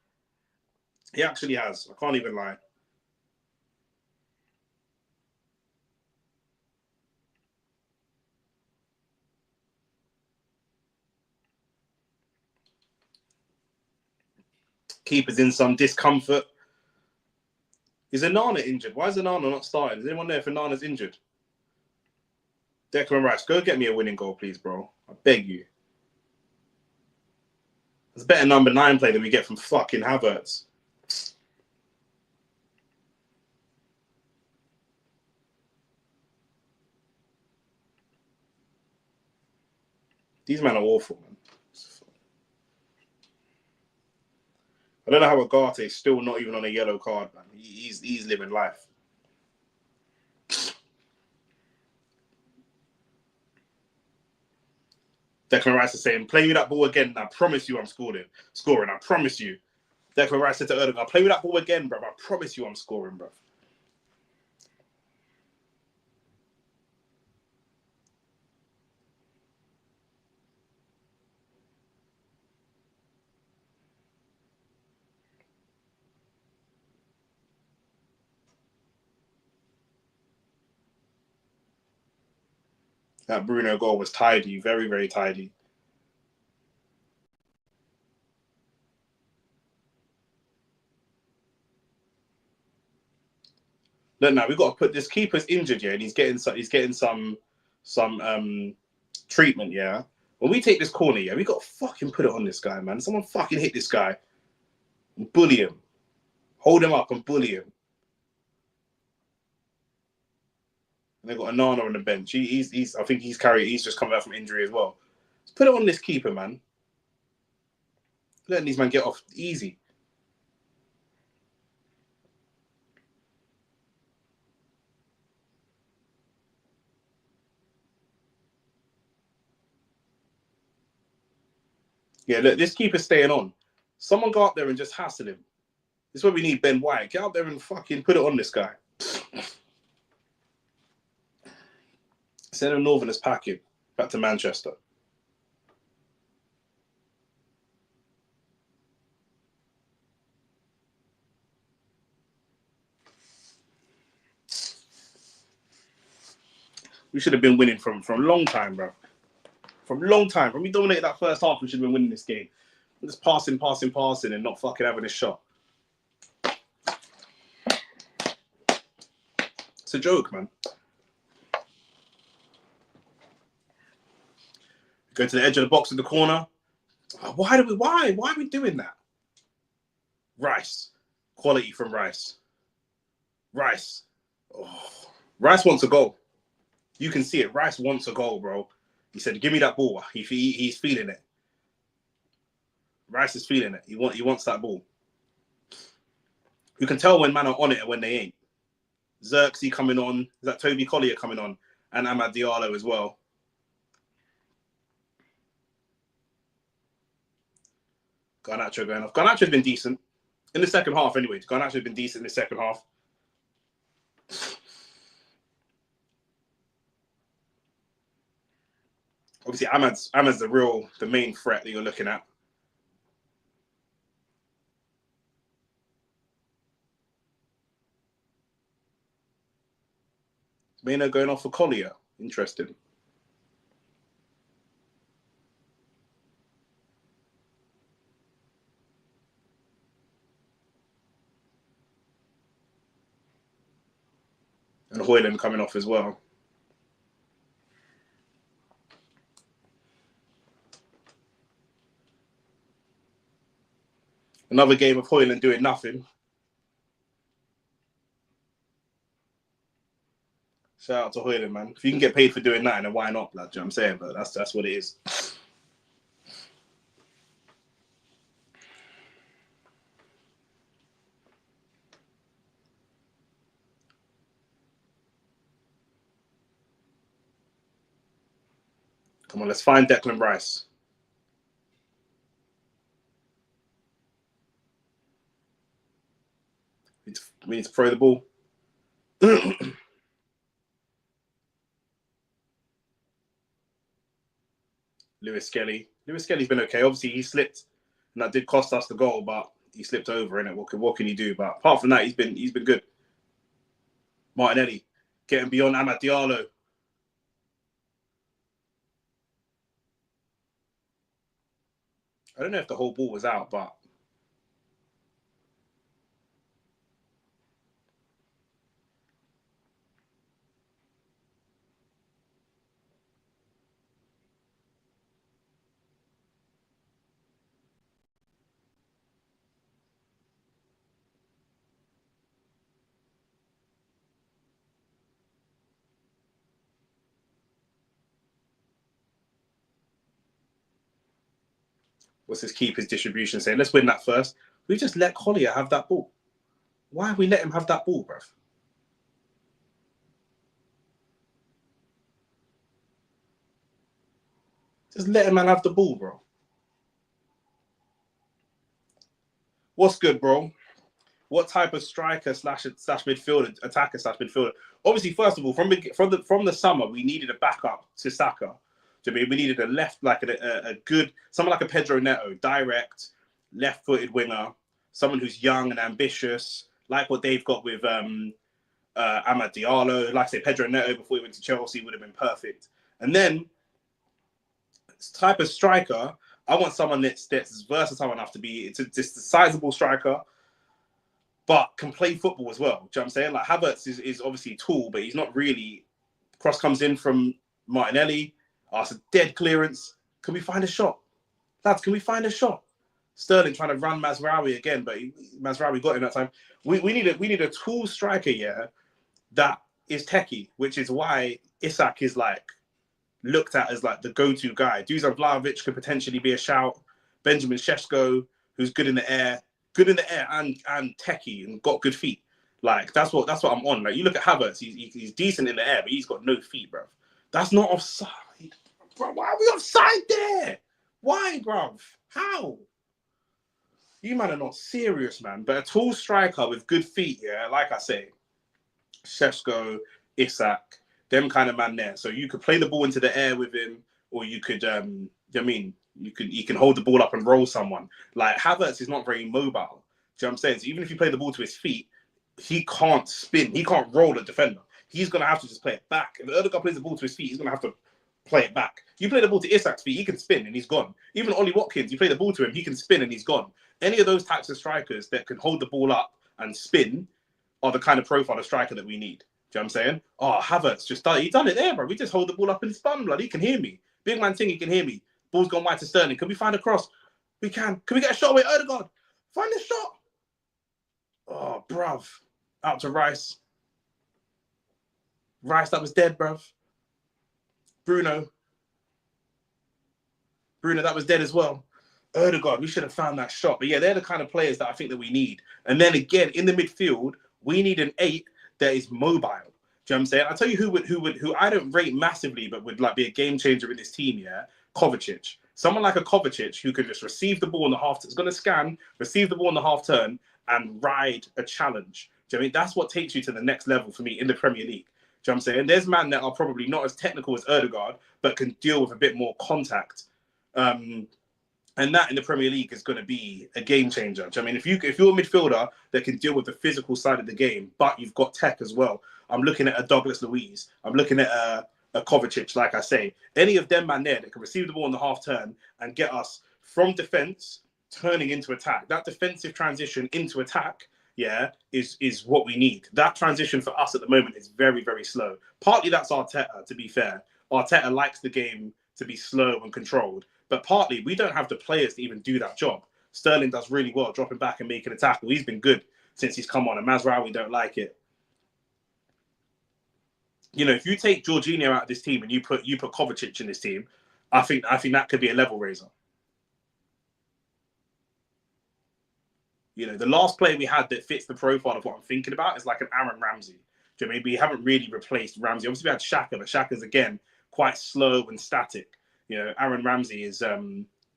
He actually has. I can't even lie. Keeper's in some discomfort. Is Onana injured? Why is Onana not starting? Is anyone there if Onana's injured? Declan Rice, go get me a winning goal, please, bro. I beg you. It's better number 9 play than we get from fucking Havertz. These men are awful, man. I don't know how Agate is still not even on a yellow card, man. He's living life. Declan Rice is saying, play with that ball again. I promise you I'm scoring. I promise you. Declan Rice said to Erdogan, play with that ball again, bro. I promise you I'm scoring, bro. That Bruno goal was tidy, very, very tidy. Look, now we've got to put this keeper's injured, yeah, and he's getting some treatment, yeah. When we take this corner, yeah, we got to fucking put it on this guy, man. Someone fucking hit this guy and bully him, hold him up and bully him. And they've got Onana on the bench. I think he's just come back from injury as well. Let's put it on this keeper, man. Letting these men get off easy. Yeah, look, this keeper's staying on. Someone go up there and just hassle him. This is where we need Ben White. Get out there and fucking put it on this guy. Send the Northerners packing back to Manchester. We should have been winning from a long time, bro. From a long time. When we dominated that first half, we should have been winning this game. Just passing, and not fucking having a shot. It's a joke, man. Go to the edge of the box in the corner. Why are we doing that? Rice. Quality from Rice. Rice. Oh. Rice wants a goal. You can see it. Rice wants a goal, bro. He said, give me that ball. He's feeling it. Rice is feeling it. He wants that ball. You can tell when man are on it and when they ain't. Xerxes coming on. Is that Toby Collier coming on? And Amad Diallo as well. Garnacho going off. Garnacho's been decent. In the second half, anyway. Garnacho's been decent in the second half. Obviously, Amad's the main threat that you're looking at. Maynard going off for Collier. Interesting. And Hoyland coming off as well. Another game of Hoyland doing nothing. Shout out to Hoyland, man. If you can get paid for doing that, then why not, blood? You know what I'm saying? But that's what it is. Come on, let's find Declan Rice. We need to throw the ball. Lewis Skelly. Lewis Skelly's been okay. Obviously, he slipped, and that did cost us the goal, but he slipped over in it. What can he do? But apart from that, he's been good. Martinelli getting beyond Amad Diallo. I don't know if the whole ball was out, but what's his keeper's distribution saying? Let's win that first. We just let Collier have that ball. Why have we let him have that ball, bruv? Just let him have the ball, bro. What's good, bro? What type of striker slash midfielder, attacker slash midfielder? Obviously, first of all, from the summer, we needed a backup to Saka. To me, we needed a left, like a good, someone like a Pedro Neto, direct, left-footed winger, someone who's young and ambitious, like what they've got with Amad Diallo. Like I say, Pedro Neto before he went to Chelsea would have been perfect. And then, type of striker, I want someone that's versatile enough to be just a sizable striker, but can play football as well. Do you know what I'm saying? Like Havertz is obviously tall, but he's not really. Cross comes in from Martinelli. It's a dead clearance. Can we find a shot? Lads, can we find a shot? Sterling trying to run Mazraoui again, but Mazraoui got him that time. We need a tall striker, yeah, that is techie, which is why Isak is like looked at as like the go-to guy. Dusan Vlahovic could potentially be a shout. Benjamin Šeško, who's good in the air and techie and got good feet. Like that's what I'm on. Like you look at Havertz, he's decent in the air, but he's got no feet, bro. That's not offside. Bro, why are we offside there? Why, bruv? How? You man are not serious, man. But a tall striker with good feet, yeah, like I say, Šeško, Isak, them kind of man there. So you could play the ball into the air with him, or you could, you can hold the ball up and roll someone. Like Havertz is not very mobile. Do you know what I'm saying? So even if you play the ball to his feet, he can't spin. He can't roll a defender. He's going to have to just play it back. If Erdegaard plays the ball to his feet, he's going to have to play it back. You play the ball to Isak's feet, he can spin and he's gone. Even Ollie Watkins, you play the ball to him, he can spin and he's gone. Any of those types of strikers that can hold the ball up and spin are the kind of profile of striker that we need. Do you know what I'm saying? Oh, Havertz just done it. He done it there, bro. We just hold the ball up and spun, blood. He can hear me. Big man thing, he can hear me. Ball's gone wide to Sterling. Can we find a cross? We can. Can we get a shot away? Erdegaard, find the shot. Oh, bruv. Out to Rice. Rice, that was dead, bruv. Bruno, that was dead as well. Erdegaard, we should have found that shot. But yeah, they're the kind of players that I think that we need. And then again, in the midfield, we need an 8 that is mobile. Do you know what I'm saying? I'll tell you who I don't rate massively, but would like be a game changer in this team, yeah? Kovacic. Someone like a Kovacic who can just receive the ball in the half, is going to scan, receive the ball in the half turn, and ride a challenge. Do you know what I mean? That's what takes you to the next level for me in the Premier League. Do you know what I'm saying? There's men that are probably not as technical as Erdegaard, but can deal with a bit more contact. And that in the Premier League is going to be a game changer. Do you know what I mean? If you're a midfielder that can deal with the physical side of the game, but you've got tech as well. I'm looking at a Douglas Luiz. I'm looking at a Kovacic, like I say. Any of them man there that can receive the ball in the half turn and get us from defence turning into attack. That defensive transition into attack, yeah, is what we need. That transition for us at the moment is very, very slow. Partly that's Arteta, to be fair. Arteta likes the game to be slow and controlled. But partly we don't have the players to even do that job. Sterling does really well dropping back and making a tackle. He's been good since he's come on. And Mazraoui don't like it. You know, if you take Jorginho out of this team and you put Kovacic in this team, I think that could be a level raiser. You know, the last player we had that fits the profile of what I'm thinking about is like an Aaron Ramsey. Do you know what I mean? We haven't really replaced Ramsey. Obviously, we had Xhaka, but Xhaka's, again, quite slow and static. You know, Aaron Ramsey is,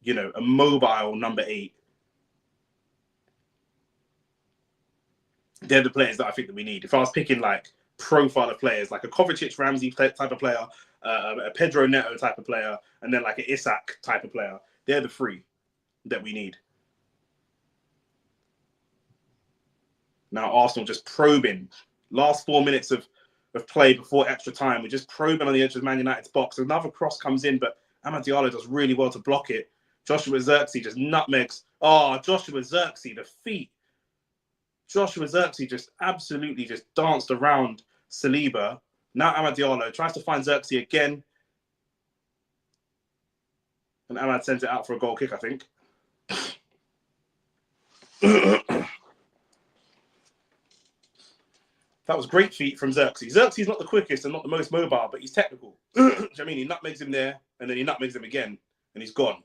you know, a mobile number 8. They're the players that I think that we need. If I was picking, like, profile of players, like a Kovacic, Ramsey type of player, a Pedro Neto type of player, and then like an Isak type of player, they're the 3 that we need. Now, Arsenal just probing. Last 4 minutes of play before extra time. We're just probing on the edge of Man United's box. Another cross comes in, but Amad Diallo does really well to block it. Joshua Zirkzee just nutmegs. Oh, Joshua Zirkzee, the feet. Joshua Zirkzee just absolutely just danced around Saliba. Now Amad Diallo tries to find Zirkzee again. And Amad sends it out for a goal kick, I think. That was great feet from Zirkzee. Xerxes not the quickest and not the most mobile, but he's technical. Do you know what I mean? He nutmegs him there, and then he nutmegs him again, and he's gone.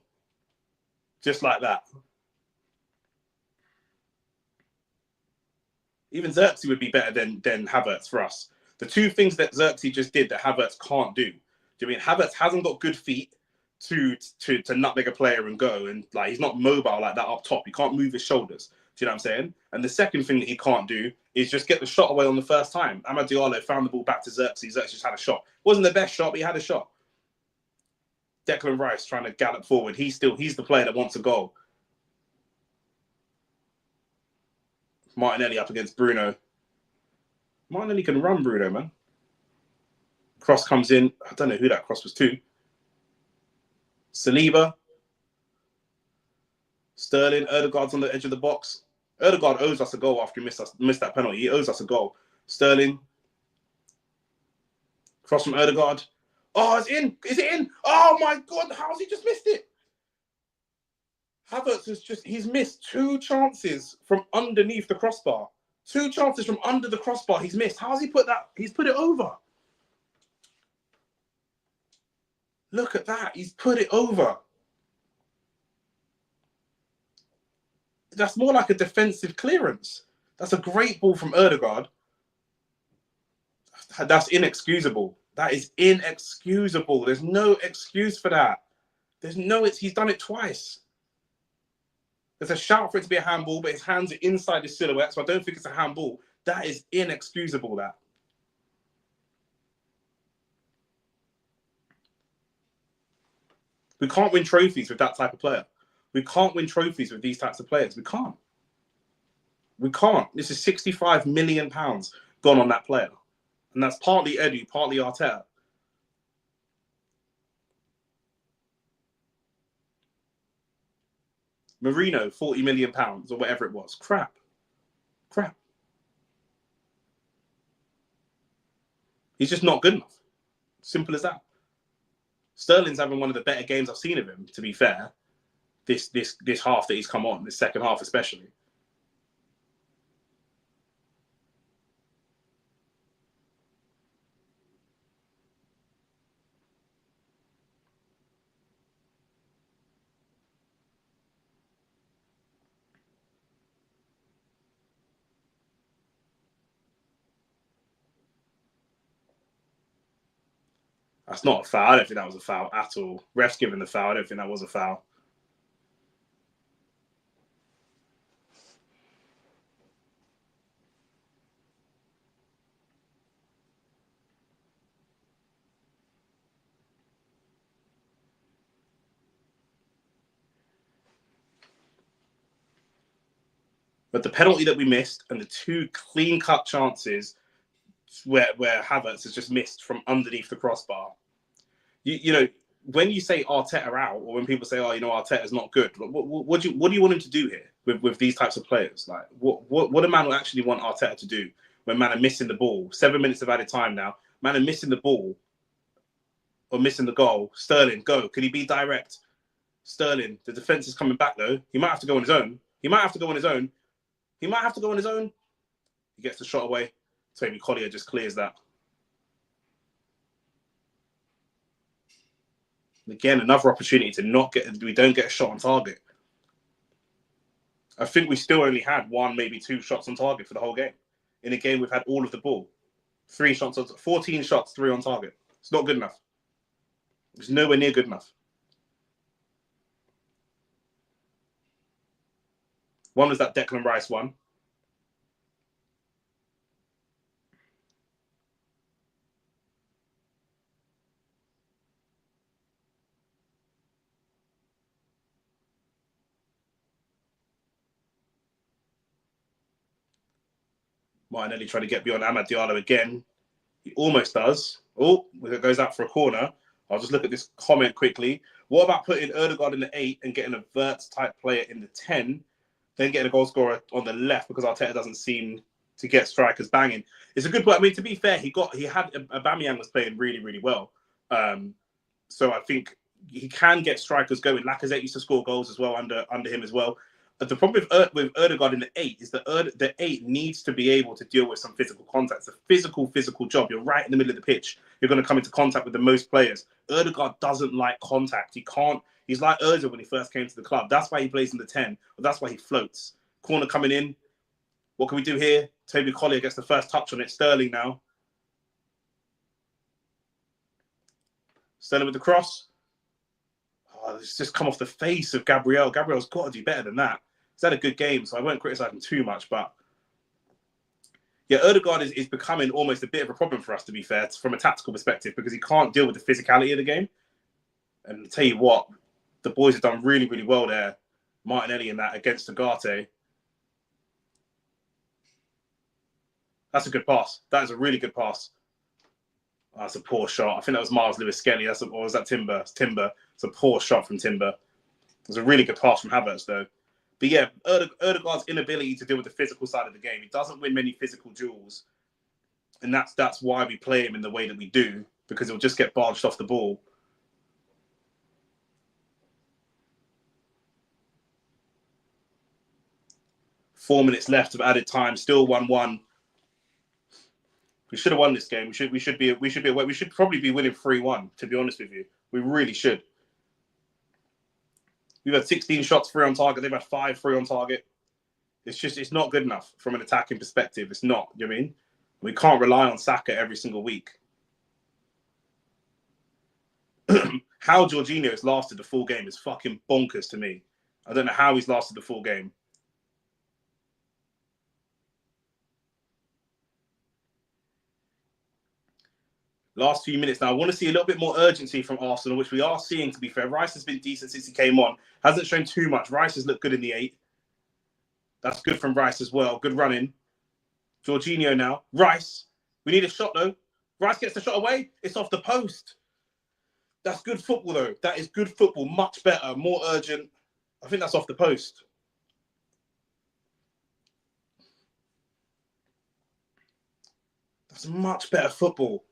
Just like that. Even Xerxes would be better than Havertz for us. The 2 things that Xerxes just did that Havertz can't do. Do you know what I mean? Havertz hasn't got good feet to nutmeg a player and go, and like he's not mobile like that up top. He can't move his shoulders. Do you know what I'm saying? And the second thing that he can't do is just get the shot away on the first time. Amad Diallo found the ball back to Xerxes. Xerxes had a shot. Wasn't the best shot, but he had a shot. Declan Rice trying to gallop forward. He's the player that wants a goal. Martinelli up against Bruno. Martinelli can run, Bruno, man. Cross comes in. I don't know who that cross was to. Saliba. Sterling. Erdegaard's on the edge of the box. Erdegaard owes us a goal after he missed that penalty. He owes us a goal. Sterling. Cross from Erdegaard. Oh, it's in. Is it in? Oh, my God. How's he just missed it? Havertz he's missed 2 chances from underneath the crossbar. 2 chances from under the crossbar he's missed. How's he put that? He's put it over. Look at that. He's put it over. That's more like a defensive clearance. That's a great ball from Erdegaard. That's inexcusable. That is inexcusable. There's no excuse for that. He's done it twice. There's a shout for it to be a handball, but his hands are inside his silhouette, so I don't think it's a handball. That is inexcusable, that. We can't win trophies with that type of player. We can't win trophies with these types of players. We can't. We can't. This is £65 million gone on that player. And that's partly Edu, partly Arteta. Marino, £40 million or whatever it was. Crap. He's just not good enough. Simple as that. Sterling's having one of the better games I've seen of him, to be fair. This half that he's come on, this second half especially. That's not a foul. I don't think that was a foul at all. Ref's given the foul. I don't think that was a foul. But the penalty that we missed and the two clean-cut chances where Havertz has just missed from underneath the crossbar. You know, when you say Arteta out, or when people say, "Oh, you know, Arteta's not good," what do you want him to do here with these types of players? Like, what do man actually want Arteta to do when man are missing the ball? 7 minutes of added time now. Man are missing the ball or missing the goal. Sterling, go. Can he be direct? Sterling, the defense is coming back though. He might have to go on his own. He might have to go on his own. He gets the shot away. Toby Collier just clears that. Again, another opportunity to we don't get a shot on target. I think we still only had one, maybe two shots on target for the whole game. In a game, we've had all of the ball. 14 shots, 3 on target. It's not good enough. It's nowhere near good enough. One was that Declan Rice one. Martinelli trying to get beyond Amad Diallo again. He almost does. Oh, it goes out for a corner. I'll just look at this comment quickly. What about putting Ødegaard in the 8 and getting a Wirtz type player in the 10, then getting a goal scorer on the left because Arteta doesn't seem to get strikers banging? It's a good point. I mean, to be fair, he had Aubameyang was playing really, really well. So I think he can get strikers going. Lacazette used to score goals as well under him as well. But the problem with Ødegaard in the 8 is that the 8 needs to be able to deal with some physical contact. It's a physical job. You're right in the middle of the pitch. You're going to come into contact with the most players. Ødegaard doesn't like contact. He can't. He's like Ozil when he first came to the club. That's why he plays in the 10. But that's why he floats. Corner coming in. What can we do here? Toby Collier gets the first touch on it. Sterling now. Sterling with the cross. Oh, it's just come off the face of Gabriel. Gabriel's got to do better than that. He's had a good game, so I won't criticize him too much. But yeah, Ødegaard is becoming almost a bit of a problem for us, to be fair, from a tactical perspective, because he can't deal with the physicality of the game. And I'll tell you what, the boys have done really, really well there. Martinelli in that against Ugarte. That's a good pass. That is a really good pass. Oh, that's a poor shot. I think that was Miles Lewis-Skelly. Or was that Timber? It's Timber. It's a poor shot from Timber. It was a really good pass from Havertz, though. But yeah, Ødegaard's inability to deal with the physical side of the game. He doesn't win many physical duels. And that's why we play him in the way that we do, because he'll just get barged off the ball. Four minutes left of added time. Still 1-1. We should have won this game. We should probably be winning 3-1, to be honest with you. We really should. We've had 16 shots free on target. They've had 5 free on target. It's not good enough from an attacking perspective. It's not, you know what I mean? We can't rely on Saka every single week. How Jorginho has lasted the full game is fucking bonkers to me. I don't know how he's lasted the full game. Last few minutes now. I want to see a little bit more urgency from Arsenal, which we are seeing, to be fair. Rice has been decent since he came on. Hasn't shown too much. Rice has looked good in the 8. That's good from Rice as well. Good running. Jorginho now. Rice. We need a shot, though. Rice gets the shot away. It's off the post. That's good football, though. That is good football. Much better. More urgent. I think that's off the post. That's much better football.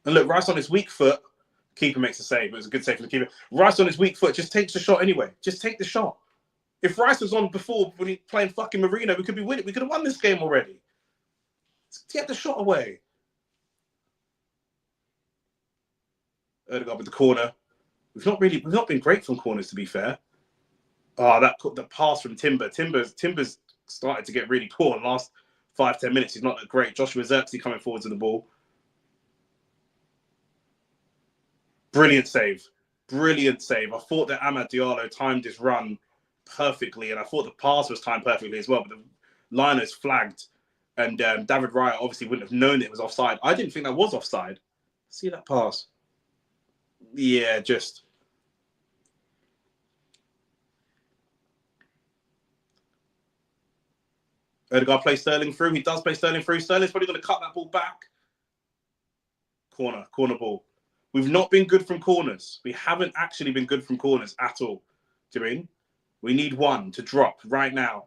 And look, Rice on his weak foot. Keeper makes a save. It was a good save for the keeper. Rice on his weak foot just takes the shot anyway. Just take the shot. If Rice was on before when he playing fucking Marino, we could be winning. We could have won this game already. Get the shot away. Odegaard with the corner. We've not been great from corners, to be fair. Oh, the pass from Timber. Timber's started to get really poor in the last 5-10 minutes. He's not that great. Joshua Zirkzee coming forwards with the ball. Brilliant save. Brilliant save. I thought that Amad Diallo timed his run perfectly, and I thought the pass was timed perfectly as well, but the liner's flagged, and David Raya obviously wouldn't have known it was offside. I didn't think that was offside. See that pass? Yeah, just... Odegaard plays Sterling through. He does play Sterling through. Sterling's probably going to cut that ball back. Corner ball. We've not been good from corners. We haven't actually been good from corners at all. Do you mean? We need one to drop right now.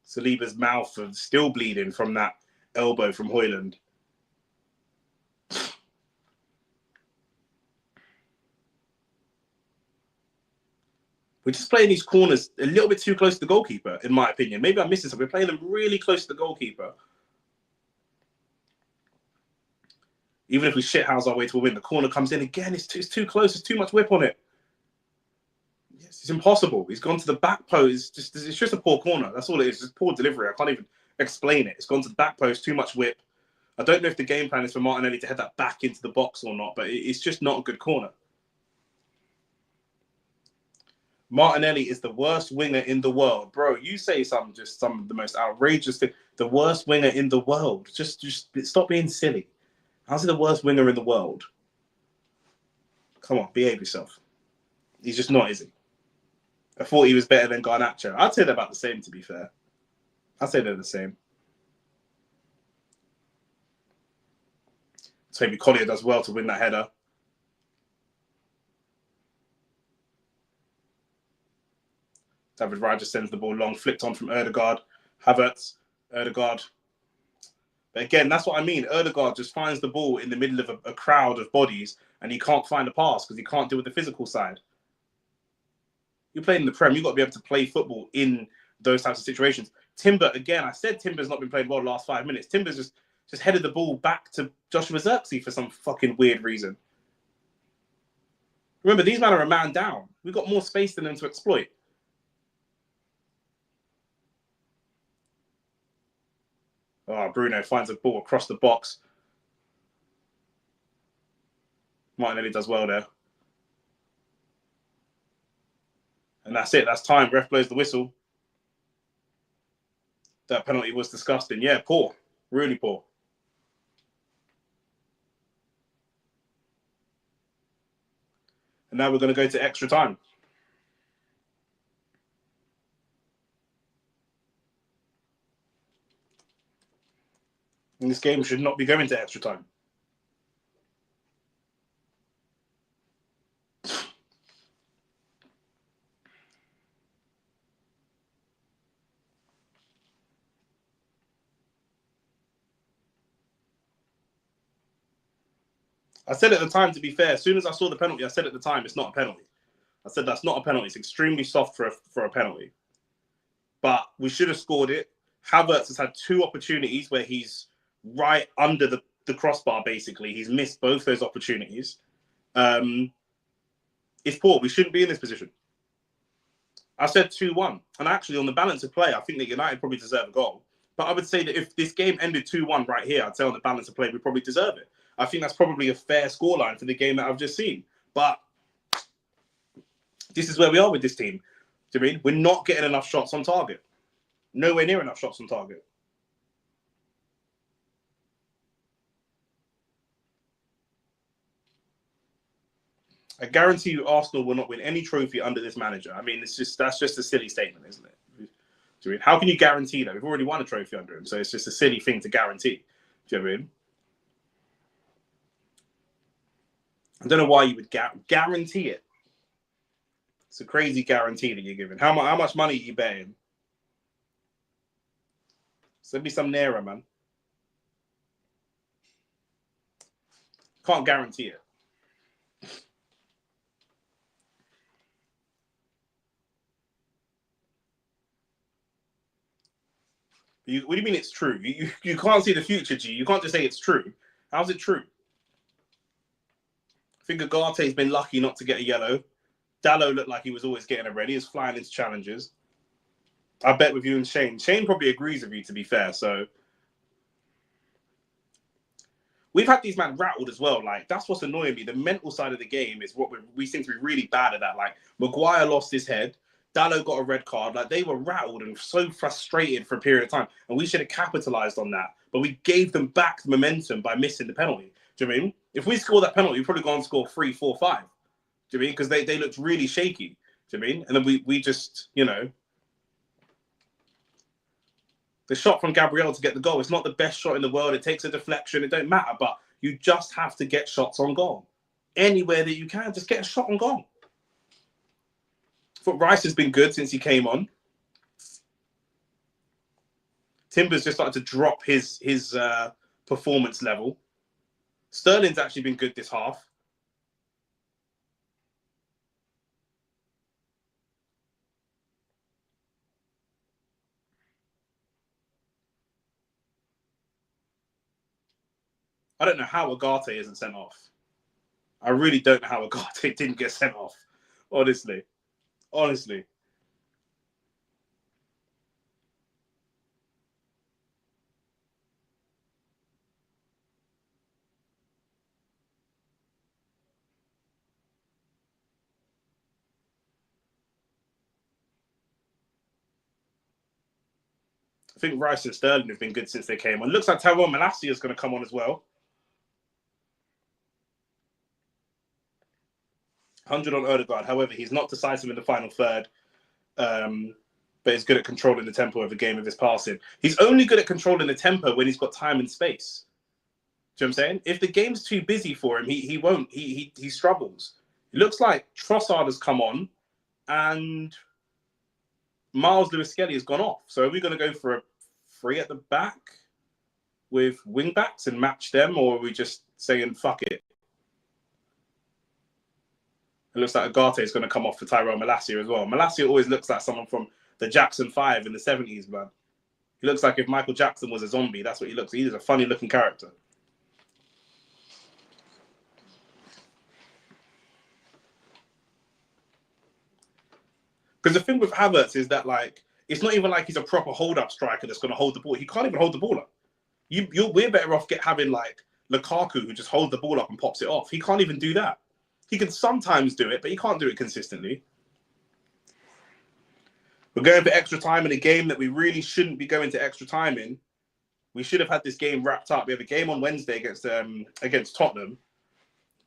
Saliba's mouth is still bleeding from that elbow from Højlund. We're just playing these corners a little bit too close to the goalkeeper, in my opinion. Maybe I'm missing something. We're playing them really close to the goalkeeper. Even if we shithouse our way to a win, the corner comes in again. It's too close. There's too much whip on it. Yes, it's impossible. He's gone to the back post. It's just a poor corner. That's all it is. It's poor delivery. I can't even explain it. It's gone to the back post. Too much whip. I don't know if the game plan is for Martinelli to head that back into the box or not, but it's just not a good corner. Martinelli is the worst winger in the world. Bro, you say some of the most outrageous thing. The worst winger in the world. Just stop being silly. How's he the worst winger in the world? Come on, behave yourself. He's just not, is he? I thought he was better than Garnacho. I'd say they're about the same, to be fair. I'd say they're the same. So maybe Collier does well to win that header. David Raya just sends the ball long, flicked on from Odegaard. Havertz, Odegaard. But again, that's what I mean. Odegaard just finds the ball in the middle of a crowd of bodies, and he can't find a pass because he can't deal with the physical side. You're playing in the Prem. You've got to be able to play football in those types of situations. Timber, again, I said Timber's not been playing well the last 5 minutes. Timber's just headed the ball back to Joshua Zirkzee for some fucking weird reason. Remember, these men are a man down. We've got more space than them to exploit. Oh, Bruno finds a ball across the box. Martinelli does well there. And that's it. That's time. Ref blows the whistle. That penalty was disgusting. Yeah, poor. Really poor. And now we're going to go to extra time. And this game should not be going to extra time. I said at the time, to be fair, as soon as I saw the penalty, I said at the time, it's not a penalty. I said, that's not a penalty. It's extremely soft for a penalty. But we should have scored it. Havertz has had 2 opportunities where he's right under the crossbar, basically. He's missed both those opportunities. It's poor. We shouldn't be in this position. I said 2-1. And actually, on the balance of play, I think that United probably deserve a goal. But I would say that if this game ended 2-1 right here, I'd say on the balance of play, we probably deserve it. I think that's probably a fair scoreline for the game that I've just seen. But This is where we are with this team. Do you mean we're not getting enough shots on target? Nowhere near enough shots on target. I guarantee you Arsenal will not win any trophy under this manager. I mean, that's just a silly statement, isn't it? How can you guarantee that? We've already won a trophy under him, so it's just a silly thing to guarantee. Do you know what I mean? I don't know why you would guarantee it. It's a crazy guarantee that you're giving. How much money are you betting? Send me some Naira, man. Can't guarantee it. What do you mean it's true? You can't see the future, G. You can't just say it's true. How's it true? I think Agate's been lucky not to get a yellow. Dallo looked like he was always getting it ready. He was flying into challenges. I bet with you and Shane. Shane probably agrees with you, to be fair. So we've had these men rattled as well. Like, that's what's annoying me. The mental side of the game is what we seem to be really bad at that. Like, Maguire lost his head. Dallo got a red card. Like, they were rattled and so frustrated for a period of time. And we should have capitalized on that. But we gave them back the momentum by missing the penalty. Do you know what I mean? If we score that penalty, we'd probably go on to score 3, 4, 5. Do you know what I mean? Because they looked really shaky. Do you know what I mean? And then we just, you know, the shot from Gabriel to get the goal, it's not the best shot in the world. It takes a deflection. It don't matter. But you just have to get shots on goal. Anywhere that you can, just get a shot on goal. I thought Rice has been good since he came on. Timber's just started to drop his performance level. Sterling's actually been good this half. I don't know how Agate isn't sent off. I really don't know how Agate didn't get sent off. Honestly. I think Rice and Sterling have been good since they came on. Looks like Tyrone Malacia is going to come on as well. 100 on Odegaard. However, he's not decisive in the final third, but he's good at controlling the tempo of the game with his passing. He's only good at controlling the tempo when he's got time and space. Do you know what I'm saying? If the game's too busy for him, he won't. He struggles. It looks like Trossard has come on and Miles Lewis-Skelly has gone off. So are we going to go for a 3 at the back with wing backs and match them, or are we just saying fuck it? It looks like Agate is going to come off for Tyrone Malacia as well. Malacia always looks like someone from the Jackson 5 in the 70s, man. He looks like if Michael Jackson was a zombie, that's what he looks like. He's a funny looking character. Because the thing with Havertz is that, like, it's not even like he's a proper hold-up striker that's going to hold the ball. He can't even hold the ball up. We're better off having, like, Lukaku who just holds the ball up and pops it off. He can't even do that. He can sometimes do it, but he can't do it consistently. We're going for extra time in a game that we really shouldn't be going to extra time in. We should have had this game wrapped up. We have a game on Wednesday against Tottenham.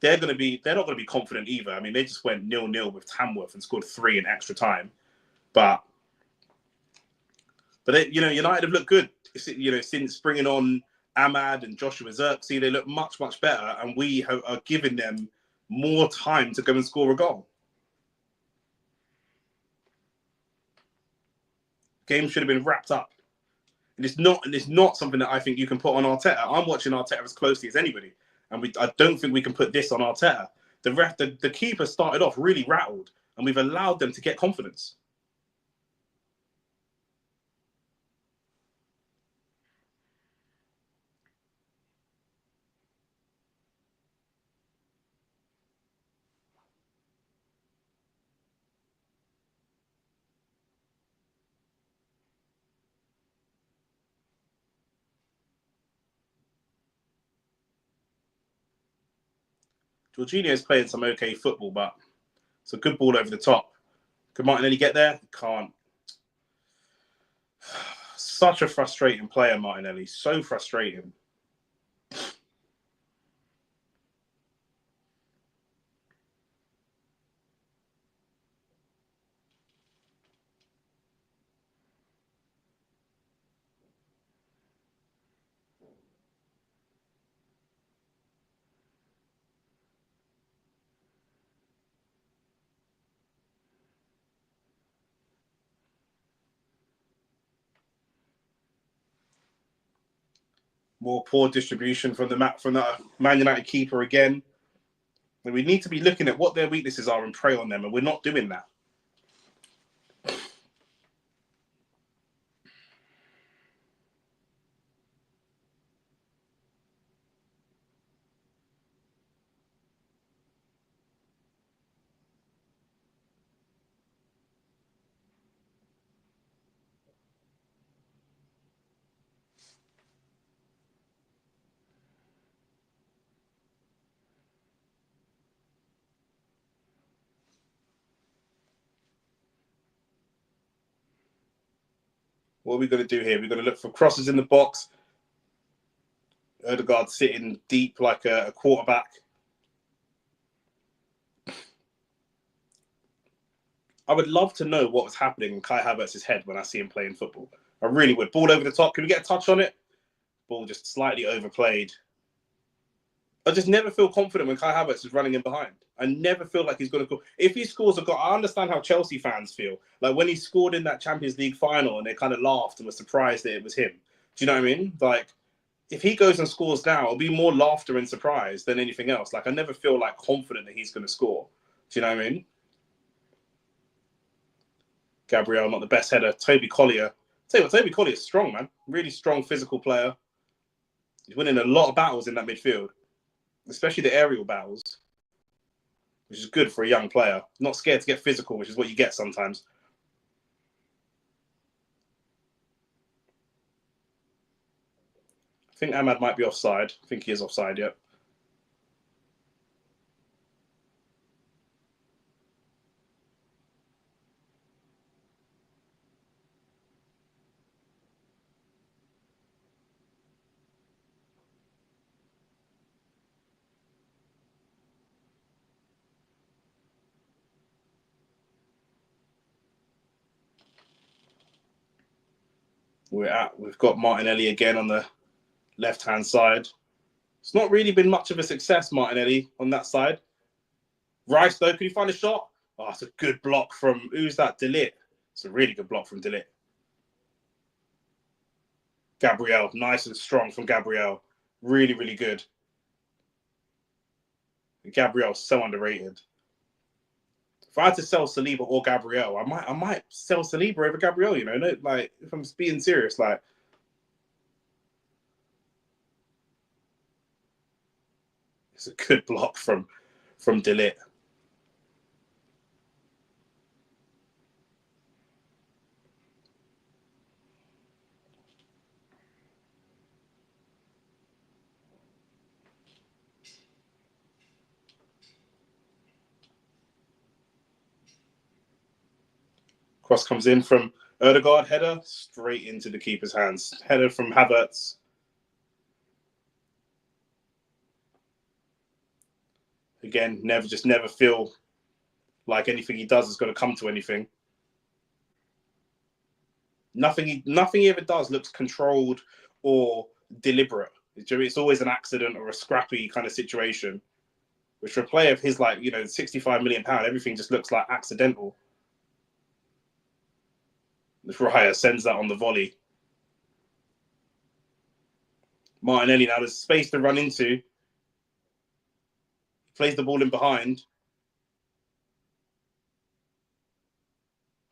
They're not going to be confident either. I mean, they just went 0-0 with Tamworth and scored 3 in extra time. But United have looked good. Since bringing on Ahmad and Joshua Zirkzee, they look much, much better, and we are giving them more time to go and score a goal. Game should have been wrapped up. And it's not something that I think you can put on Arteta. I'm watching Arteta as closely as anybody, and I don't think we can put this on Arteta. The keeper started off really rattled, and we've allowed them to get confidence. Jorginho's playing some okay football, but it's a good ball over the top. Could Martinelli get there? Can't. Such a frustrating player, Martinelli. So frustrating. More poor distribution from the Man United keeper again. And we need to be looking at what their weaknesses are and prey on them, and we're not doing that. What are we going to do here? We're going to look for crosses in the box. Odegaard sitting deep like a quarterback. I would love to know what was happening in Kai Havertz's head when I see him playing football. I really would. Ball over the top. Can we get a touch on it? Ball just slightly overplayed. I just never feel confident when Kai Havertz is running in behind. I never feel like he's going to go. If he scores a goal, I understand how Chelsea fans feel. Like when he scored in that Champions League final and they kind of laughed and were surprised that it was him. Do you know what I mean? Like, if he goes and scores now, it'll be more laughter and surprise than anything else. Like, I never feel like confident that he's going to score. Do you know what I mean? Gabriel, not the best header. Toby Collier. Tell you what, Toby Collier is strong, man. Really strong physical player. He's winning a lot of battles in that midfield, especially the aerial battles, which is good for a young player. Not scared to get physical, which is what you get sometimes. I think Ahmad might be offside. I think he is offside, yep. We've got Martinelli again on the left-hand side. It's not really been much of a success, Martinelli, on that side. Rice, though, can you find a shot? Oh, it's a good block from, who's that? De Ligt. It's a really good block from De Ligt. Gabriel, nice and strong from Gabriel. Really, really good. Gabriel's so underrated. If I had to sell Saliba or Gabriel, I might sell Saliba over Gabriel, you know? No, like, if I'm being serious, like, it's a good block from De Ligt. Cross comes in from Odegaard, header, straight into the keeper's hands. Header from Havertz. Again, never feel like anything he does is going to come to anything. Nothing he ever does looks controlled or deliberate. It's always an accident or a scrappy kind of situation. Which for a player of his, like, you know, £65 million, everything just looks like accidental. Raya sends that on the volley. Martinelli now, there's space to run into. He plays the ball in behind.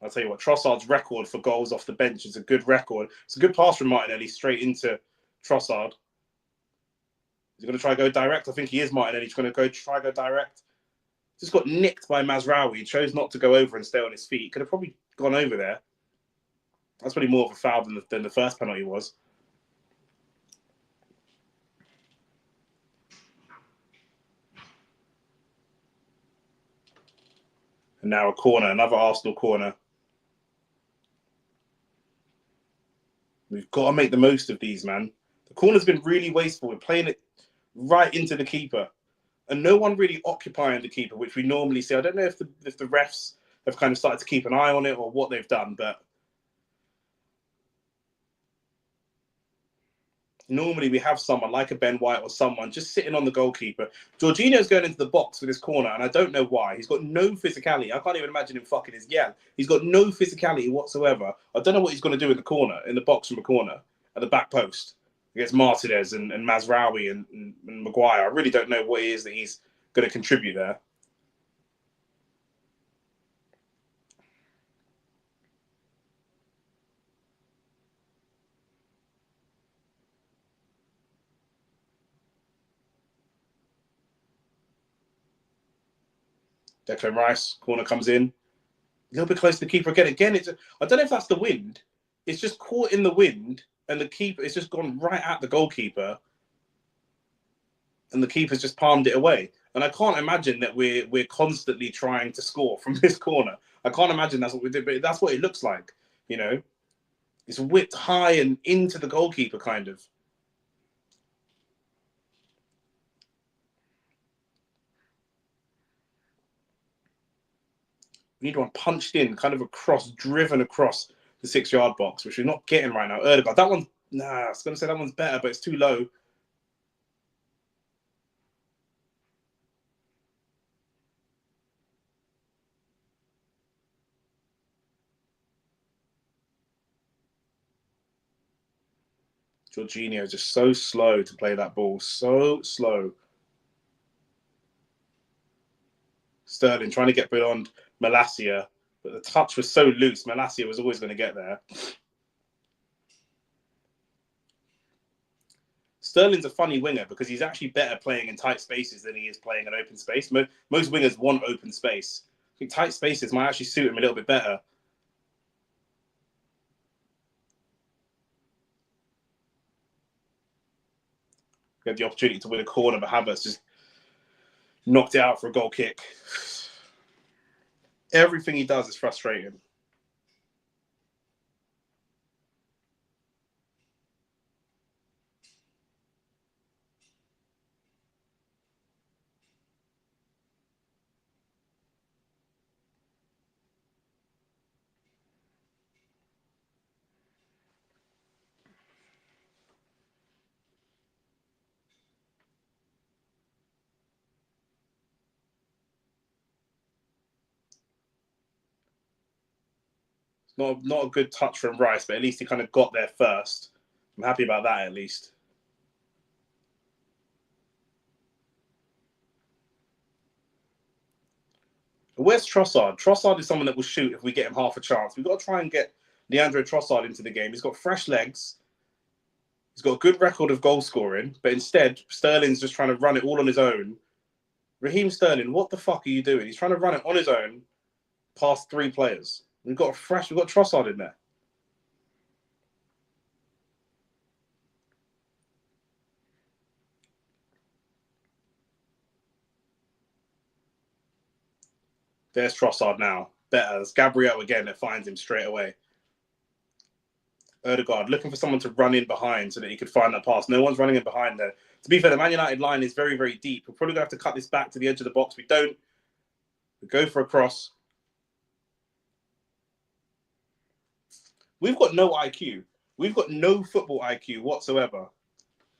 I'll tell you what, Trossard's record for goals off the bench is a good record. It's a good pass from Martinelli straight into Trossard. He's going to try to go direct. I think he is, Martinelli. He's going to try to go direct. Just got nicked by Mazraoui. He chose not to go over and stay on his feet. He could have probably gone over there. That's probably more of a foul than the first penalty was. And now a corner, another Arsenal corner. We've got to make the most of these, man. The corner's been really wasteful. We're playing it right into the keeper. And no one really occupying the keeper, which we normally see. I don't know if the refs have kind of started to keep an eye on it or what they've done, but normally we have someone like a Ben White or someone just sitting on the goalkeeper. Jorginho's going into the box for this corner, and I don't know why. He's got no physicality. I can't even imagine him fucking his yell. He's got no physicality whatsoever. I don't know what he's going to do in the corner, in the box from the corner, at the back post, against Martinez and Mazraoui and Maguire. I really don't know what it is that he's going to contribute there. Declan Rice, corner comes in. A little bit close to the keeper again. I don't know if that's the wind. It's just caught in the wind, and the keeper, it's just gone right at the goalkeeper, and the keeper's just palmed it away. And I can't imagine that we're constantly trying to score from this corner. I can't imagine that's what we did, but that's what it looks like. You know, it's whipped high and into the goalkeeper, kind of. We need one punched in, kind of driven across the 6-yard box, which we're not getting right now. Erdegaard, that one, I was going to say that one's better, but it's too low. Jorginho is just so slow to play that ball. So slow. Sterling trying to get beyond Malacia, but the touch was so loose. Malacia was always going to get there. Sterling's a funny winger because he's actually better playing in tight spaces than he is playing in open space. Most wingers want open space. I think tight spaces might actually suit him a little bit better. We had the opportunity to win a corner, but Havertz just knocked it out for a goal kick. Everything he does is frustrating. Not a good touch from Rice, but at least he kind of got there first. I'm happy about that, at least. Where's Trossard? Trossard is someone that will shoot if we get him half a chance. We've got to try and get Leandro Trossard into the game. He's got fresh legs. He's got a good record of goal scoring, but instead, Sterling's just trying to run it all on his own. Raheem Sterling, what the fuck are you doing? He's trying to run it on his own past 3 players. We've got Trossard in there. There's Trossard now. Better. It's Gabriel again that finds him straight away. Erdegaard looking for someone to run in behind so that he could find that pass. No one's running in behind there. To be fair, the Man United line is very, very deep. We're probably going to have to cut this back to the edge of the box. We don't. We go for a cross. We've got no IQ. We've got no football IQ whatsoever.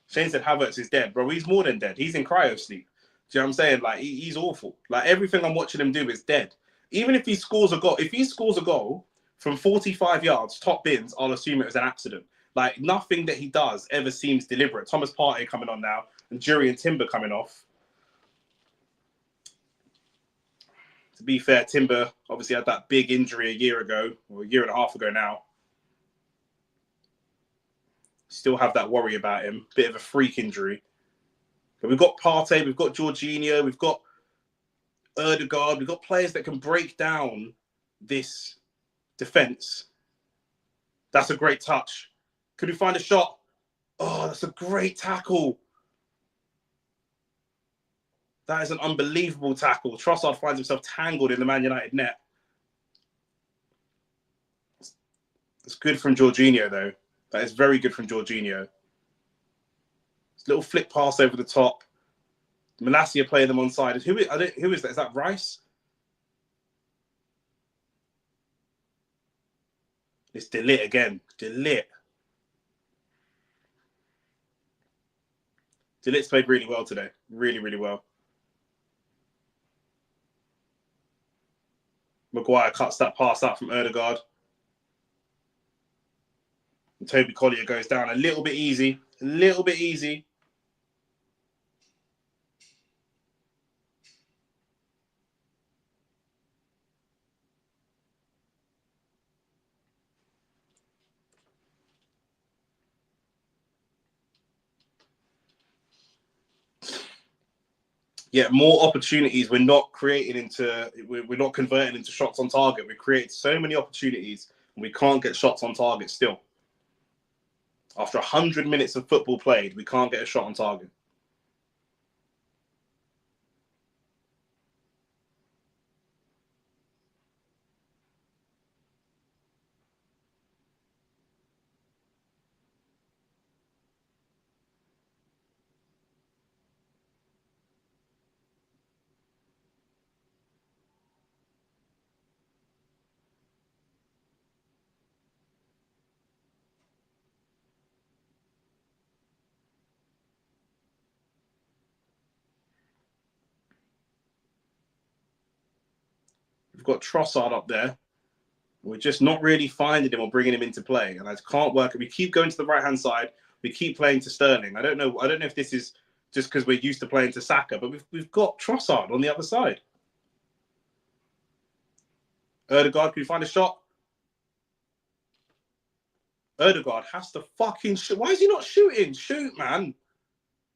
Shane said Havertz is dead. Bro, he's more than dead. He's in cryo sleep. Do you know what I'm saying? Like, he's awful. Like, everything I'm watching him do is dead. Even if he scores a goal from 45 yards, top bins, I'll assume it was an accident. Like, nothing that he does ever seems deliberate. Thomas Partey coming on now and Jurriën Timber coming off. To be fair, Timber obviously had that big injury a year ago, or a year and a half ago now. Still have that worry about him. Bit of a freak injury. But we've got Partey, we've got Jorginho, we've got Erdegaard, we've got players that can break down this defence. That's a great touch. Could we find a shot? Oh, that's a great tackle. That is an unbelievable tackle. Trossard finds himself tangled in the Man United net. It's good from Jorginho, though. That is very good from Jorginho. Little flick pass over the top. Malacia playing them on side. Who is that? Is that Rice? It's De Ligt again. De Ligt. De Ligt's played really well today. Really, really well. Maguire cuts that pass out from Ødegaard. And Toby Collier goes down a little bit easy. A little bit easy. Yeah, more opportunities. We're not creating into. We're not converting into shots on target. We create so many opportunities, and we can't get shots on target still. After 100 minutes of football played, we can't get a shot on target. We've got Trossard up there. We're just not really finding him or bringing him into play, and I can't work. We keep going to the right-hand side. We keep playing to Sterling. I don't know if this is just because we're used to playing to Saka, but we've got Trossard on the other side. Ødegaard, can you find a shot? Ødegaard has to fucking shoot. Why is he not shooting? Shoot, man.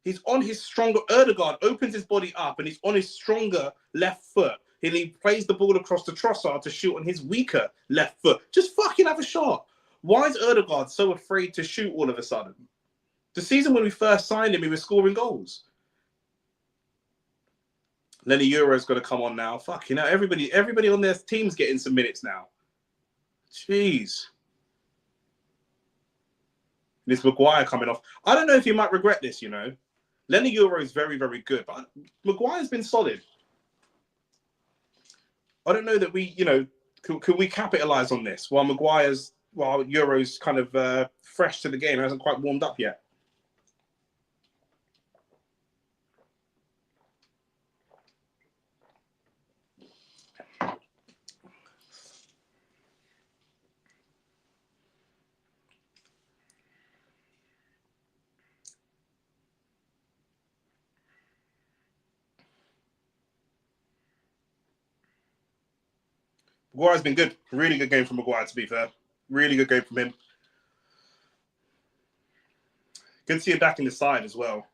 He's on his stronger. Ødegaard opens his body up and he's on his stronger left foot. He plays the ball across to Trossard to shoot on his weaker left foot. Just fucking have a shot. Why is Ødegaard so afraid to shoot all of a sudden? The season when we first signed him, he was scoring goals. Lenny Euro's going to come on now. Fuck, everybody on their team's getting some minutes now. Jeez. This Maguire coming off. I don't know if he might regret this, Lenny Euro is very, very good, but Maguire's been solid. I don't know that we, can we capitalize on this while Euro's kind of fresh to the game, hasn't quite warmed up yet. Maguire's been good. Really good game from Maguire, to be fair. Really good game from him. Good to see him back in the side as well.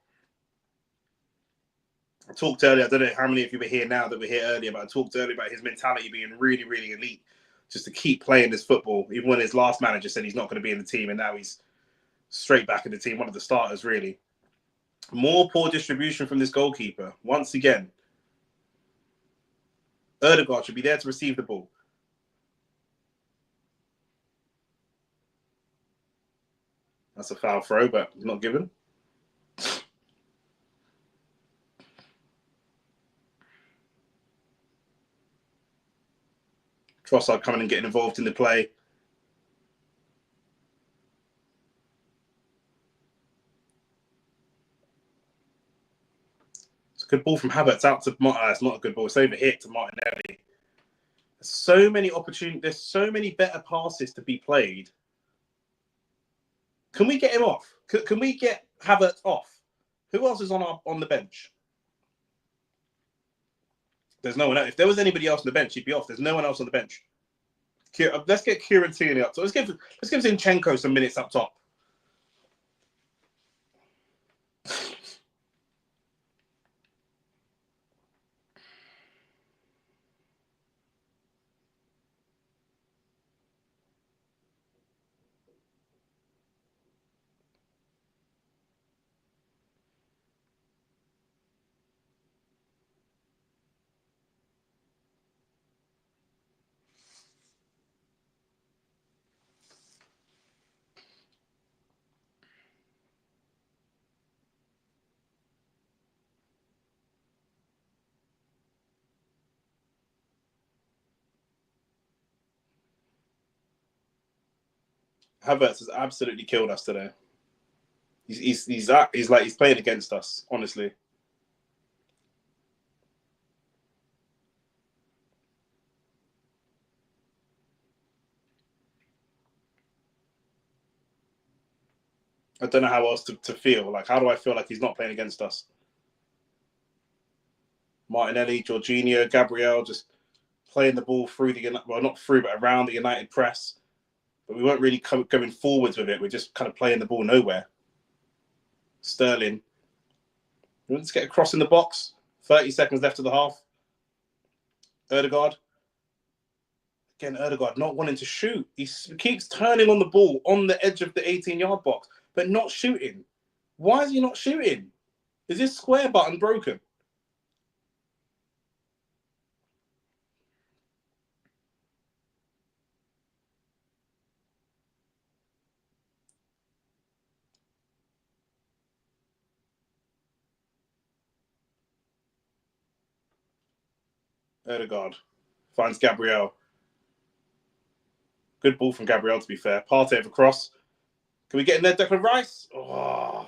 I talked earlier, I don't know how many of you were here now that were here earlier, but I talked earlier about his mentality being really, really elite. Just to keep playing this football, even when his last manager said he's not going to be in the team, and now he's straight back in the team, one of the starters, really. More poor distribution from this goalkeeper. Once again, Ødegaard should be there to receive the ball. That's a foul throw, but not given. Trossard coming and getting involved in the play. It's a good ball from Havertz out to it's not a good ball. It's over hit to Martinelli. There's so many opportunities. There's so many better passes to be played. Can we get him off? Can we get Havertz off? Who else is on the bench? There's no one else. If there was anybody else on the bench, he'd be off. There's no one else on the bench. Let's get Kieran Tierney up. So let's give Zinchenko some minutes up top. Havertz has absolutely killed us today. He's like he's playing against us, honestly. I don't know how else to feel. Like, how do I feel like he's not playing against us? Martinelli, Jorginho, Gabriel just playing the ball through the, well, not through, but around the United press. But we weren't really going forwards with it. We're just kind of playing the ball nowhere. Sterling. Let's get a cross in the box. 30 seconds left of the half. Ødegaard. Again, Ødegaard not wanting to shoot. He keeps turning on the ball on the edge of the 18-yard box, but not shooting. Why is he not shooting? Is this square button broken? Ødegaard finds Gabriel. Good ball from Gabriel, to be fair. Partey over cross. Can we get in there, Declan Rice? Oh.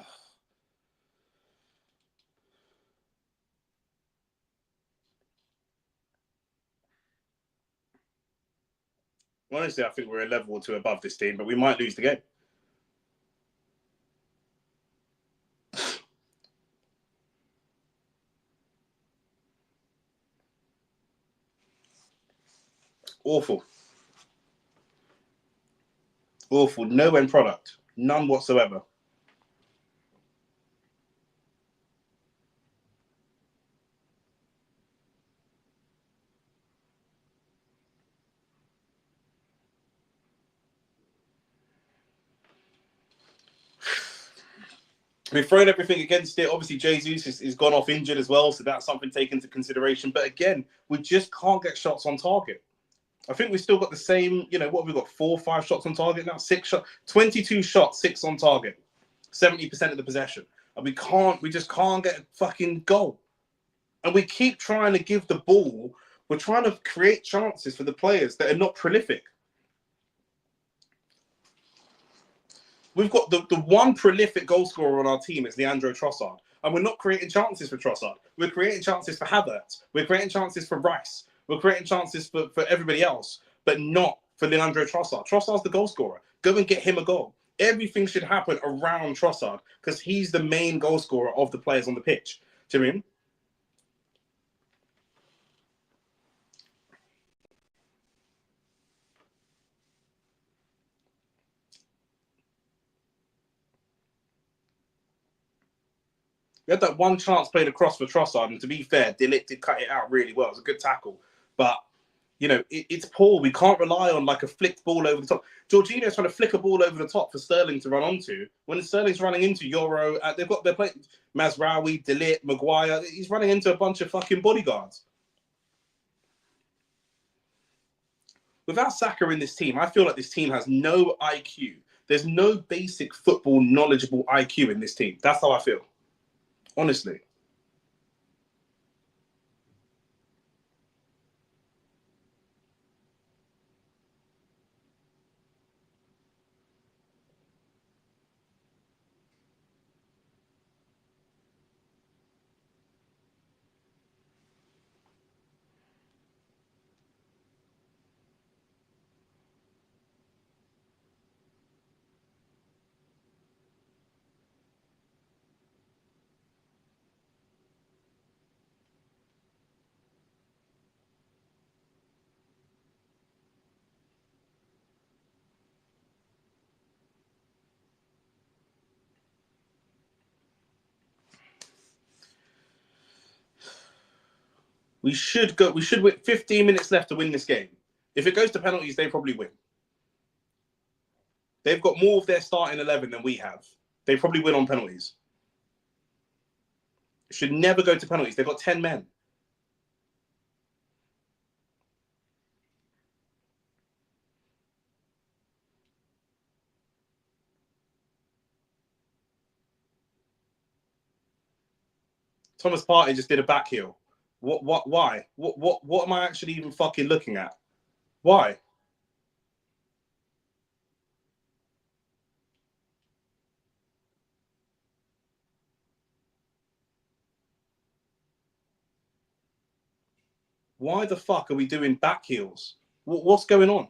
Honestly, I think we're a level or two above this team, but we might lose the game. Awful. Awful. No end product. None whatsoever. We've thrown everything against it. Obviously, Jesus is gone off injured as well, so that's something taken into consideration. But again, we just can't get shots on target. I think we've still got the same, what have we got? 4 or 5 shots on target now? 6 shots, 22 shots, 6 on target, 70% of the possession. And we just can't get a fucking goal. And we keep trying to give the ball. We're trying to create chances for the players that are not prolific. We've got the one prolific goal scorer on our team is Leandro Trossard. And we're not creating chances for Trossard. We're creating chances for Havertz. We're creating chances for Rice. We're creating chances for everybody else, but not for Leandro Trossard. Trossard's the goal scorer. Go and get him a goal. Everything should happen around Trossard because he's the main goal scorer of the players on the pitch. Do you know what I mean? We had that one chance played across for Trossard, and to be fair, De Ligt did cut it out really well. It was a good tackle. But, it's poor. We can't rely on like a flicked ball over the top. Jorginho's trying to flick a ball over the top for Sterling to run onto. When Sterling's running into Euro, they're playing Mazraoui, De Ligt, Maguire. He's running into a bunch of fucking bodyguards. Without Saka in this team, I feel like this team has no IQ. There's no basic football knowledgeable IQ in this team. That's how I feel. Honestly. We should win 15 minutes left to win this game. If it goes to penalties, they probably win. They've got more of their starting 11 than we have. They probably win on penalties. It should never go to penalties. They've got 10 men. Thomas Partey just did a back heel. Why? What am I actually even fucking looking at? Why? Why the fuck are we doing back heels? What's going on?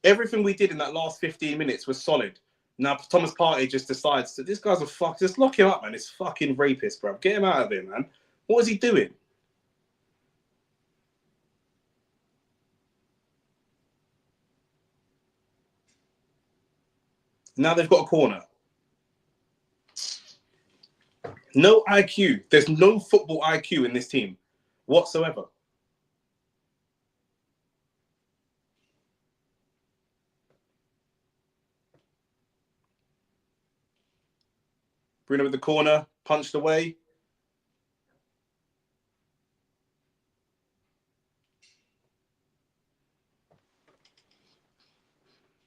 Everything we did in that last 15 minutes was solid. Now Thomas Partey just decides that this guy's a fuck. Just lock him up, man. This fucking rapist, bro. Get him out of here, man. What is he doing? Now they've got a corner. No IQ. There's no football IQ in this team whatsoever. Bruno with the corner, punched away.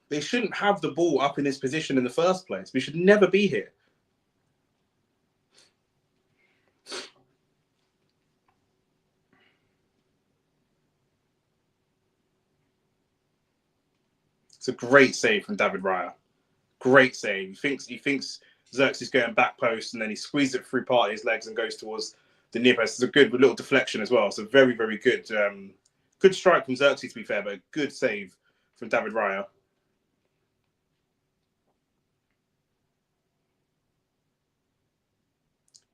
They shouldn't have the ball up in this position in the first place. We should never be here. It's a great save from David Raya. Great save. He thinks Xerxes is going back post, and then he squeezes it through part of his legs and goes towards the near post. It's a good little deflection as well. It's a very, very good good strike from Xerxes, to be fair, but a good save from David Raya.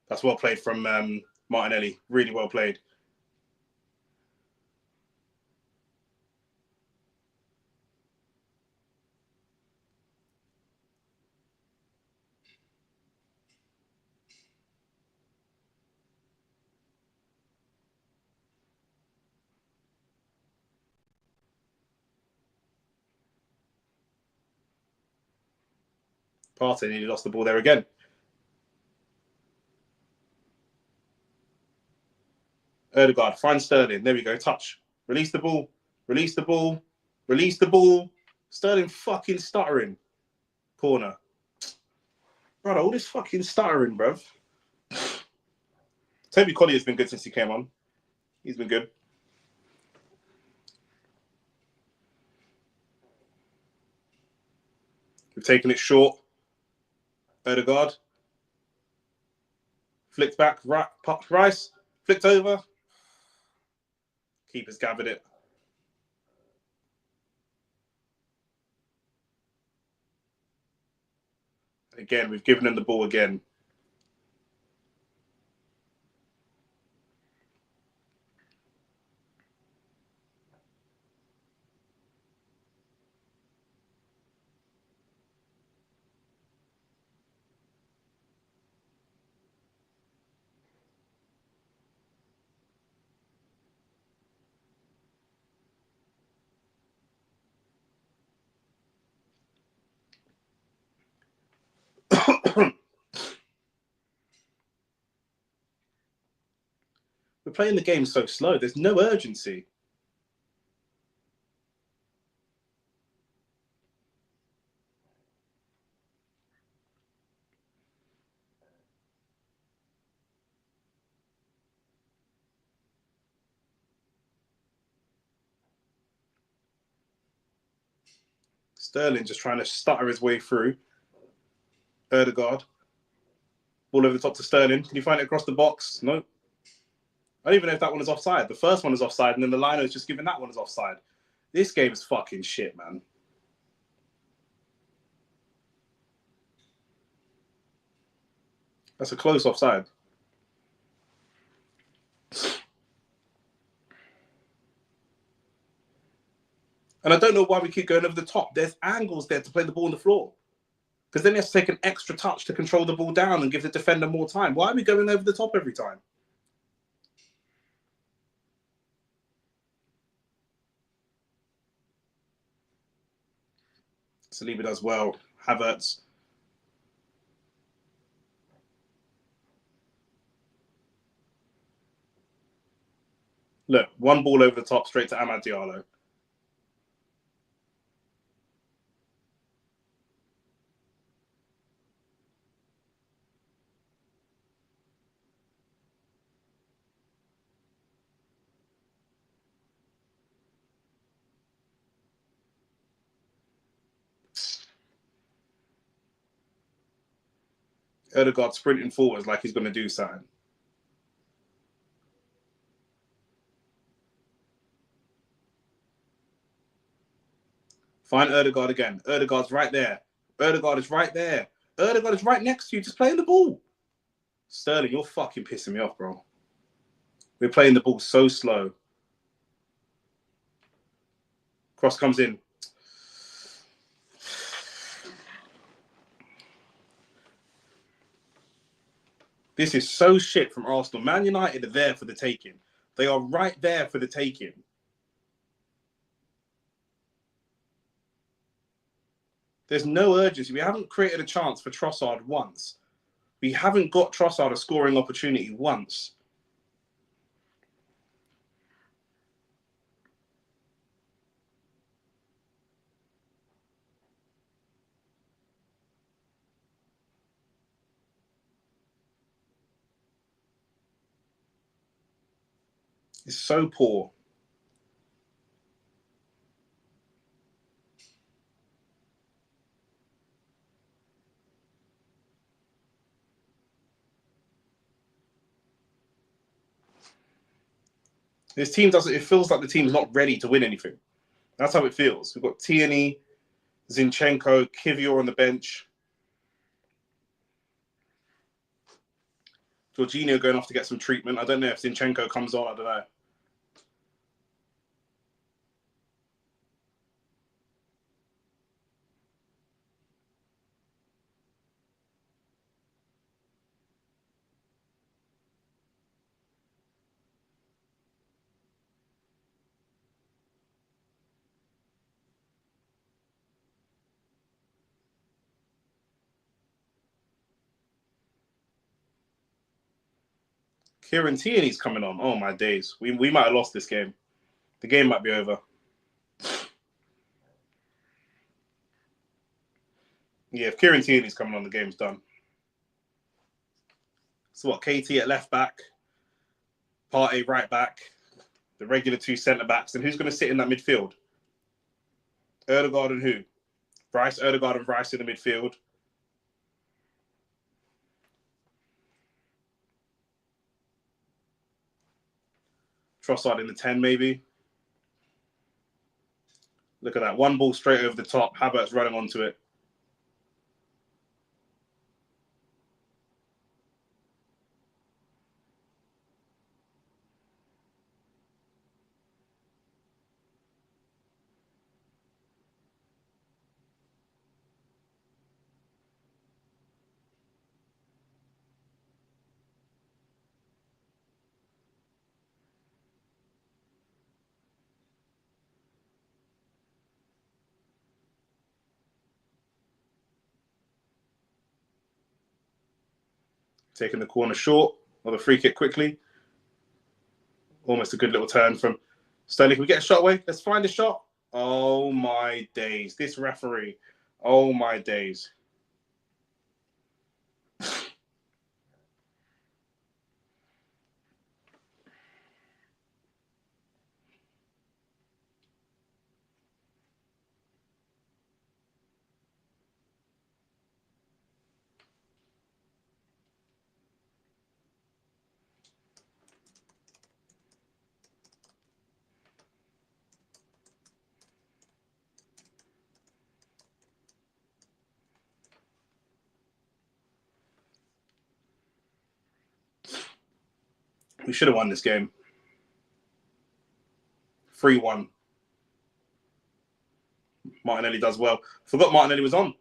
That's well played from Martinelli. Really well played. Partey nearly lost the ball there again. Odegaard finds Sterling. There we go. Touch. Release the ball. Release the ball. Release the ball. Sterling fucking stuttering. Corner. Brother, all this fucking stuttering, bruv. Toby Collier has been good since he came on. He's been good. We've taken it short. Odegaard. Flicked back. Rice. Flicked over. Keeper's gathered it. Again, we've given him the ball again. We're playing the game so slow. There's no urgency. Sterling just trying to stutter his way through. Odegaard. Ball over the top to Sterling. Can you find it across the box? No. I don't even know if that one is offside. The first one is offside, and then the liner is just giving that one as offside. This game is fucking shit, man. That's a close offside. And I don't know why we keep going over the top. There's angles there to play the ball on the floor. Because then he has to take an extra touch to control the ball down and give the defender more time. Why are we going over the top every time? Saliba does well. Havertz. Look, one ball over the top straight to Amad Diallo. Odegaard sprinting forwards like he's going to do something. Find Erdegaard again. Erdegaard's right there. Erdegaard is right there. Erdegaard is right next to you. Just playing the ball. Sterling, you're fucking pissing me off, bro. We're playing the ball so slow. Cross comes in. This is so shit from Arsenal. Man United are there for the taking. They are right there for the taking. There's no urgency. We haven't created a chance for Trossard once. We haven't got Trossard a scoring opportunity once. It's so poor. This team doesn't. It feels like the team's not ready to win anything. That's how it feels. We've got Tierney, Zinchenko, Kivior on the bench. Jorginho going off to get some treatment. I don't know if Zinchenko comes on. I don't know. Kieran Tierney's coming on. Oh, my days. We might have lost this game. The game might be over. Yeah, if Kieran Tierney's coming on, the game's done. So what, KT at left back, Partey right back, the regular two centre-backs, and who's going to sit in that midfield? Erdegaard and who? Erdegaard and Rice in the midfield. Trossard in the 10, maybe. Look at that. One ball straight over the top. Havertz running onto it. Taking the corner short, or the free kick quickly. Almost a good little turn from Sterling. Can we get a shot away? Let's find a shot. Oh, my days. This referee. Oh, my days. We should have won this game. 3-1. Martinelli does well. Forgot Martinelli was on.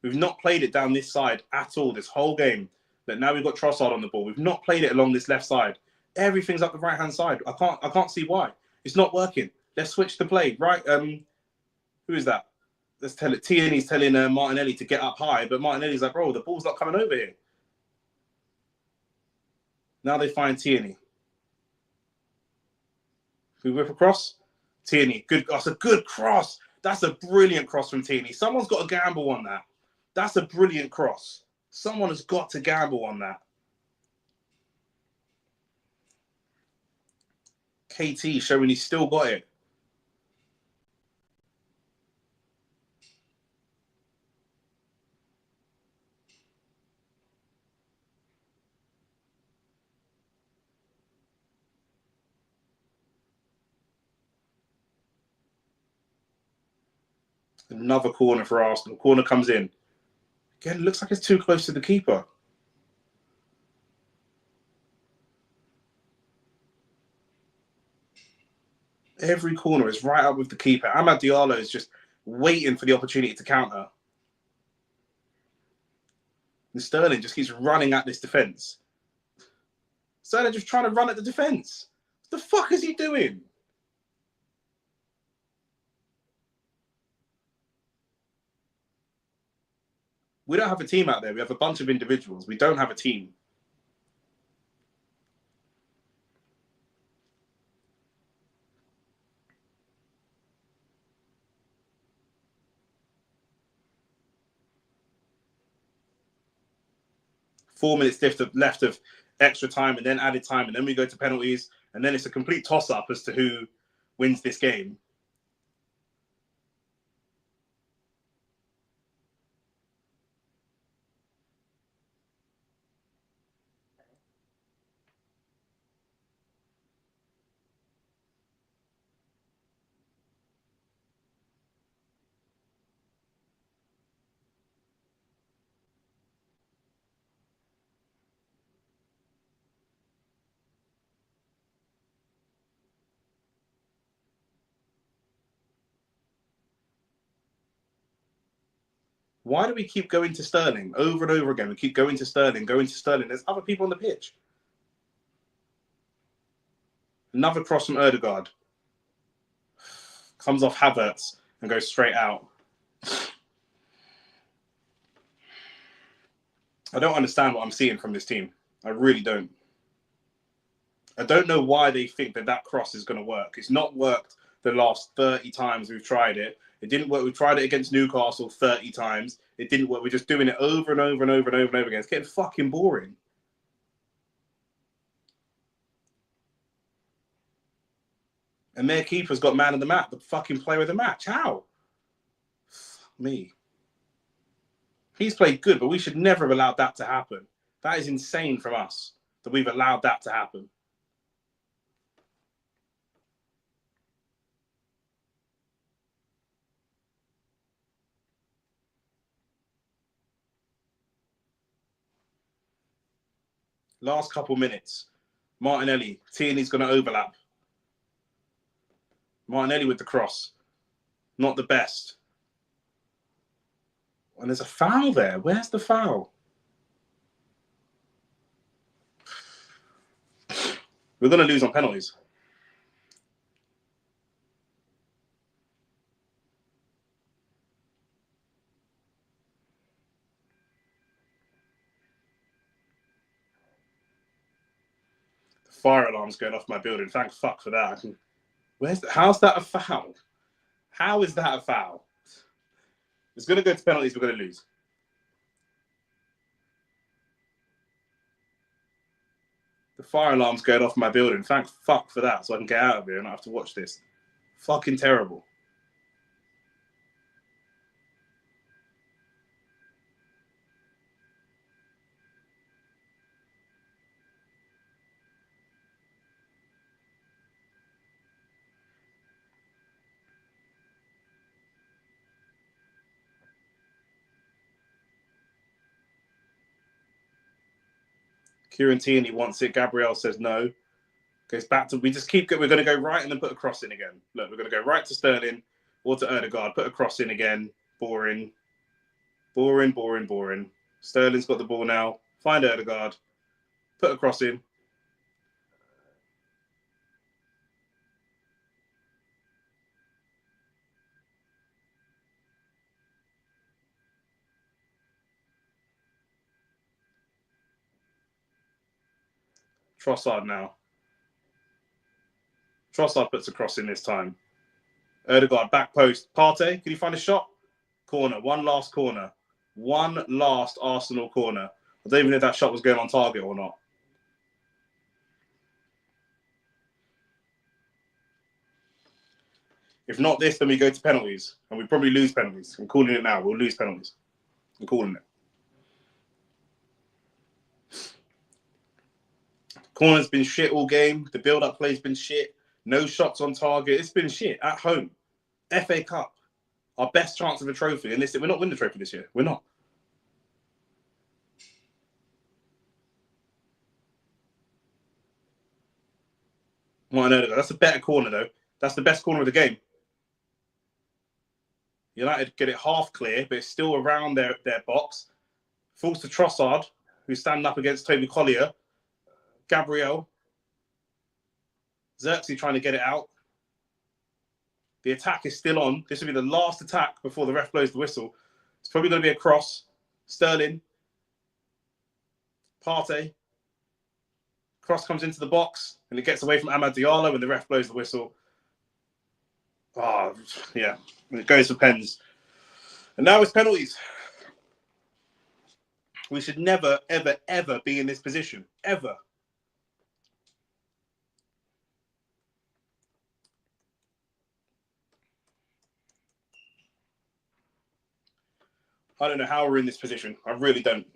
We've not played it down this side at all this whole game. But now we've got Trossard on the ball. We've not played it along this left side. Everything's up the right-hand side. I can't see why. It's not working. Let's switch the play. Right, who is that? Let's tell it. Tierney's telling Martinelli to get up high, but Martinelli's like, bro, the ball's not coming over here. Now they find Tierney. We whip across. Tierney, good. That's a good cross. That's a brilliant cross from Tierney. Someone's got to gamble on that. That's a brilliant cross. Someone has got to gamble on that. KT showing he's still got it. Another corner for Arsenal. Corner comes in. Again, looks like it's too close to the keeper. Every corner is right up with the keeper. Amad Diallo is just waiting for the opportunity to counter. And Sterling just keeps running at this defence. Sterling just trying to run at the defence. What the fuck is he doing? We don't have a team out there. We have a bunch of individuals. We don't have a team. Four minutes left of extra time and then added time. And then we go to penalties. And then it's a complete toss-up as to who wins this game. Why do we keep going to Sterling over and over again? We keep going to Sterling, going to Sterling. There's other people on the pitch. Another cross from Ødegaard. Comes off Havertz and goes straight out. I don't understand what I'm seeing from this team. I really don't. I don't know why they think that cross is going to work. It's not worked the last 30 times we've tried it. It didn't work. We tried it against Newcastle 30 times. It didn't work. We're just doing it over and over and over and over and over again. It's getting fucking boring. And their keeper's got man of the match, the fucking player of the match. How? Fuck me. He's played good, but we should never have allowed that to happen. That is insane from us that we've allowed that to happen. Last couple minutes. Martinelli. Tierney's going to overlap. Martinelli with the cross. Not the best. And there's a foul there. Where's the foul? We're going to lose on penalties. The fire alarm's going off my building. Thank fuck for that. How's that a foul? How is that a foul? It's going to go to penalties. We're going to lose. The fire alarm's going off my building. Thank fuck for that, so I can get out of here and not have to watch this. Fucking terrible. Kieran Tierney wants it. Gabriel says no. Goes back to, we're going to go right and then put a cross in again. Look, we're going to go right to Sterling or to Ødegaard, put a cross in again. Boring. Boring, boring, boring. Sterling's got the ball now. Find Ødegaard. Put a cross in. Trossard now. Trossard puts a cross in this time. Ødegaard, back post. Partey, can you find a shot? Corner. One last corner. One last Arsenal corner. I don't even know if that shot was going on target or not. If not this, then we go to penalties. And we probably lose penalties. I'm calling it now. We'll lose penalties. I'm calling it. Corner's been shit all game. The build-up play's been shit. No shots on target. It's been shit at home. FA Cup. our best chance of a trophy. And we're not winning the trophy this year. We're not. Well, no, that's a better corner, though. That's the best corner of the game. United get it half clear, but it's still around their box. Falls to Trossard, who's standing up against Toby Collier. Gabriel. Xerxes trying to get it out. The attack is still on. This will be the last attack before the ref blows the whistle. It's probably going to be a cross. Sterling. Partey. Cross comes into the box, and it gets away from Amad Diallo when the ref blows the whistle. Oh, yeah. And it goes for pens. And now it's penalties. We should never, ever, ever be in this position. Ever. I don't know how we're in this position. I really don't.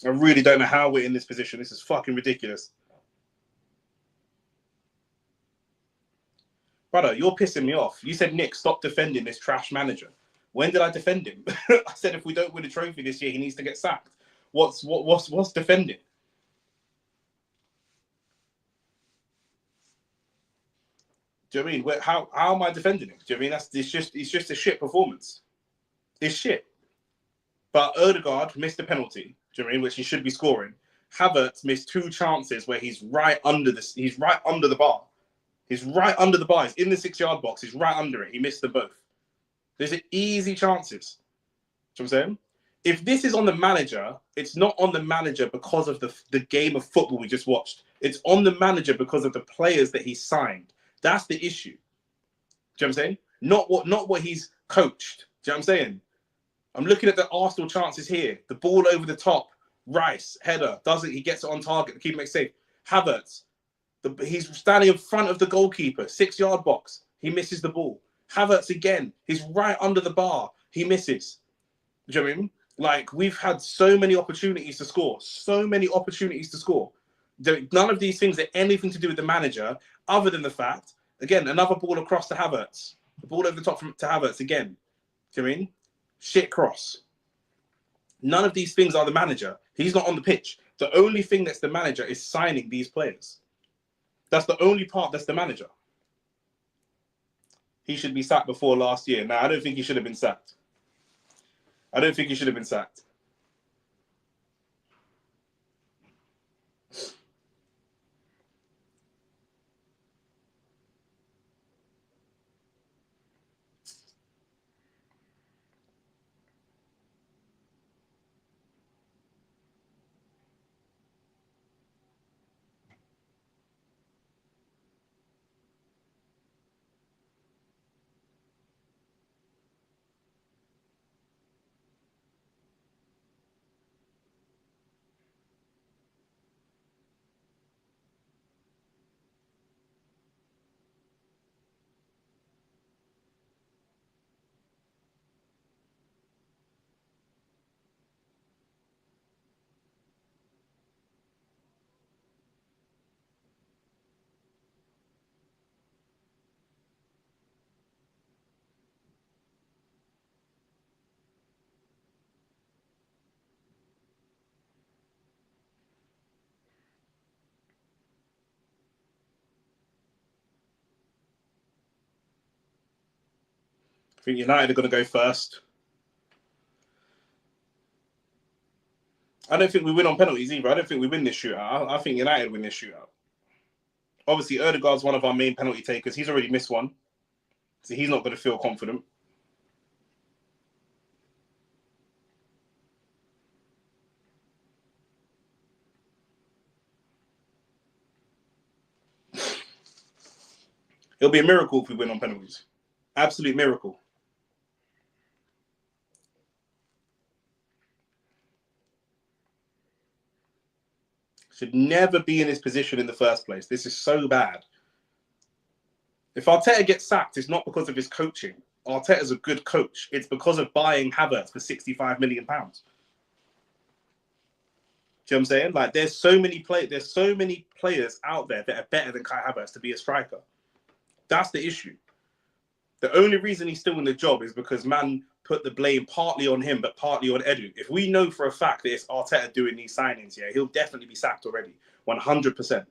I really don't know how we're in this position. This is fucking ridiculous. Brother, you're pissing me off. You said, Nick, stop defending this trash manager. When did I defend him? I said if we don't win a trophy this year, he needs to get sacked. What's defending? Do you know what I mean? How am I defending him? Do you know what I mean? It's just a shit performance. It's shit. But Odegaard missed a penalty, do you know what I mean, which he should be scoring. Havertz missed 2 chances where he's right under the bar. He's right under the bar. He's in the 6-yard box. He's right under it. He missed them both. These are easy chances. Do you know what I'm saying? If this is on the manager, it's not on the manager because of the game of football we just watched. It's on the manager because of the players that he signed. That's the issue. Do you know what I'm saying? Not what he's coached. Do you know what I'm saying? I'm looking at the Arsenal chances here. The ball over the top. Rice, header. He gets it on target. The keeper makes safe. Havertz. He's standing in front of the goalkeeper. 6-yard box. He misses the ball. Havertz again. He's right under the bar. He misses. Do you know what I mean? Like, we've had so many opportunities to score. So many opportunities to score. None of these things are anything to do with the manager, other than the fact, again, another ball across to Havertz. The ball over the top to Havertz again. Do you know what I mean? Shit cross. None of these things are the manager. He's not on the pitch. The only thing that's the manager is signing these players. That's the only part that's the manager. He should be sacked before last year. Now, I don't think he should have been sacked. I don't think he should have been sacked. I think United are going to go first. I don't think we win on penalties either. I don't think we win this shootout. I think United win this shootout. Obviously, Odegaard's one of our main penalty takers. He's already missed one. So he's not going to feel confident. It'll be a miracle if we win on penalties. Absolute miracle. Should never be in this position in the first place. This is so bad. If Arteta gets sacked, it's not because of his coaching. Arteta's a good coach. It's because of buying Havertz for £65 million. Do you know what I'm saying? Like, there's so many players out there that are better than Kai Havertz to be a striker. That's the issue. The only reason he's still in the job is because man put the blame partly on him, but partly on Edu. If we know for a fact that it's Arteta doing these signings, yeah, he'll definitely be sacked already, 100%.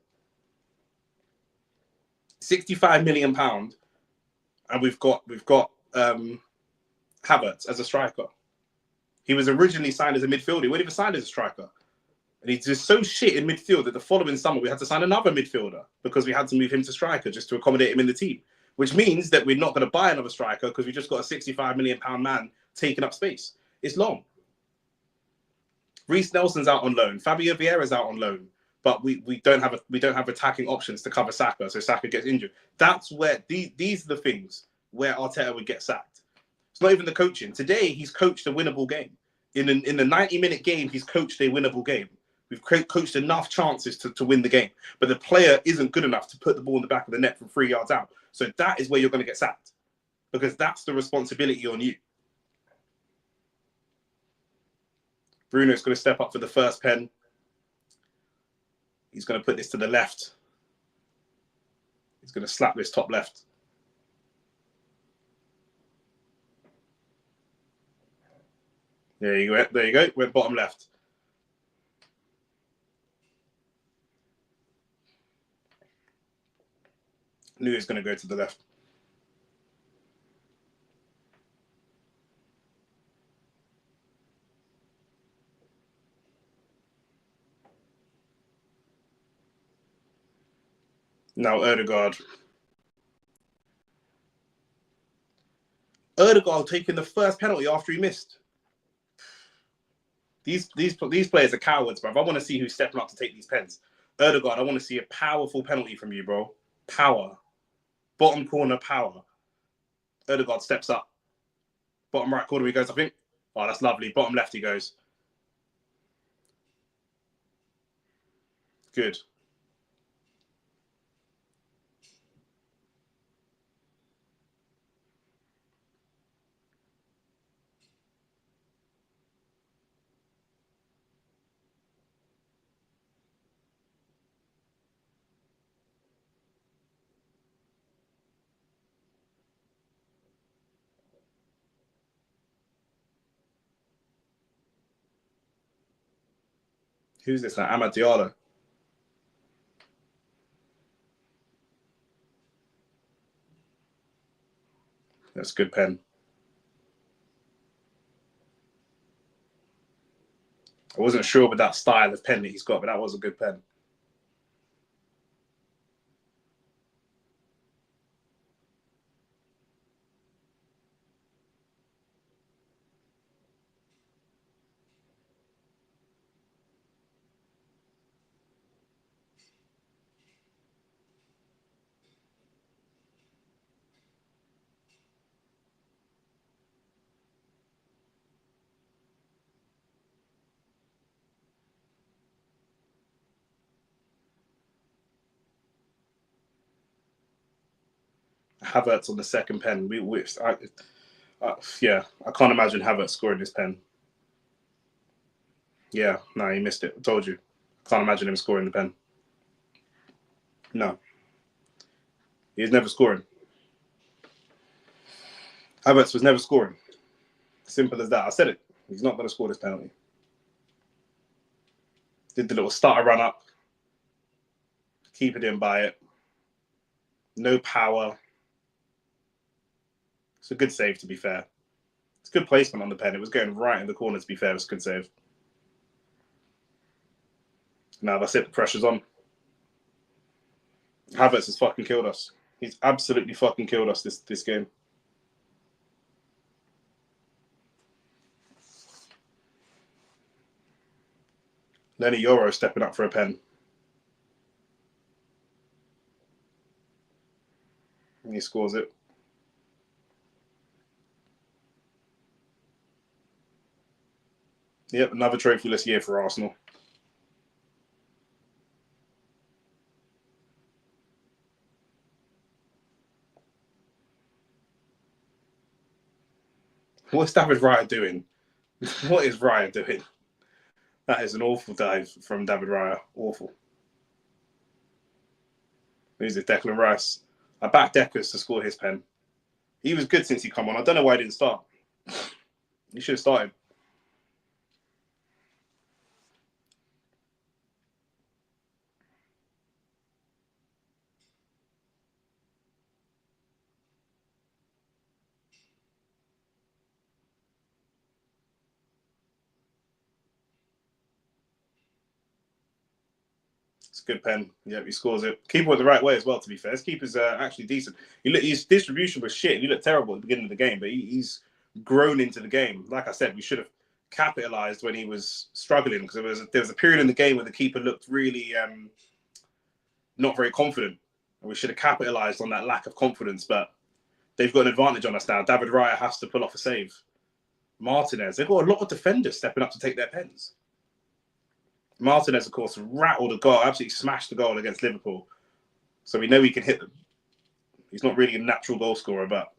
£65 million, and we've got Havertz as a striker. He was originally signed as a midfielder. He wasn't even signed as a striker. And he's just so shit in midfield that the following summer we had to sign another midfielder because we had to move him to striker just to accommodate him in the team. Which means that we're not going to buy another striker because we just got a £65 million man taking up space. It's long. Reece Nelson's out on loan. Fabio Vieira's out on loan. But we don't have attacking options to cover Saka, so Saka gets injured. That's where these are the things where Arteta would get sacked. It's not even the coaching. Today he's coached a winnable game. In the 90-minute game, he's coached a winnable game. We've coached enough chances to win the game, but the player isn't good enough to put the ball in the back of the net from 3 yards out. So that is where you're going to get sacked, because that's the responsibility on you. Bruno's going to step up for the first pen. He's going to put this to the left. He's going to slap this top left. There you go. There you go. Went bottom left. Knew he was going to go to the left. Now Ødegaard. Ødegaard taking the first penalty after he missed. These players are cowards, bro. I want to see who's stepping up to take these pens. Ødegaard, I want to see a powerful penalty from you, bro. Power. Bottom corner power. Ødegaard steps up. Bottom right corner he goes, I think. Oh, that's lovely. Bottom left he goes. Good. Who's this now? Amad Diallo. That's a good pen. I wasn't sure with that style of pen that he's got, but that was a good pen. Havertz on the second pen. Yeah, I can't imagine Havertz scoring this pen. Yeah, no, he missed it. I told you. I can't imagine him scoring the pen. No. He's never scoring. Havertz was never scoring. Simple as that. I said it. He's not going to score this penalty. Did the little starter run up. Keep it in by it. No power. It's a good save, to be fair. It's good placement on the pen. It was going right in the corner, to be fair. It's a good save. Now that's it. The pressure's on. Havertz has fucking killed us. He's absolutely fucking killed us this game. Lenny Yoro stepping up for a pen. And he scores it. Yep, another trophyless year for Arsenal. What's David Raya doing? What is Raya doing? That is an awful dive from David Raya. Awful. Who's it? Declan Rice. I backed Deckers to score his pen. He was good since he come on. I don't know why he didn't start. He should have started. It's a good pen. Yeah, he scores it. Keeper went the right way as well, to be fair. His keeper's actually decent. His distribution was shit. He looked terrible at the beginning of the game, but he's grown into the game. Like I said, we should have capitalised when he was struggling, because there was a period in the game where the keeper looked really not very confident. And we should have capitalised on that lack of confidence, but they've got an advantage on us now. David Raya has to pull off a save. Martinez, they've got a lot of defenders stepping up to take their pens. Martinez, of course, rattled a goal, absolutely smashed the goal against Liverpool. So we know he can hit them. He's not really a natural goal scorer, but...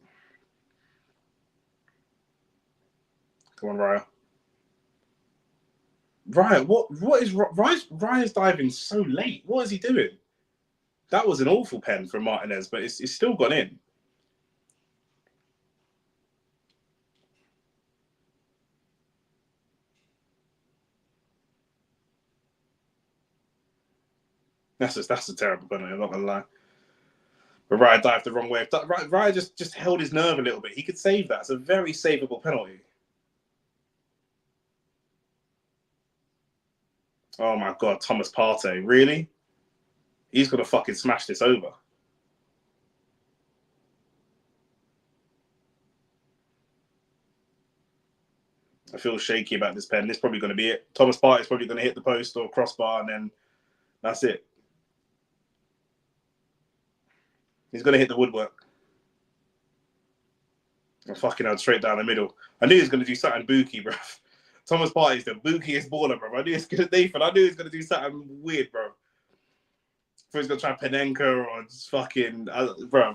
Come on, Raya. Raya, what is... Raya's diving so late. What is he doing? That was an awful pen from Martinez, but it's still gone in. That's a terrible penalty, I'm not going to lie. But Raya dived the wrong way. Raya just held his nerve a little bit. He could save that. It's a very savable penalty. Oh my God, Thomas Partey. Really? He's going to fucking smash this over. I feel shaky about this pen. This is probably going to be it. Thomas Partey is probably going to hit the post or crossbar, and then that's it. He's going to hit the woodwork. Oh, fucking hell, straight down the middle. I knew he was going to do something booky, bro. Thomas Partey is the bookiest baller, bro. I knew he was going to do something weird, bro. Before he's going to try Penenka or just fucking... bro.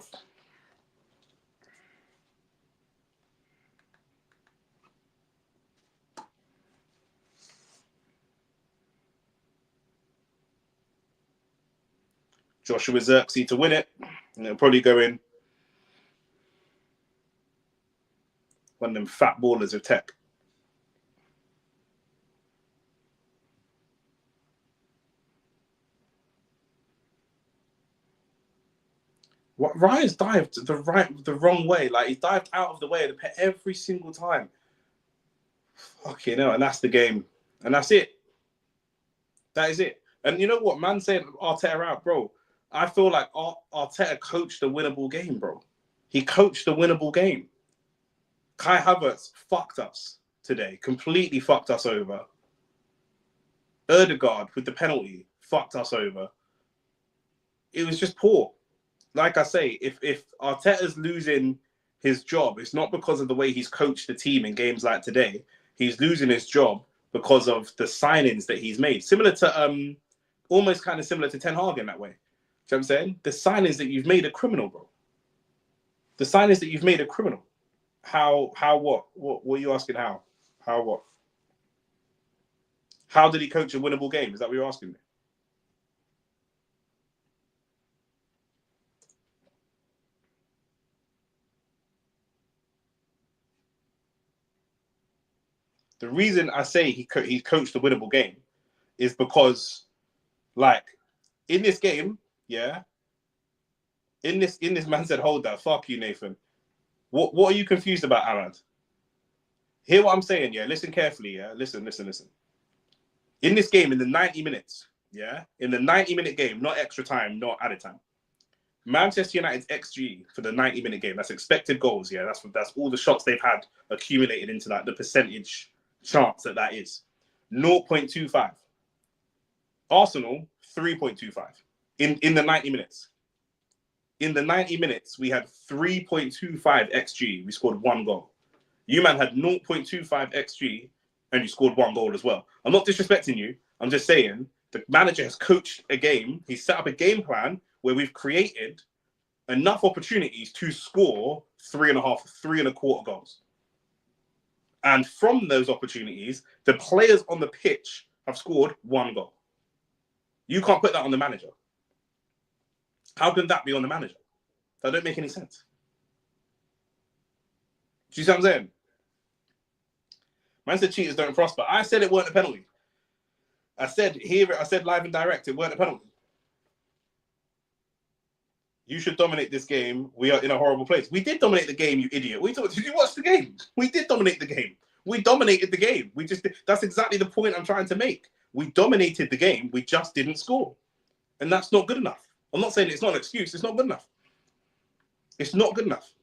Joshua Zirkzee to win it. And it'll probably go in. One of them fat ballers of tech. What Ryan's dived the wrong way. Like, he dived out of the way of the pet every single time. Fucking hell, and that's the game. And that's it. That is it. And you know what? Man said Arteta out, bro. I feel like Arteta coached a winnable game, bro. He coached a winnable game. Kai Havertz fucked us today. Completely fucked us over. Erdegaard with the penalty fucked us over. It was just poor. Like I say, if Arteta's losing his job, it's not because of the way he's coached the team in games like today. He's losing his job because of the signings that he's made. Similar to, almost kind of similar to Ten Hag in that way. You know what I'm saying? The signings that you've made are criminal, bro. The signings that you've made are criminal. How, what? What are you asking how? How, what? How did he coach a winnable game? Is that what you're asking me? The reason I say he coached a winnable game is because, like, in this game, yeah, in this man said, hold that, fuck you, Nathan. What are you confused about, Ahmad? Hear what I'm saying, yeah? Listen carefully, yeah? Listen. In this game, in the 90 minutes, yeah? In the 90-minute game, not extra time, not added time. Manchester United's XG for the 90-minute game, that's expected goals, yeah? That's all the shots they've had accumulated into that, the percentage chance that is. 0.25. Arsenal, 3.25 in the 90 minutes. In the 90 minutes, we had 3.25 XG. We scored one goal. You man had 0.25 XG and you scored one goal as well. I'm not disrespecting you. I'm just saying the manager has coached a game. He's set up a game plan where we've created enough opportunities to score 3.25 goals. And from those opportunities, the players on the pitch have scored 1 goal. You can't put that on the manager. How can that be on the manager? That don't make any sense. Do you see what I'm saying? Man said cheaters don't prosper. I said it weren't a penalty. I said live and direct, it weren't a penalty. You should dominate this game. We are in a horrible place. We did dominate the game, you idiot. Did you watch the game? We did dominate the game. We dominated the game. That's exactly the point I'm trying to make. We dominated the game. We just didn't score. And that's not good enough. I'm not saying it's not an excuse. It's not good enough. It's not good enough.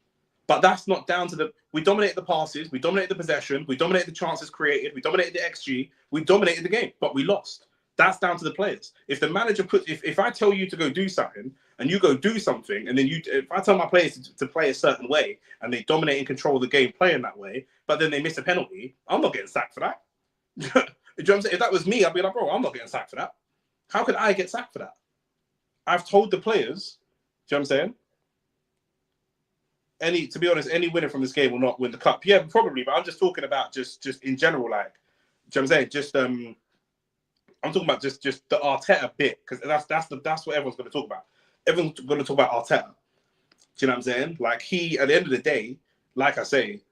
But that's not down to we dominated the passes. We dominated the possession. We dominated the chances created. We dominated the XG. We dominated the game, but we lost. That's down to the players. If the manager if I tell you to go do something and you go do something, and then if I tell my players to play a certain way and they dominate and control the game playing that way, but then they miss a penalty, I'm not getting sacked for that. You know what I'm saying? If that was me, I'd be like, bro, I'm not getting sacked for that. How could I get sacked for that? I've told the players, do you know what I'm saying? To be honest, any winner from this game will not win the cup. Yeah, probably, but I'm just talking about just in general, like, do you know what I'm saying? I'm talking about just the Arteta bit, because that's what everyone's going to talk about. Everyone's going to talk about Arteta. Do you know what I'm saying? Like, he, at the end of the day, like I say,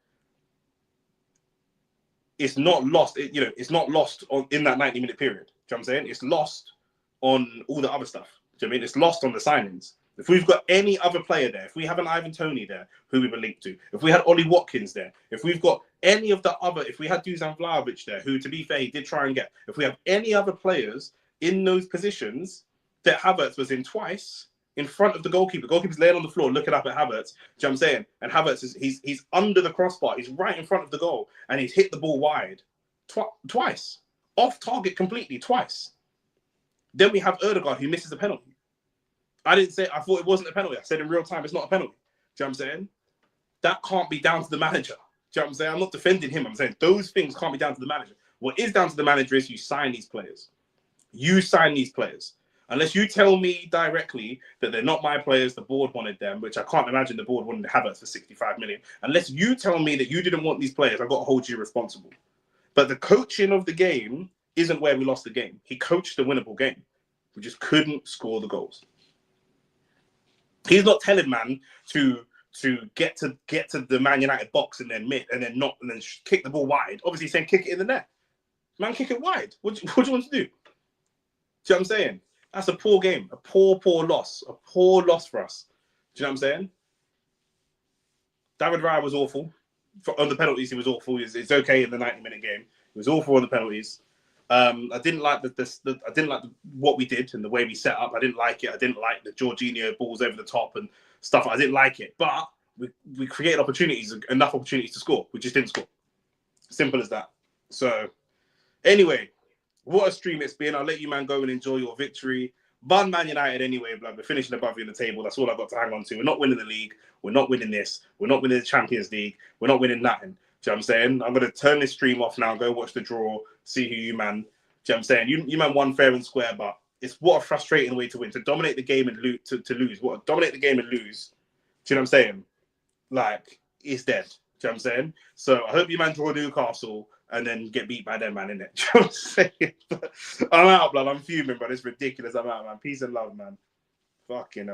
it's not lost. It's not lost in that 90-minute period. Do you know what I'm saying? It's lost on all the other stuff. Do you know what I mean? It's lost on the signings. If we've got any other player there, if we have an Ivan Toney there, who we were linked to, if we had Ollie Watkins there, if we've got any of the other, if we had Dusan Vlahovic there, who, to be fair, he did try and get, if we have any other players in those positions that Havertz was in twice, in front of the goalkeeper, goalkeeper's laying on the floor looking up at Havertz, do you know what I'm saying? And Havertz, he's under the crossbar, he's right in front of the goal, and he's hit the ball wide, twice, off target completely, twice. Then we have Erdegaard, who misses a penalty. I thought it wasn't a penalty. I said in real time, it's not a penalty. Do you know what I'm saying? That can't be down to the manager. Do you know what I'm saying? I'm not defending him. I'm saying those things can't be down to the manager. What is down to the manager is you sign these players. You sign these players. Unless you tell me directly that they're not my players, the board wanted them, which I can't imagine the board wanted Havertz for 65 million. Unless you tell me that you didn't want these players, I've got to hold you responsible. But the coaching of the game isn't where we lost the game. He coached a winnable game. We just couldn't score the goals. He's not telling man to get to the Man United box and then kick the ball wide. Obviously, he's saying kick it in the net. Man, kick it wide. What do you want to do? Do you know what I'm saying? That's a poor game, a poor loss, a poor loss for us. Do you know what I'm saying? David Raya was awful on the penalties. He was awful. It's okay in the 90-minute game. He was awful on the penalties. I didn't like what we did and the way we set up. I didn't like it. I didn't like the Jorginho balls over the top and stuff. I didn't like it. But we created enough opportunities to score. We just didn't score. Simple as that. So anyway, what a stream it's been. I'll let you, man, go and enjoy your victory. Bun Man United anyway, blood. We're finishing above you in the table. That's all I've got to hang on to. We're not winning the league. We're not winning this. We're not winning the Champions League. We're not winning nothing. Do you know what I'm saying? I'm going to turn this stream off now, go watch the draw, see who you man. Do you know what I'm saying? You man won fair and square, but it's what a frustrating way to win. To dominate the game and lose. Dominate the game and lose. Do you know what I'm saying? Like, it's dead. Do you know what I'm saying? So I hope you man draw Newcastle and then get beat by them, man, innit? Do you know what I'm saying? But I'm out, blood. I'm fuming, but it's ridiculous. I'm out, man. Peace and love, man. Fucking hell.